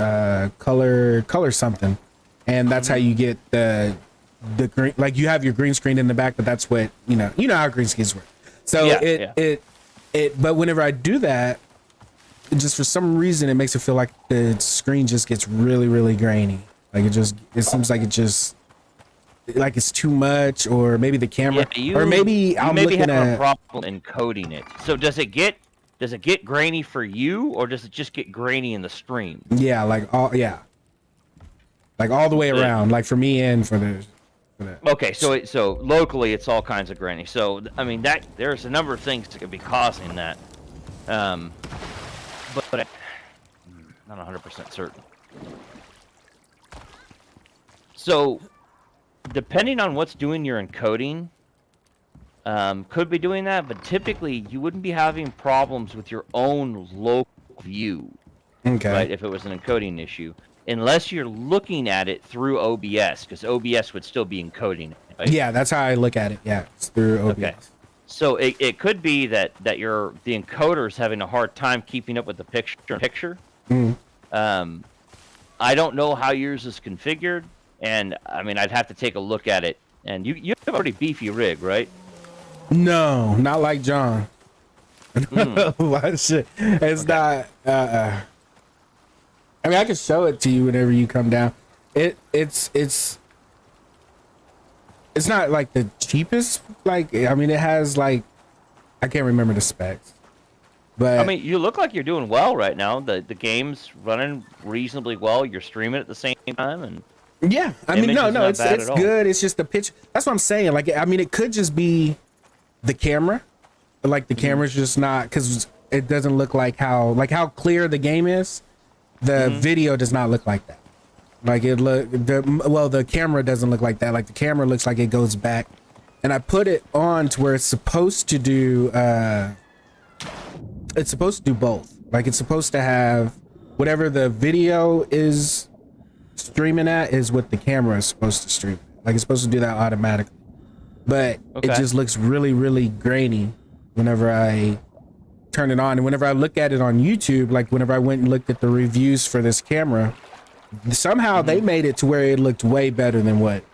color something, and that's how you get the green. Like you have your green screen in the back, but that's what you know how green screens work. So Yeah, it but whenever I do that, it just for some reason it makes it feel like the screen just gets really grainy. Like it seems like like it's too much, or maybe the camera, or maybe you I'm maybe looking having a at. problem encoding it. So does it get grainy for you, or does it just get grainy in the stream? Yeah, like all the way Yeah. around. Like for me and for the. Okay, so locally it's all kinds of grainy. So I mean that there's a number of things that could be causing that, but I'm not 100% certain. So depending on what's doing your encoding, could be doing that, but typically you wouldn't be having problems with your own local view, Okay. right? If it was an encoding issue, unless you're looking at it through OBS, because OBS would still be encoding it. Right? Yeah, that's how I look at it. Yeah, it's through OBS. Okay. So it could be that the encoder is having a hard time keeping up with the picture. Mhm. I don't know how yours is configured, and I mean I'd have to take a look at it. And you have a pretty beefy rig, right? No, not like John. Shit. It's not. I mean, I can show it to you whenever you come down. It's not like the cheapest. Like, I mean, it has like, I can't remember the specs, but I mean, you look like you're doing well right now. The game's running reasonably well. You're streaming at the same time, and yeah, I mean, image no, is not it's bad at all. good. It's just the pitch. That's what I'm saying. Like, I mean, it could just be the camera. Like the camera's just not, because it doesn't look like how clear the game is. The video does not look like that. Like the camera doesn't look like that. Like the camera looks like it goes back. And I put it on to where it's supposed to do both. Like it's supposed to have whatever the video is streaming at is what the camera is supposed to stream. Like it's supposed to do that automatically. but Okay. it just looks really, really grainy whenever I turn it on. And whenever I look at it on YouTube, like whenever I went and looked at the reviews for this camera, somehow they made it to where it looked way better than what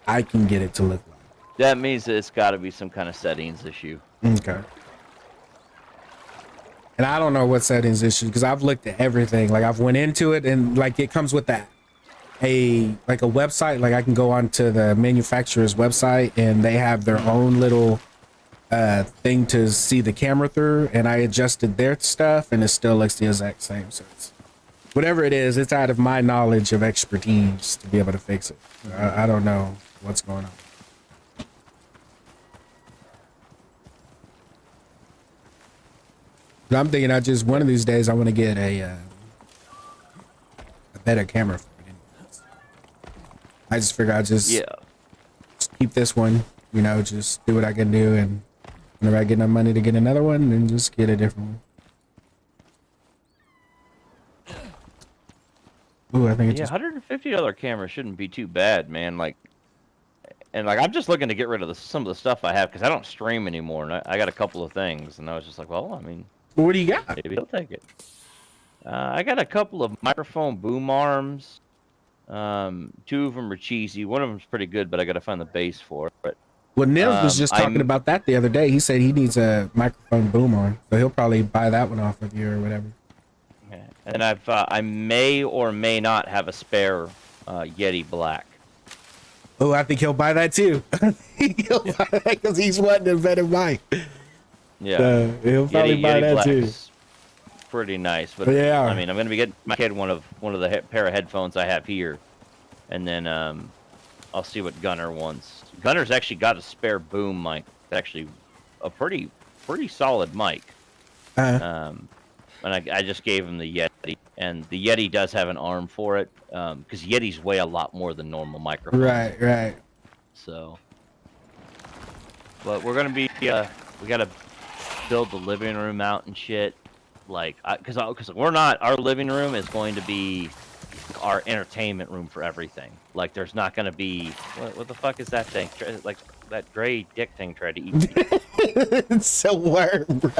I can get it to look like. That means that it's got to be some kind of settings issue. Okay. And I don't know what settings issue, because I've looked at everything. Like I've went into it and like it comes with that a website. Like I can go onto the manufacturer's website and they have their own little thing to see the camera through, and I adjusted their stuff and it still looks the exact same. So it's, whatever it is, it's out of my knowledge of expertise to be able to fix it. I don't know what's going on. But I'm thinking one of these days I want to get a better camera for it. Anyways. I just figure I'll just keep this one, you know, just do what I can do, and whenever I get enough money to get another one, then just get a different one. Ooh, I think it's $150 camera shouldn't be too bad, man. Like, and like I'm just looking to get rid of some of the stuff I have because I don't stream anymore, and I got a couple of things, and I was just like, well, I mean, what do you got? maybe I'll take it. I got a couple of microphone boom arms. 2 of them are cheesy. One of them's pretty good, but I got to find the base for it. But Well, Nils was just talking about that the other day. He said he needs a microphone boom arm, so he'll probably buy that one off of you or whatever. yeah. And I may or may not have a spare Yeti Black. Oh, I think he'll buy that too. He'll buy that because he's wanting a better mic. Yeah, he'll probably buy that too. Black's pretty nice, but Yeah. I mean, I'm gonna be getting my kid one of the pair of headphones I have here, and then I'll see what Gunner wants. Gunner's actually got a spare boom mic. It's actually a pretty solid mic. And I just gave him the Yeti, and the Yeti does have an arm for it, because Yetis weigh a lot more than normal microphones. Right. So, but we're gonna be we gotta build the living room out and shit, like because our living room is going to be our entertainment room for everything. Like there's not gonna be what the fuck is that thing? Like that gray dick thing tried to eat me. It's a worm, bro.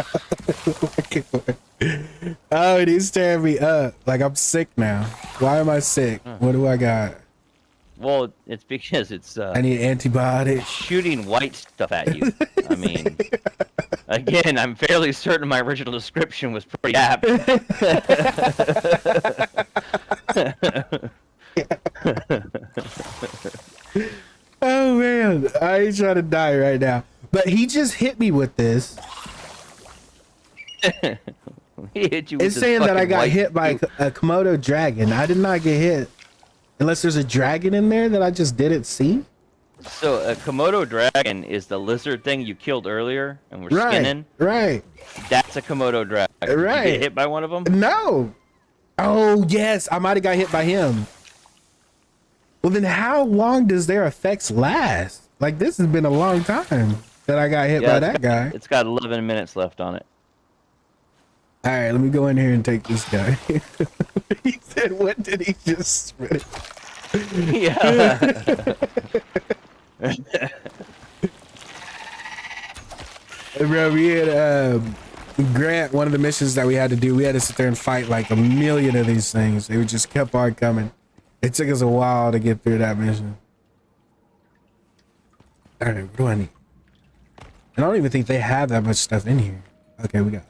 Oh, it is tearing me up. Like I'm sick now. Why am I sick? What do I got? Well, it's because it's I need antibiotics. shooting white stuff at you. I mean, again, I'm fairly certain my original description was pretty apt. Oh man, I ain't trying to die right now. But he just hit me with this. He hit you with It's this saying that I fucking got white hit by a Komodo dragon. I did not get hit. Unless there's a dragon in there that I just didn't see. So a Komodo dragon is the lizard thing you killed earlier and we're skinning. Right. That's a Komodo dragon. Did you Right. get hit by one of them? No. Oh yes, I might have got hit by him. Well then, how long does their effects last? Like this has been a long time that I got hit by that guy. It's got 11 minutes left on it. All right, let me go in here and take this guy. He said, "What did he just spit?" Yeah. Bro, we had Grant. One of the missions that we had to do, we had to sit there and fight like a million of these things. They just kept on coming. It took us a while to get through that mission. All right, what do I need? And I don't even think they have that much stuff in here. Okay, we got.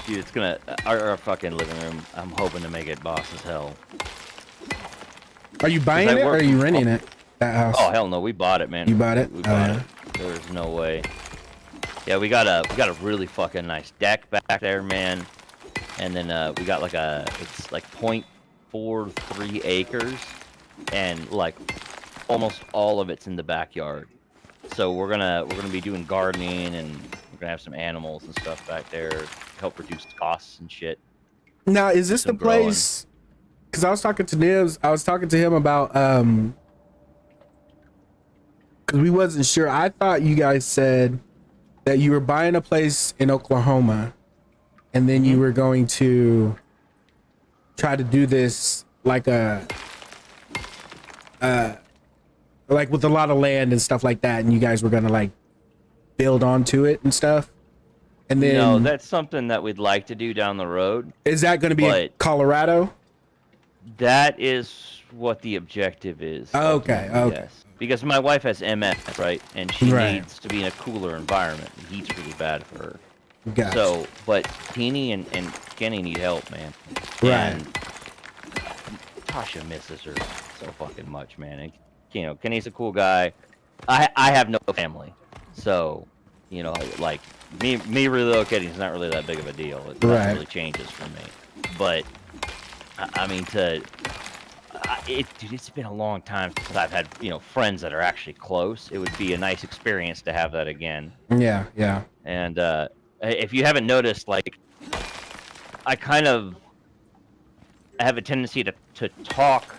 Dude, it's gonna our fucking living room. I'm hoping to make it boss as hell. Are you buying it or are you renting it? That house. Oh hell no, we bought it, man. You bought it? We bought it. There's no way. Yeah, we got a really fucking nice deck back there, man. And then we got like it's like 0.43 acres, and like almost all of it's in the backyard. So we're gonna be doing gardening, and we're gonna have some animals and stuff back there to help reduce costs and shit. Now, is this the Some growing. place? Because I was talking to Nibs. I was talking to him about because we wasn't sure. I thought you guys said that you were buying a place in Oklahoma, and then you were going to try to do this like a like with a lot of land and stuff like that, and you guys were gonna like build onto it and stuff. And then No, that's something that we'd like to do down the road. is that going to be in but- Colorado? That is what the objective is. Okay, ultimately, okay. Yes. Because my wife has MS, right? And she Right. needs to be in a cooler environment. The heat's really bad for her. Gotcha. So, but Teeny and Kenny need help, man. Right. And Tasha misses her so fucking much, man. And, you know, Kenny's a cool guy. I have no family. So, you know, like, me relocating is not really that big of a deal. It Right. nothing really changes for me. But, I mean, dude, it's been a long time since I've had, you know, friends that are actually close. It would be a nice experience to have that again. Yeah, yeah. And if you haven't noticed, like, I have a tendency to talk.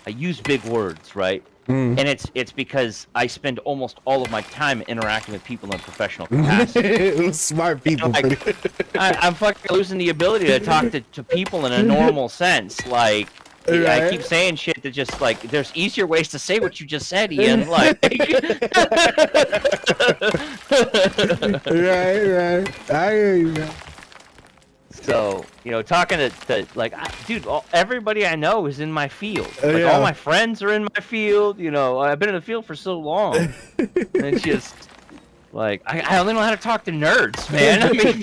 I use big words, right? Mm. And it's because I spend almost all of my time interacting with people in a professional capacity. Smart people. Like, I'm fucking losing the ability to talk to people in a normal sense. Like, I Right. keep saying shit that just, like, there's easier ways to say what you just said, Ian. Like, right. I hear you, man. so, you know, talking to like, dude, everybody I know is in my field. Like, Yeah. all my friends are in my field. You know, I've been in the field for so long. And it's just, like, I only know how to talk to nerds, man. I mean,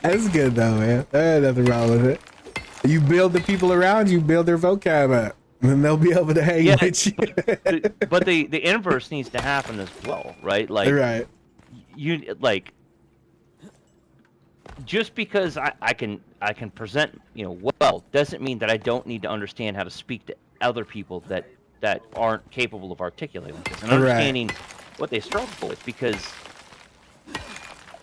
That's good though, man. There's nothing wrong with it. You build the people around you, build their vocab up, and then they'll be able to hang Yeah, with you. but the inverse needs to happen as well, right? Like, Right. you like, just because I can present, you know, well, doesn't mean that I don't need to understand how to speak to other people that aren't capable of articulating this and Right. understanding what they struggle with. Because,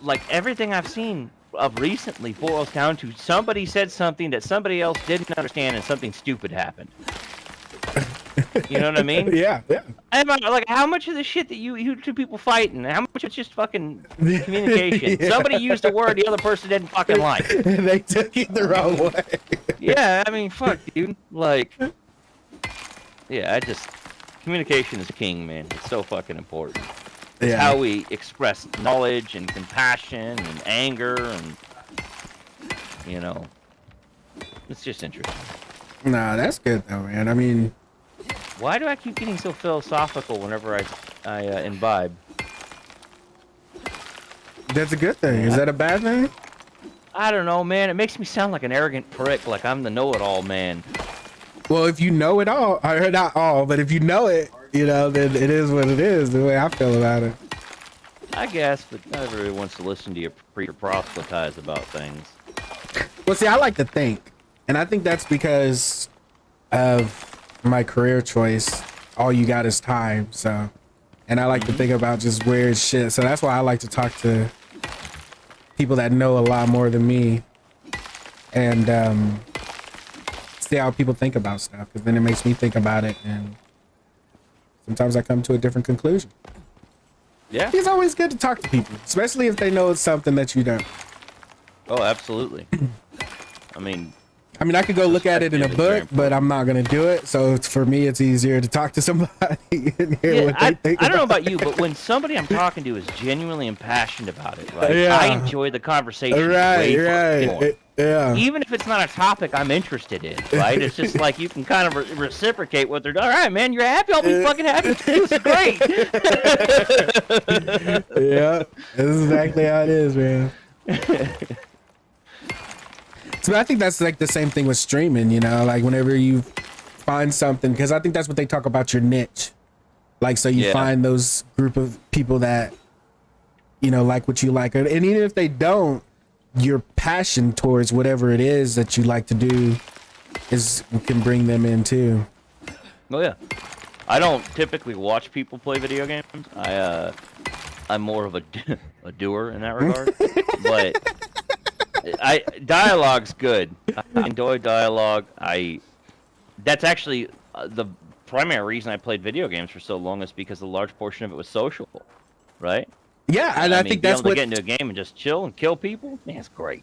like, everything I've seen of recently boils down to somebody said something that somebody else didn't understand and something stupid happened. You know what I mean? Yeah. I'm like, how much of the shit that you two people fighting? How much it's just fucking communication? Yeah. Somebody used a word the other person didn't fucking like. They took it the wrong way. Yeah, I mean, fuck, dude. Like, yeah, communication is king, man. It's so fucking important. It's Yeah. how we express knowledge and compassion and anger and, you know, it's just interesting. Nah, that's good though, man. I mean, Why do I keep getting so philosophical whenever I imbibe? that's a good thing. Is that a bad thing? I don't know, man. It makes me sound like an arrogant prick, like I'm the know-it-all man. Well, if you know it all, or not all, but if you know it, you know, then it is what it is. The way I feel about it. I guess, but not everybody wants to listen to you proselytize about things. Well, see, I like to think, and I think that's because of my career choice. All you got is time, so, and I like to think about just weird shit. So that's why I like to talk to people that know a lot more than me, and see how people think about stuff. Because then it makes me think about it, and sometimes I come to a different conclusion. Yeah. It's always good to talk to people, especially if they know it's something that you don't. Oh, absolutely. I mean, I could go look at it in a Perspective is very book, but I'm not gonna do it. So for me, it's easier to talk to somebody and hear yeah, what they think. I don't know about you, but when somebody I'm talking to is genuinely impassioned about it, right? Yeah. I enjoy the conversation. Right. Yeah. Even if it's not a topic I'm interested in, right? It's just like you can kind of reciprocate what they're doing. All right, man, you're happy. I'll be fucking happy. This is great. Yeah, this is exactly how it is, man. So I think that's like the same thing with streaming, you know, like whenever you find something, because I think that's what they talk about, your niche. Like, so you Yeah. find those group of people that, you know, like what you like. And even if they don't, your passion towards whatever it is that you like to do can bring them in too. Oh yeah. I don't typically watch people play video games. I'm more of a doer in that regard. But dialogue's good. I enjoy dialogue. That's actually the primary reason I played video games for so long is because a large portion of it was social, right? Yeah, and I mean, think being that's able to what get into a game and just chill and kill people. Man, it's great.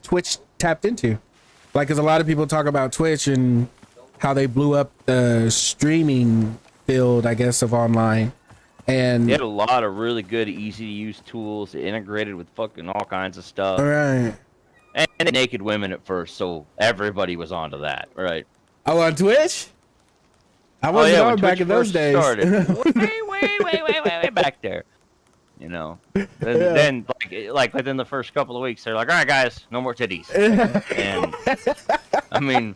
Twitch tapped into. Like, cause a lot of people talk about Twitch and how they blew up the streaming field, I guess, of online. And They had a lot of really good, easy to use tools integrated with fucking all kinds of stuff. all right. And naked women at first, so everybody was onto that, right? Oh, on Twitch? I wasn't on when back Twitch in those first days. started. way back there. You know, then like within the first couple of weeks, they're like, "All right, guys, no more titties." And I mean,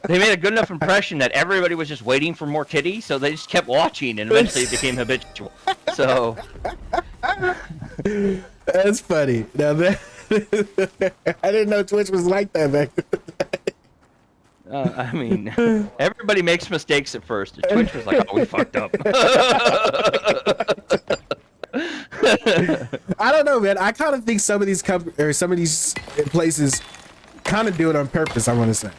they made a good enough impression that everybody was just waiting for more titties, so they just kept watching, and eventually it became habitual. So That's funny. Now that I didn't know Twitch was like that back. I mean, everybody makes mistakes at first. Twitch was like, "Oh, we fucked up." I don't know, man. I kind of think some of these some of these places kind of do it on purpose. I want to say,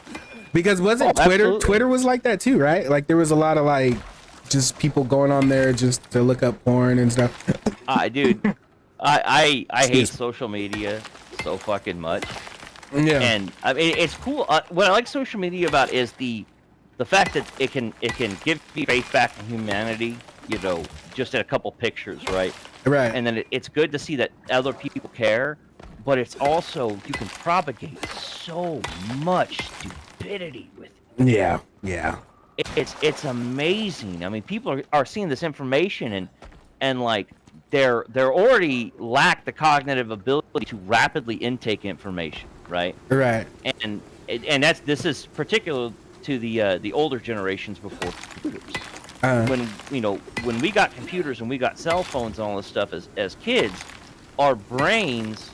because wasn't Twitter? Absolutely. Twitter was like that too, right? Like there was a lot of like just people going on there just to look up porn and stuff. Dude, I hate Excuse me. social media so fucking much. Yeah. And I mean, it's cool. What I like social media about is the fact that it can give you faith back in humanity. You know, just in a couple pictures, right? Right. And then it's good to see that other people care, but it's also you can propagate so much stupidity with it. Yeah. Yeah. It's amazing. I mean, people are seeing this information and like they're already lack the cognitive ability to rapidly intake information, right? Right. And this is particular to the older generations before computers. When we got computers and we got cell phones and all this stuff as kids, our brains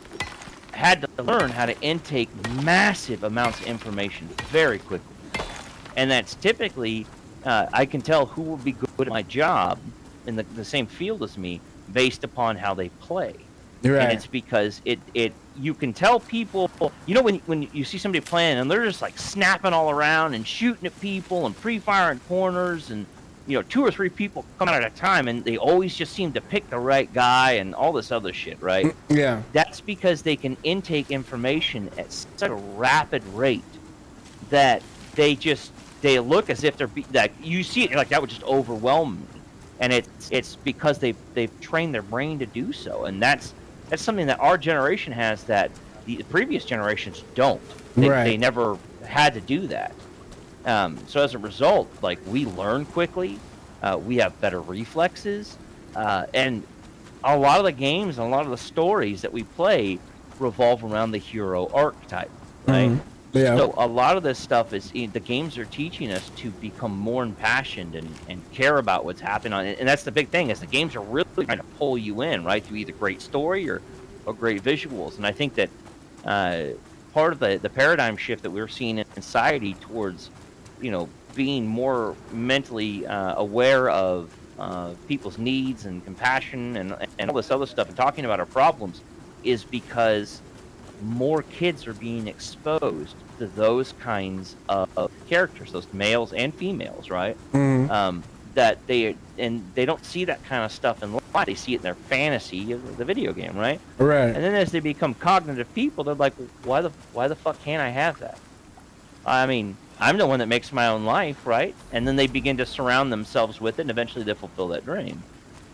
had to learn how to intake massive amounts of information very quickly. And that's typically, I can tell who will be good at my job in the same field as me based upon how they play. Right. And it's because you can tell people, you know, when you see somebody playing and they're just like snapping all around and shooting at people and pre-firing corners and, you know, 2 or 3 people come out at a time and they always just seem to pick the right guy and all this other shit, right? Yeah. That's because they can intake information at such a rapid rate that they look as if that you see it, you're like, that would just overwhelm me. And it's because they've trained their brain to do so. And that's something that our generation has that the previous generations don't. They never had to do that. So as a result, like, we learn quickly, we have better reflexes, and a lot of the games and a lot of the stories that we play revolve around the hero archetype, right? Mhm. Yeah. So a lot of this stuff is the games are teaching us to become more impassioned and care about what's happening and that's the big thing is the games are really trying to pull you in, right, through either great story or great visuals. And I think that part of the paradigm shift that we're seeing in society towards, you know, being more mentally aware of people's needs and compassion and all this other stuff and talking about our problems is because more kids are being exposed to those kinds of characters, those males and females, right? Mhm. That they don't see that kind of stuff in life. They see it in their fantasy of the video game, right? Right. And then as they become cognitive people, they're like, why the fuck can't I have that? I mean, I'm the one that makes my own life, right? And then they begin to surround themselves with it, and eventually they fulfill that dream.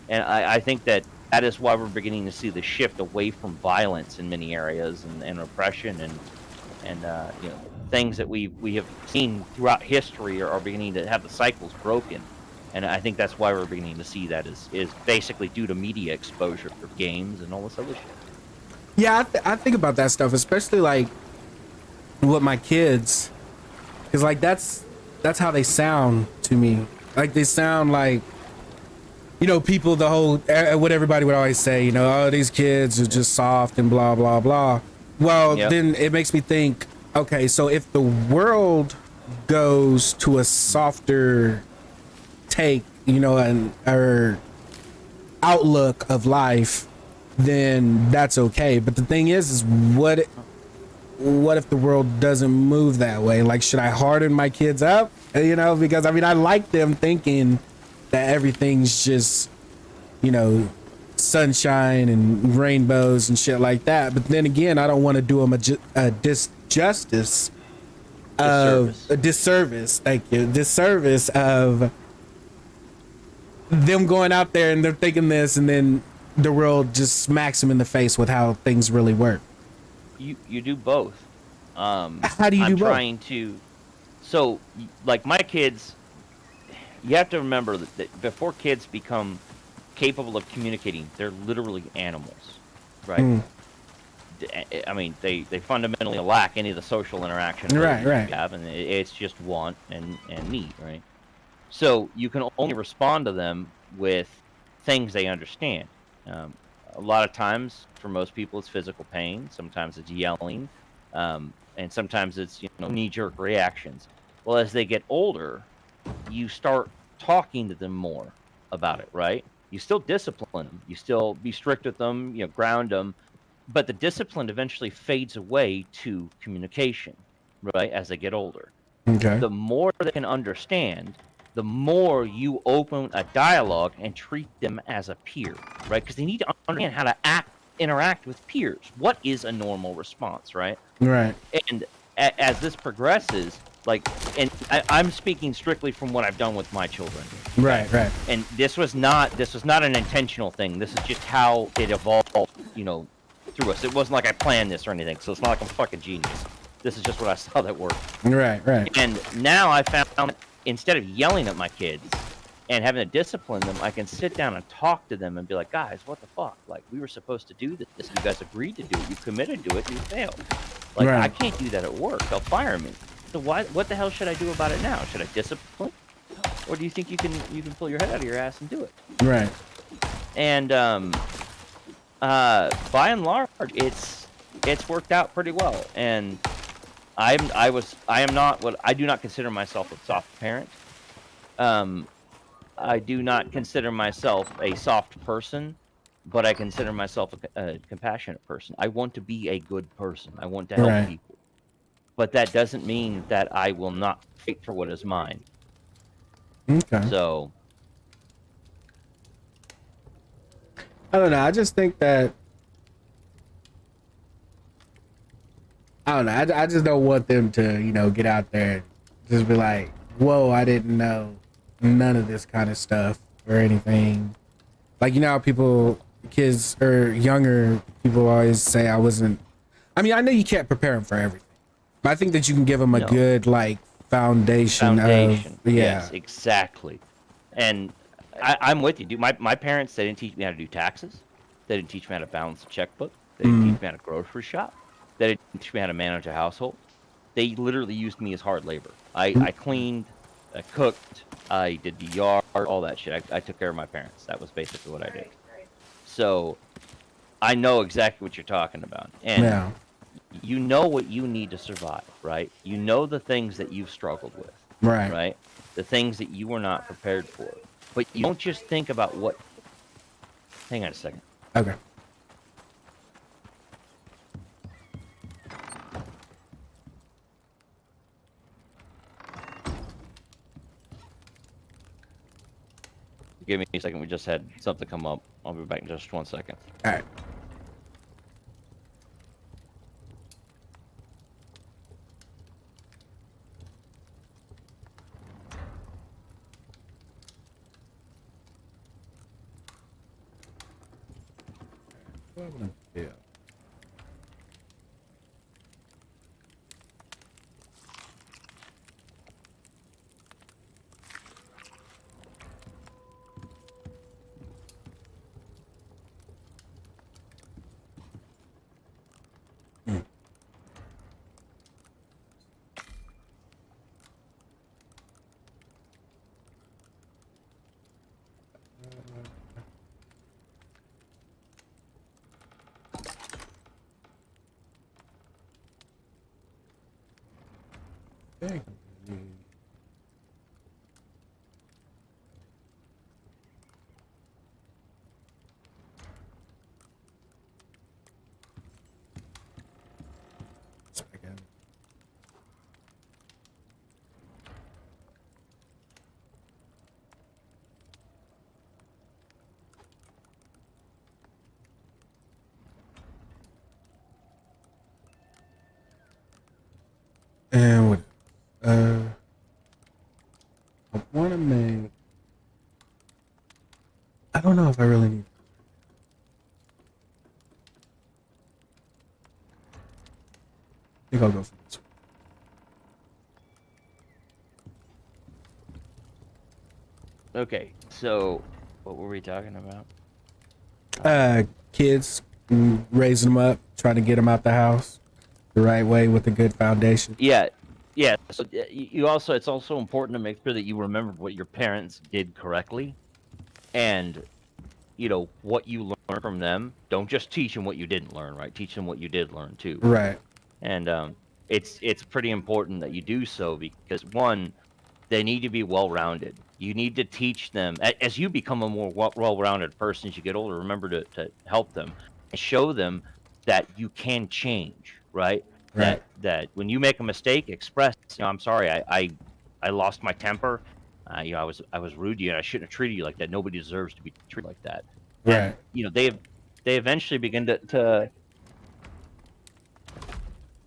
And I think that is why we're beginning to see the shift away from violence in many areas and oppression and you know, things that we have seen throughout history are beginning to have the cycles broken. And I think that's why we're beginning to see that is basically due to media exposure for games and all this other shit. Yeah, I think about that stuff, especially like with my kids, because like that's how they sound to me. Like they sound like, you know, people, the whole what everybody would always say, you know, oh, these kids are just soft and blah blah blah. Well, Yep. Then it makes me think, okay, so if the world goes to a softer take, you know, or outlook of life, then that's okay. But the thing is what if the world doesn't move that way? Like, should I harden my kids up? You know, because I mean, I like them thinking that everything's just, you know, sunshine and rainbows and shit like that. But then again, I don't want to do them a disjustice of a disservice. Thank you. Disservice of them going out there and they're thinking this, and then the world just smacks them in the face with how things really work. You do both. How do you do I'm both? trying to. So, like my kids, you have to remember that before kids become capable of communicating, they're literally animals, right? I mean, they fundamentally lack any of the social interaction Right, right. you have, and it's just want and need, right? So you can only respond to them with things they understand. A lot of times, for most people, it's physical pain. Sometimes it's yelling, and sometimes it's knee-jerk reactions. Well, as they get older, you start talking to them more about it, right? You still discipline them, you still be strict with them, ground them, but the discipline eventually fades away to communication, right? As they get older, Okay. the more they can understand, the more you open a dialogue and treat them as a peer, right? Because they need to understand how to interact with peers. What is a normal response, right? Right. And as this progresses, and I'm speaking strictly from what I've done with my children. Right. Right. And this was not an intentional thing. This is just how it evolved, through us. It wasn't like I planned this or anything. So it's not like I'm a fucking genius. This is just what I saw that worked. Right. Right. And now I found, instead of yelling at my kids and having to discipline them, I can sit down and talk to them and be like, guys, what the fuck? Like, we were supposed to do this. You guys agreed to do it. You committed to it. You failed. Like, Right. I can't do that at work. They'll fire me. So what the hell should I do about it now? Should I discipline? Or do you think you can pull your head out of your ass and do it? Right. And by and large, it's worked out pretty well. And I do not consider myself a soft parent. I do not consider myself a soft person, but I consider myself a compassionate person. I want to be a good person. I want to help Right. people. But that doesn't mean that I will not fight for what is mine. Okay. So I don't know. I just think that I don't know. I just don't want them to get out there and just be like, "Whoa, I didn't know none of this kind of stuff or anything." Like how kids or younger people always say I wasn't. I mean, I know you can't prepare them for everything, but I think that you can give them a No. good foundation. Yes, exactly. And I'm with you, dude. My parents, they didn't teach me how to do taxes. They didn't teach me how to balance a checkbook. They didn't teach me how to grocery shop. They didn't teach me how to manage a household. They literally used me as hard labor. I cleaned, I cooked, I did the yard, all that shit. I took care of my parents. That was basically what I did. So I know exactly what you're talking about. And Yeah. you know what you need to survive, right? You know the things that you've struggled with, Right. right? The things that you were not prepared for. But you don't just think about what... Hang on a second. Okay. Give me a second. We just had something come up. I'll be back in just 1 second. All right. Yeah. Dang. Second. And what? kind of made. I don't know if I really need. I think I'll go for this one. Okay, so what were we talking about? Kids, raising them up, trying to get them out the house the right way with a good foundation. Yeah. So you also, it's also important to make sure that you remember what your parents did correctly, and what you learned from them. Don't just teach them what you didn't learn, right? Teach them what you did learn too. Right. And it's pretty important that you do so, because one, they need to be well-rounded. You need to teach them as you become a more well-rounded person as you get older. Remember to help them and show them that you can change, right? Right. That when you make a mistake, express, I'm sorry, I lost my temper. I was rude to you, and I shouldn't have treated you like that. Nobody deserves to be treated like that. Right. And, they eventually begin to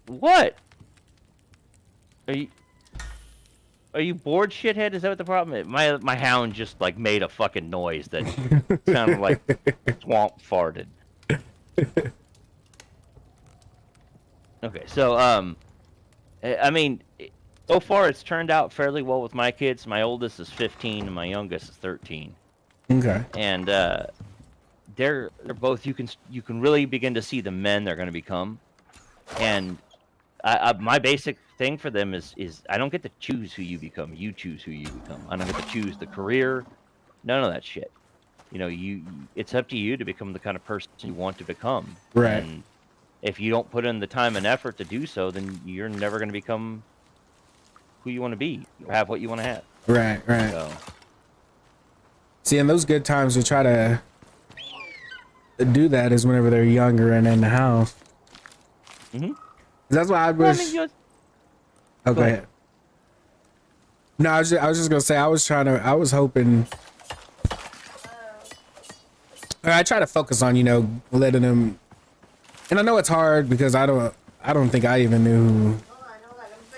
what? Are you bored, shithead? Is that what the problem is? My hound just like made a fucking noise that sounded like swamp farted. Okay, so I mean, so far it's turned out fairly well with my kids. My oldest is 15 and my youngest is 13. Okay. And they're both, you can really begin to see the men they're going to become. And my basic thing for them is I don't get to choose who you become. You choose who you become. I don't get to choose the career. None of that shit. It's up to you to become the kind of person you want to become. Right. And if you don't put in the time and effort to do so, then you're never going to become who you want to be, or have what you want to have. Right. So. See, in those good times, we try to do that is whenever they're younger and in the house. Mm-hmm. That's why I wish. Oh, go Go ahead. ahead. No, I was just gonna say I was hoping. I try to focus on letting them, and I know it's hard because I don't think I even knew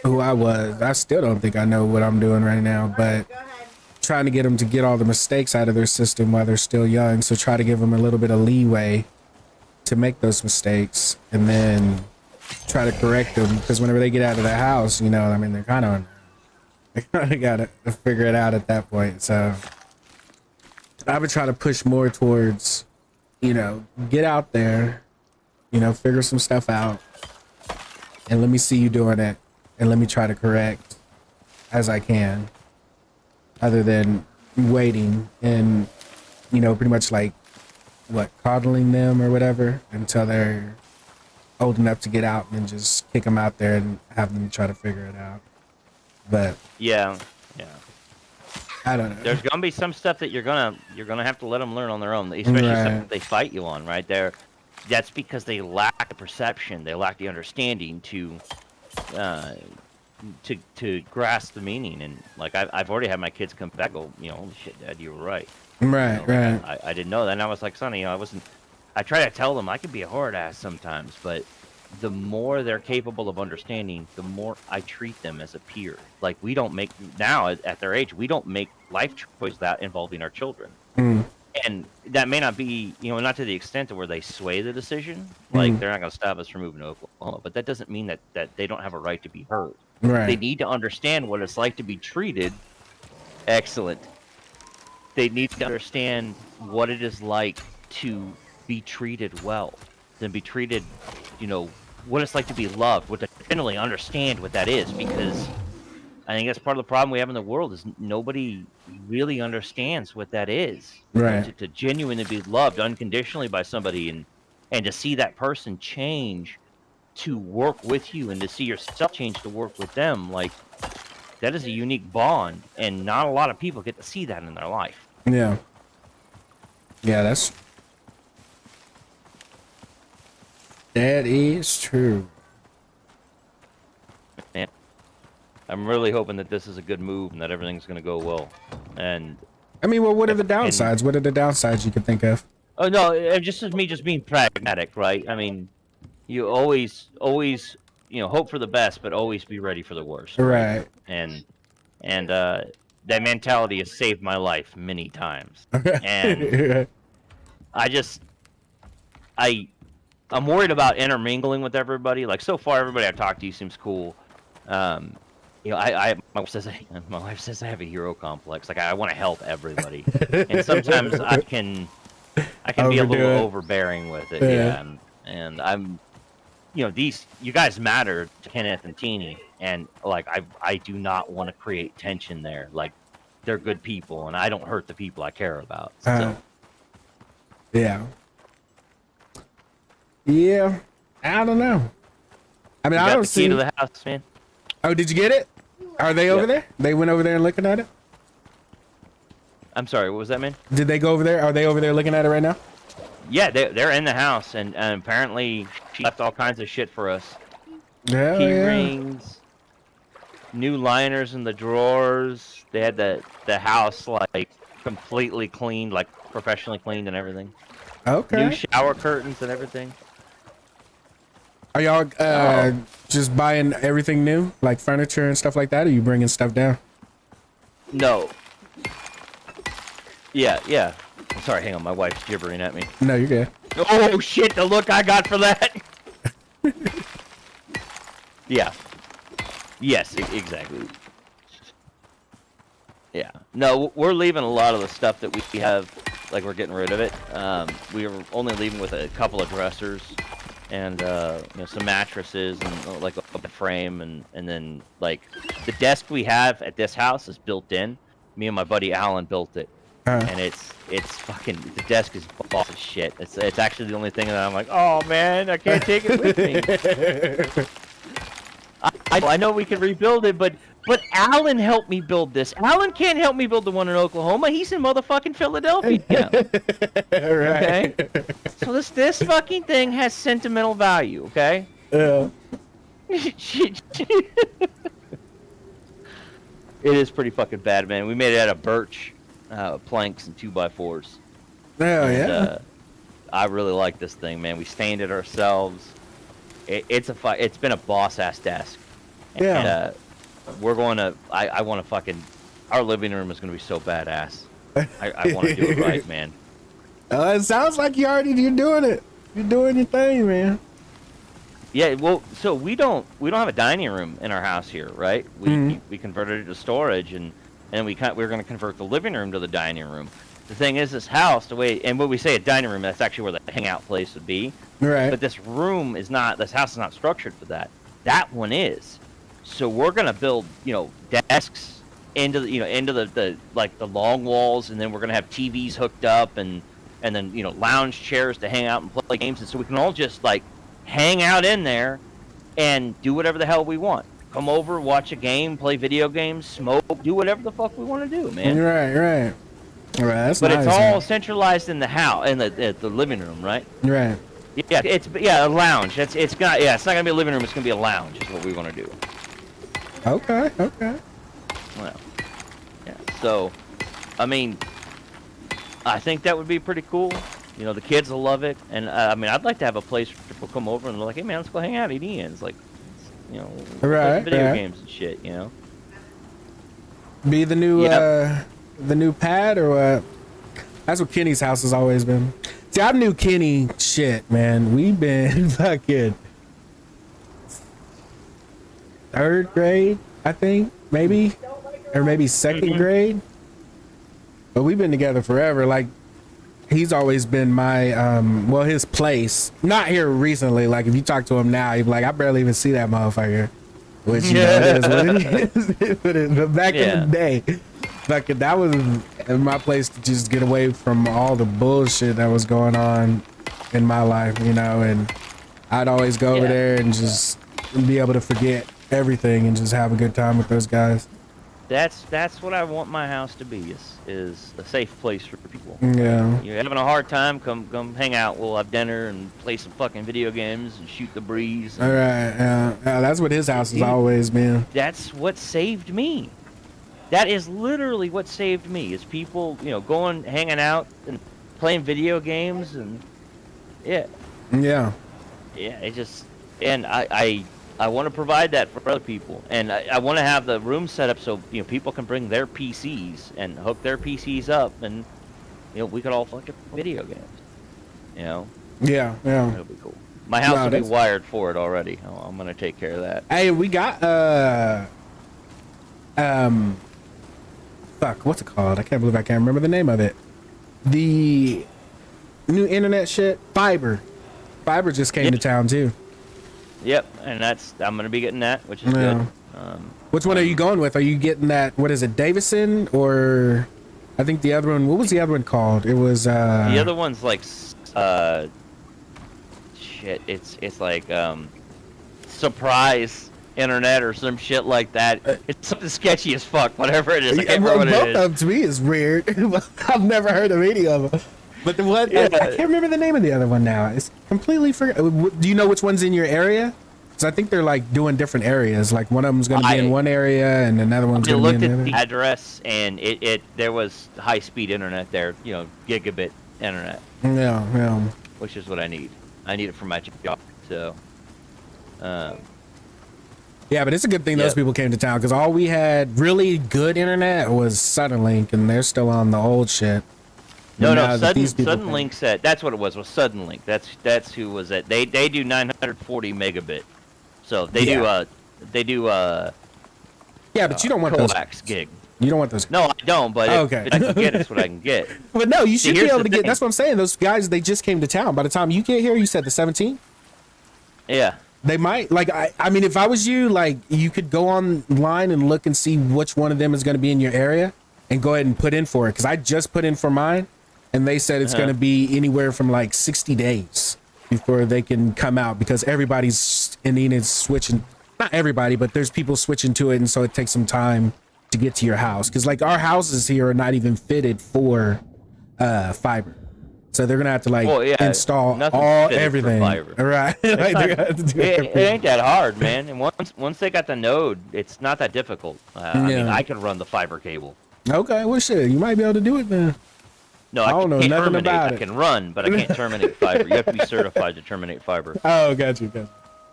who I was. I still don't think I know what I'm doing right now, but trying to get them to get all the mistakes out of their system while they're still young. So try to give them a little bit of leeway to make those mistakes, and then try to correct them, because whenever they get out of the house, they kind of got to figure it out at that point. So I would try to push more towards, get out there, figure some stuff out, and let me see you doing it, and let me try to correct as I can, other than waiting and, pretty much like coddling them or whatever until they're old enough to get out, and just kick them out there and have them try to figure it out. But Yeah. I don't know. There's gonna be some stuff that you're gonna have to let them learn on their own, especially stuff Right. that they fight you on, right? That's because they lack the perception, they lack the understanding to grasp the meaning. And like I've already had my kids come back, go, holy shit, Dad, you were right. Right. I didn't know that, and I was like, Sonny, I try to tell them I can be a hard ass sometimes, but the more they're capable of understanding, the more I treat them as a peer. Like, we don't make, now at their age, we don't make life choices that involving our children. And that may not be, not to the extent to where they sway the decision. Like, they're not going to stop us from moving to Oklahoma, but that doesn't mean that they don't have a right to be heard. Right. They need to understand what it's like to be treated. Excellent. They need to understand what it is like to be treated well, then be treated, what it's like to be loved, what to generally understand what that is, because I think that's part of the problem we have in the world is nobody really understands what that is. Right. To genuinely be loved unconditionally by somebody, and to see that person change to work with you, and to see yourself change to work with them, like, that is a unique bond, and not a lot of people get to see that in their life. Yeah. That is true. Man, I'm really hoping that this is a good move and that everything's going to go well. And I mean, well, what are the downsides? What are the downsides you could think of? oh no, just as me just being pragmatic, right? I mean, you always hope for the best, but always be ready for the worst. Right. And that mentality has saved my life many times. And I'm worried about intermingling with everybody. Like, so far, everybody I've talked to seems cool. You know, my wife says I have a hero complex. Like, I want to help everybody, and sometimes I can be a little overbearing with it. Yeah, and I'm, you know, you guys matter to Kenneth and Teeny, and like I do not want to create tension there. Like, they're good people, and I don't hurt the people I care about. So. Yeah. Yeah, I don't know. I mean, You I got don't the see. key to the house, man. Oh, did you get it? Are they over there? They went over there and looking at it? I'm sorry, what was that, man? Did they go over there? Are they over there looking at it right now? Yeah, they're in the house, and apparently she left all kinds of shit for us. Yeah. Key rings, new liners in the drawers. They had the house like completely cleaned, like professionally cleaned and everything. Okay. New shower curtains and everything. Are y'all just buying everything new, like furniture and stuff like that, or are you bringing stuff down? No. Yeah. Sorry, hang on, my wife's gibbering at me. No, you're good. Oh shit, the look I got for that. Yeah. Yes, exactly. Yeah. No, we're leaving a lot of the stuff that we have, like we're getting rid of it. We were only leaving with a couple of dressers and you know, some mattresses and like a frame, and then like the desk we have at this house is built in. Me and my buddy Alan built it. And it's fucking, the desk is boss as shit. It's actually the only thing that I'm like, oh man, I can't take it with me. I know we can rebuild it, but Alan helped me build this. Alan can't help me build the one in Oklahoma. He's in motherfucking Philadelphia. Right. Okay. So this fucking thing has sentimental value. Okay. Yeah. It is pretty fucking bad, man. We made it out of birch. Planks and 2x4s. Hell yeah. I really like this thing, man. We stained it ourselves. It's been a boss ass desk. Yeah. And, we're going to. I want to fucking. Our living room is going to be so badass. I want to do it right, man. It sounds like you're doing it. You're doing your thing, man. Yeah. Well, so we don't have a dining room in our house here, right? We converted it to storage, and we're going to convert the living room to the dining room. The thing is, this house, and when we say a dining room, that's actually where the hangout place would be. Right. But this house is not structured for that. That one is. So we're going to build, you know, desks into the like the long walls, and then we're going to have TVs hooked up, and then, you know, lounge chairs to hang out and play games, and so we can all just like hang out in there and do whatever the hell we want. Come over, watch a game, play video games, smoke, do whatever the fuck we want to do, man. Right. All right, that's but nice, it's all man. centralized in the house, in the living room, right? Right. Yeah, a lounge. It's not gonna be a living room. It's gonna be a lounge. Is what we want to do. Okay. Well, yeah. So, I mean, I think that would be pretty cool. You know, the kids will love it, and I mean, I'd like to have a place where people come over and they're like, "Hey, man, let's go hang out, eat Ian's." Like, you know, play some video games and shit. You know. Be the new pad or what? That's what Kenny's house has always been. See, I knew Kenny shit, man. We've been fucking 3rd grade, I think, maybe, or maybe 2nd grade. But we've been together forever. Like, he's always been my his place. Not here recently. Like, if you talk to him now, he'd be like, I barely even see that motherfucker. Which, you know, it is what it is. But back in the day, that was my place to just get away from all the bullshit that was going on in my life, you know, and I'd always go over there and just be able to forget everything and just have a good time with those guys. That's what I want my house to be, is a safe place for people. Yeah. You're having a hard time, come hang out. We'll have dinner and play some fucking video games and shoot the breeze. All right. Yeah, that's what his house has always been. That's what saved me. That is literally what saved me, is people, you know, going, hanging out and playing video games, and yeah. Yeah. Yeah, it just, and I I want to provide that for other people, and I want to have the room set up so people can bring their PCs and hook their PCs up, and we could all fucking play video games. Yeah, yeah. That'll be cool. My house No, will be that's- wired for it already. I'm gonna take care of that. Hey, we got fuck, what's it called? I can't believe I can't remember the name of it. The new internet shit, fiber. Fiber just came to town too. Yep, and I'm gonna be getting that, which is Yeah. good. Which one are you going with? Are you getting that? What is it, Davison, or I think the other one? What was the other one called? It was The other one's like shit. It's like surprise internet or some shit like that. It's something sketchy as fuck. Whatever it is, I can't remember what both it is. of them to me is weird. I've never heard of any of them. But the one I can't remember the name of the other one now. It's completely forgot. Do you know which one's in your area? Because I think they're like doing different areas. Like one of them's going to be in one area, and another one's I going to be looked in at the the other. address, and there was high speed internet there. Gigabit internet, Yeah, yeah. which is what I need. I need it for my job. So, Yeah, but it's a good thing those Yep. people came to town because all we had really good internet was Suddenlink, and they're still on the old shit. no, Now that Sudden these people Suddenlink said that's what it was Suddenlink. That's who was it. They do 940 megabit. So they Yeah. Yeah, but you don't want those. coax gig. You don't want those. No, I don't. But Okay. if I can get it, it's what I can get. But no, you See, should be here's able the to get. thing. That's what I'm saying. Those guys, they just came to town. By the time you get here, you said the 17th. Yeah. They might like. I mean, if I was you, like, you could go online and look and see which one of them is going to be in your area, and go ahead and put in for it. Because I just put in for mine, and they said it's going to be anywhere from like 60 days before they can come out because everybody's in Enid's switching. Not everybody, but there's people switching to it, and so it takes some time to get to your house. Because like our houses here are not even fitted for fiber. So they're gonna have to like install nothing's all fitted for everything, fiber. right? It's Like, not- they're gonna have to do it everything. ain't that hard, man. And once they got the node, it's not that difficult. I mean, Yeah. I can run the fiber cable. Okay, well shit, you might be able to do it then. No, I don't know can't nothing terminate. about I it. can run, but I can't terminate fiber. You have to be certified to terminate fiber. Oh, got you.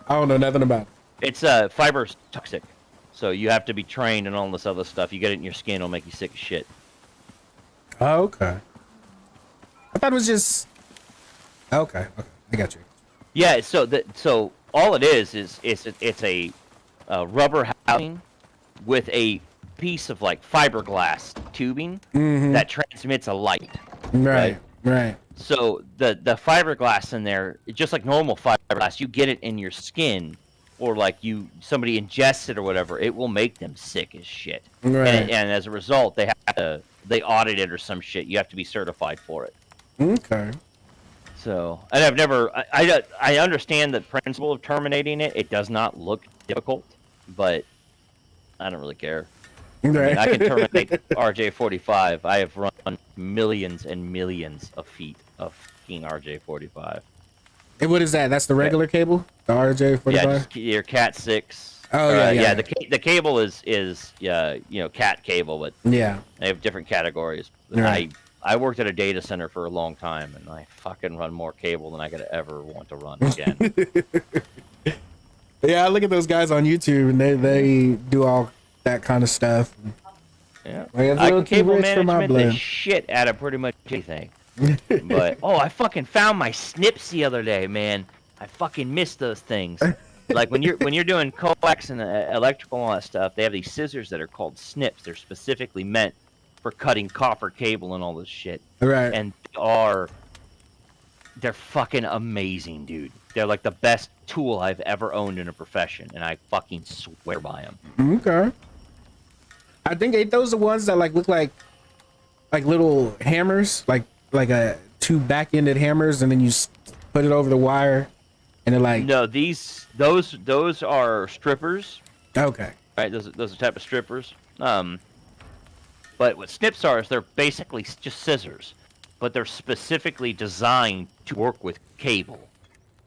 I don't know nothing about it. It's fiber's toxic, so you have to be trained and all this other stuff. You get it in your skin, it'll make you sick as shit. Oh, okay. I thought it was just. Okay, I got you. Yeah, so all it is it's a rubber housing with a piece of like fiberglass tubing that transmits a light. Right. So the fiberglass in there, just like normal fiberglass, you get it in your skin, or like somebody ingests it or whatever, it will make them sick as shit. Right. And as a result, they audit it or some shit. You have to be certified for it. Okay. So, and I've never, I understand the principle of terminating it. It does not look difficult, but I don't really care. I mean, I can terminate RJ45. I have run millions and millions of feet of fucking RJ45. And what is that? That's the regular cable, the RJ45. Yeah, just your Cat 6. Oh, yeah. The cable is Cat cable, but Yeah. they have different categories. Right. I worked at a data center for a long time, and I fucking run more cable than I could ever want to run again. Yeah, I look at those guys on YouTube, and they do all that kind of stuff. Yeah, Like, it's a I little can too cable rich for my management the blood. shit out of pretty much anything. But I fucking found my snips the other day, man. I fucking miss those things. Like when you're doing coax and electrical and all that stuff, they have these scissors that are called snips. They're specifically meant for cutting copper cable and all this shit. Right. And they're fucking amazing, dude. They're like the best tool I've ever owned in a profession, and I fucking swear by them. Okay. I think ain't those the ones that like look like little hammers, like a two back-ended hammers, and then you put it over the wire, and they're like. No, those are strippers. Okay. Right, those are type of strippers. But what snips are is they're basically just scissors, but they're specifically designed to work with cable.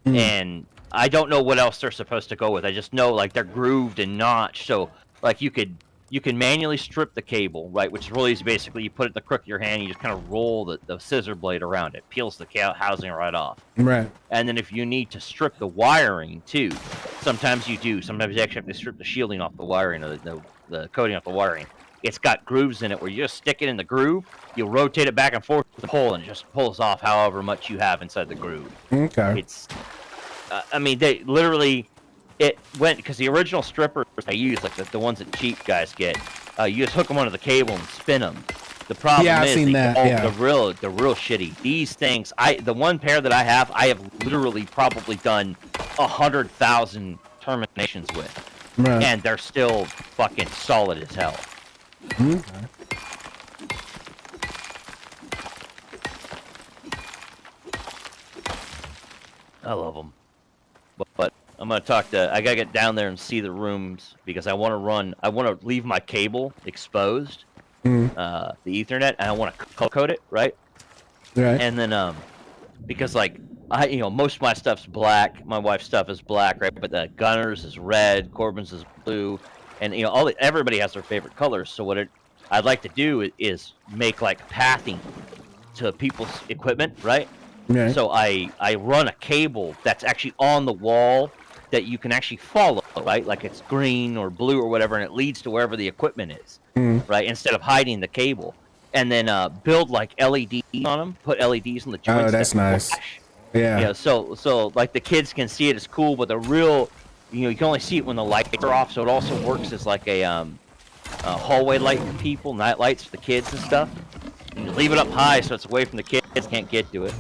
And I don't know what else they're supposed to go with. I just know like they're grooved and notched, so like you could you can manually strip the cable, right? Which is really easy. Basically, you put it in the crook of your hand, you just kind of roll the scissor blade around it, peels the housing right off. Right. And then if you need to strip the wiring too, sometimes you do. Sometimes you actually have to strip the shielding off the wiring, or the coating off the wiring. It's got grooves in it where you just stick it in the groove, you rotate it back and forth with the hole, and it just pulls off however much you have inside the groove. Okay. It's, I mean, they literally, it went, because the original strippers I use, like the ones that cheap guys get, you just hook them onto the cable and spin them. The problem Yeah, I've is seen that, yeah. the real shitty. These things, the one pair that I have literally probably done 100,000 terminations with, Right. and they're still fucking solid as hell. Okay. I love them, but I'm gonna talk to. I gotta get down there and see the rooms because I want to run. I want to leave my cable exposed, the Ethernet, and I want to color code it, right? Right. And then because like most of my stuff's black. My wife's stuff is black, right? But the Gunner's is red, Corbin's is blue, and everybody has their favorite colors. So I'd like to do is make like pathing to people's equipment, right? Right. So I run a cable that's actually on the wall that you can actually follow, right? Like it's green or blue or whatever, and it leads to wherever the equipment is, right? Instead of hiding the cable, and then build like LEDs on them, put LEDs on the joints. Oh, that's that nice. flash. Yeah. Yeah. So like the kids can see it as cool, but the real, you can only see it when the lights are off. So it also works as like a hallway light for people, night lights for the kids and stuff. And you leave it up high so it's away from the kids, can't get to it.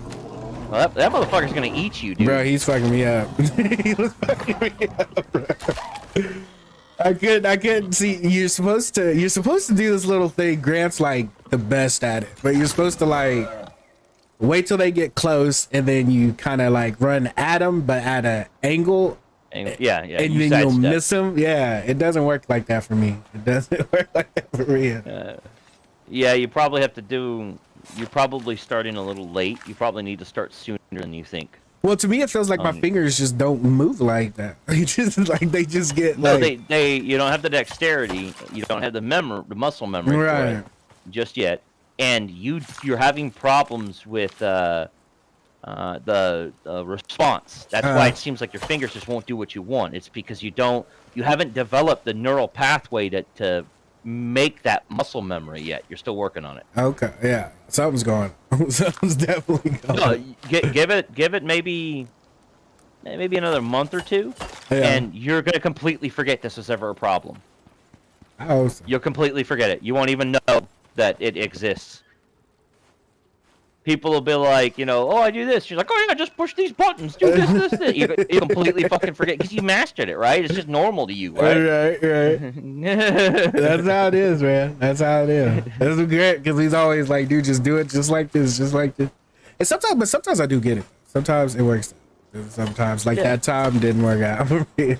Well, that motherfucker's gonna eat you, dude. Bro, he's fucking me up. He was fucking me up, bro. I couldn't see. You're supposed to do this little thing. Grant's like the best at it, but you're supposed to like wait till they get close, and then you kind of like run at them, but at an angle. Yeah. And then you'll miss them. Yeah, it doesn't work like that for me. It doesn't work like that for me. Yeah, you probably have to do. You're probably starting a little late. You probably need to start sooner than you think. Well, to me, it feels like my fingers just don't move like that. They just get No, like. they you don't have the dexterity. You don't have the muscle memory for Right. it just yet, and you're having problems with the response. That's why it seems like your fingers just won't do what you want. It's because you haven't developed the neural pathway to make that muscle memory yet. You're still working on it. Okay, yeah, something's going on. Something's definitely going on. No, give it maybe another month or two, Yeah. and you're gonna completely forget this was ever a problem. I hope so. You'll completely forget it. You won't even know that it exists. People will be like, oh, I do this. You're like, oh yeah, just push these buttons, do this. You completely fucking forget because you mastered it, right? It's just normal to you, right? Right. That's how it is, man. That's how it is. That's great because he's always like, dude, just do it, just like this, just like this. And sometimes I do get it. Sometimes it works. Sometimes, like that time, didn't work out for me.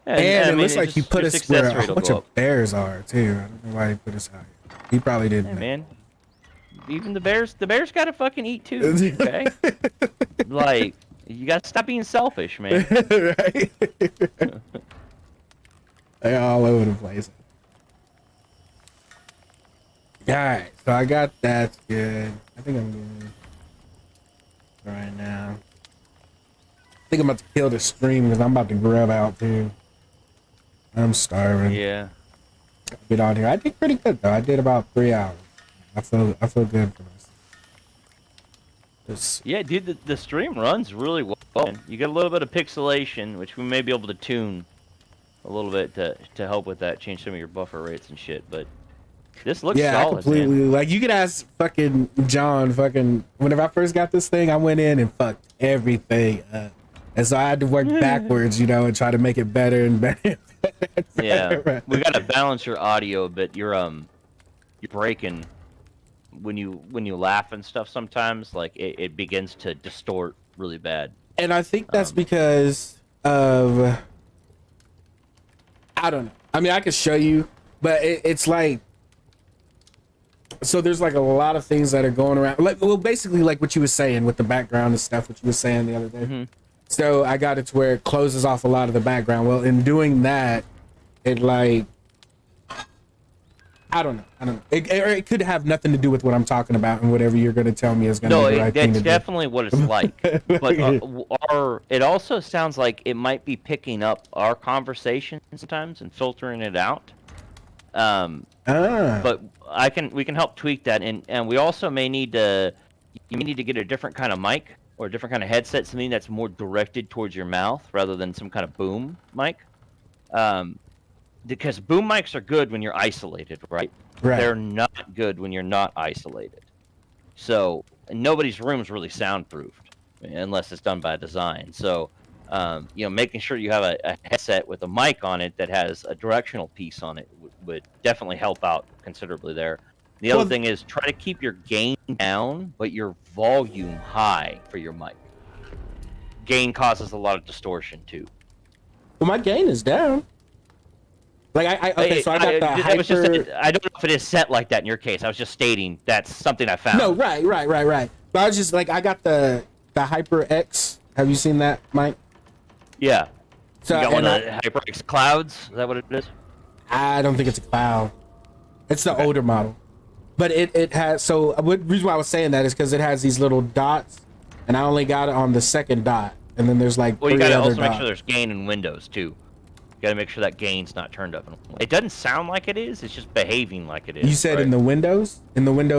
And it looks like he put us where a bunch of bears are too. I don't know why he put us out here. He probably didn't. Hey, man. Even the bears gotta fucking eat too, okay? Like, you gotta stop being selfish, man. Right? They're all over the place. Alright, so I got that good. I think I'm good right now. I think I'm about to kill the stream because I'm about to grub out too. I'm starving. Yeah. I've been on here. I did pretty good though. I did about 3 hours. I feel good for myself. Yeah, dude, the stream runs really well. You get a little bit of pixelation, which we may be able to tune a little bit to help with that, change some of your buffer rates and shit. But this looks solid, I completely man. like. You could ask fucking John. Fucking whenever I first got this thing, I went in and fucked everything up, and so I had to work backwards, and try to make it better and better. Yeah, we gotta balance your audio a bit. You're breaking. When you laugh and stuff sometimes, like it begins to distort really bad. And I think that's because of, I don't know. I mean, I could show you, but it's like, so there's like a lot of things that are going around. Basically like what you were saying with the background and stuff, what you were saying the other day. Mm-hmm. So I got it to where it closes off a lot of the background. Well, in doing that, it like I don't know. It could have nothing to do with what I'm talking about, and whatever you're going to tell me is going to No, be the right thing that's to do. definitely what it's like. But it also sounds like it might be picking up our conversation sometimes and filtering it out. But we can help tweak that, and we also may need to get a different kind of mic or a different kind of headset, something that's more directed towards your mouth rather than some kind of boom mic. Because boom mics are good when you're isolated, right? Right. They're not good when you're not isolated. So nobody's room is really soundproofed unless it's done by design. So making sure you have a headset with a mic on it that has a directional piece on it would definitely help out considerably there. The other thing is try to keep your gain down, but your volume high for your mic. Gain causes a lot of distortion too. Well, my gain is down. Like so I got the hyper. I don't know if it is set like that in your case. I was just stating that's something I found. No, right. But I was just like, I got the Hyper X. Have you seen that, Mike? Yeah. So you got one of the HyperX clouds? Is that what it is? I don't think it's a cloud. It's the older model. But it has, so the reason why I was saying that is because it has these little dots, and I only got it on the second dot, and then there's like you 3 gotta other also make dots. sure there's gain in Windows too. You gotta make sure that gain's not turned up. It doesn't sound like it is. It's just behaving like it is. You said right? in the Windows? In the Windows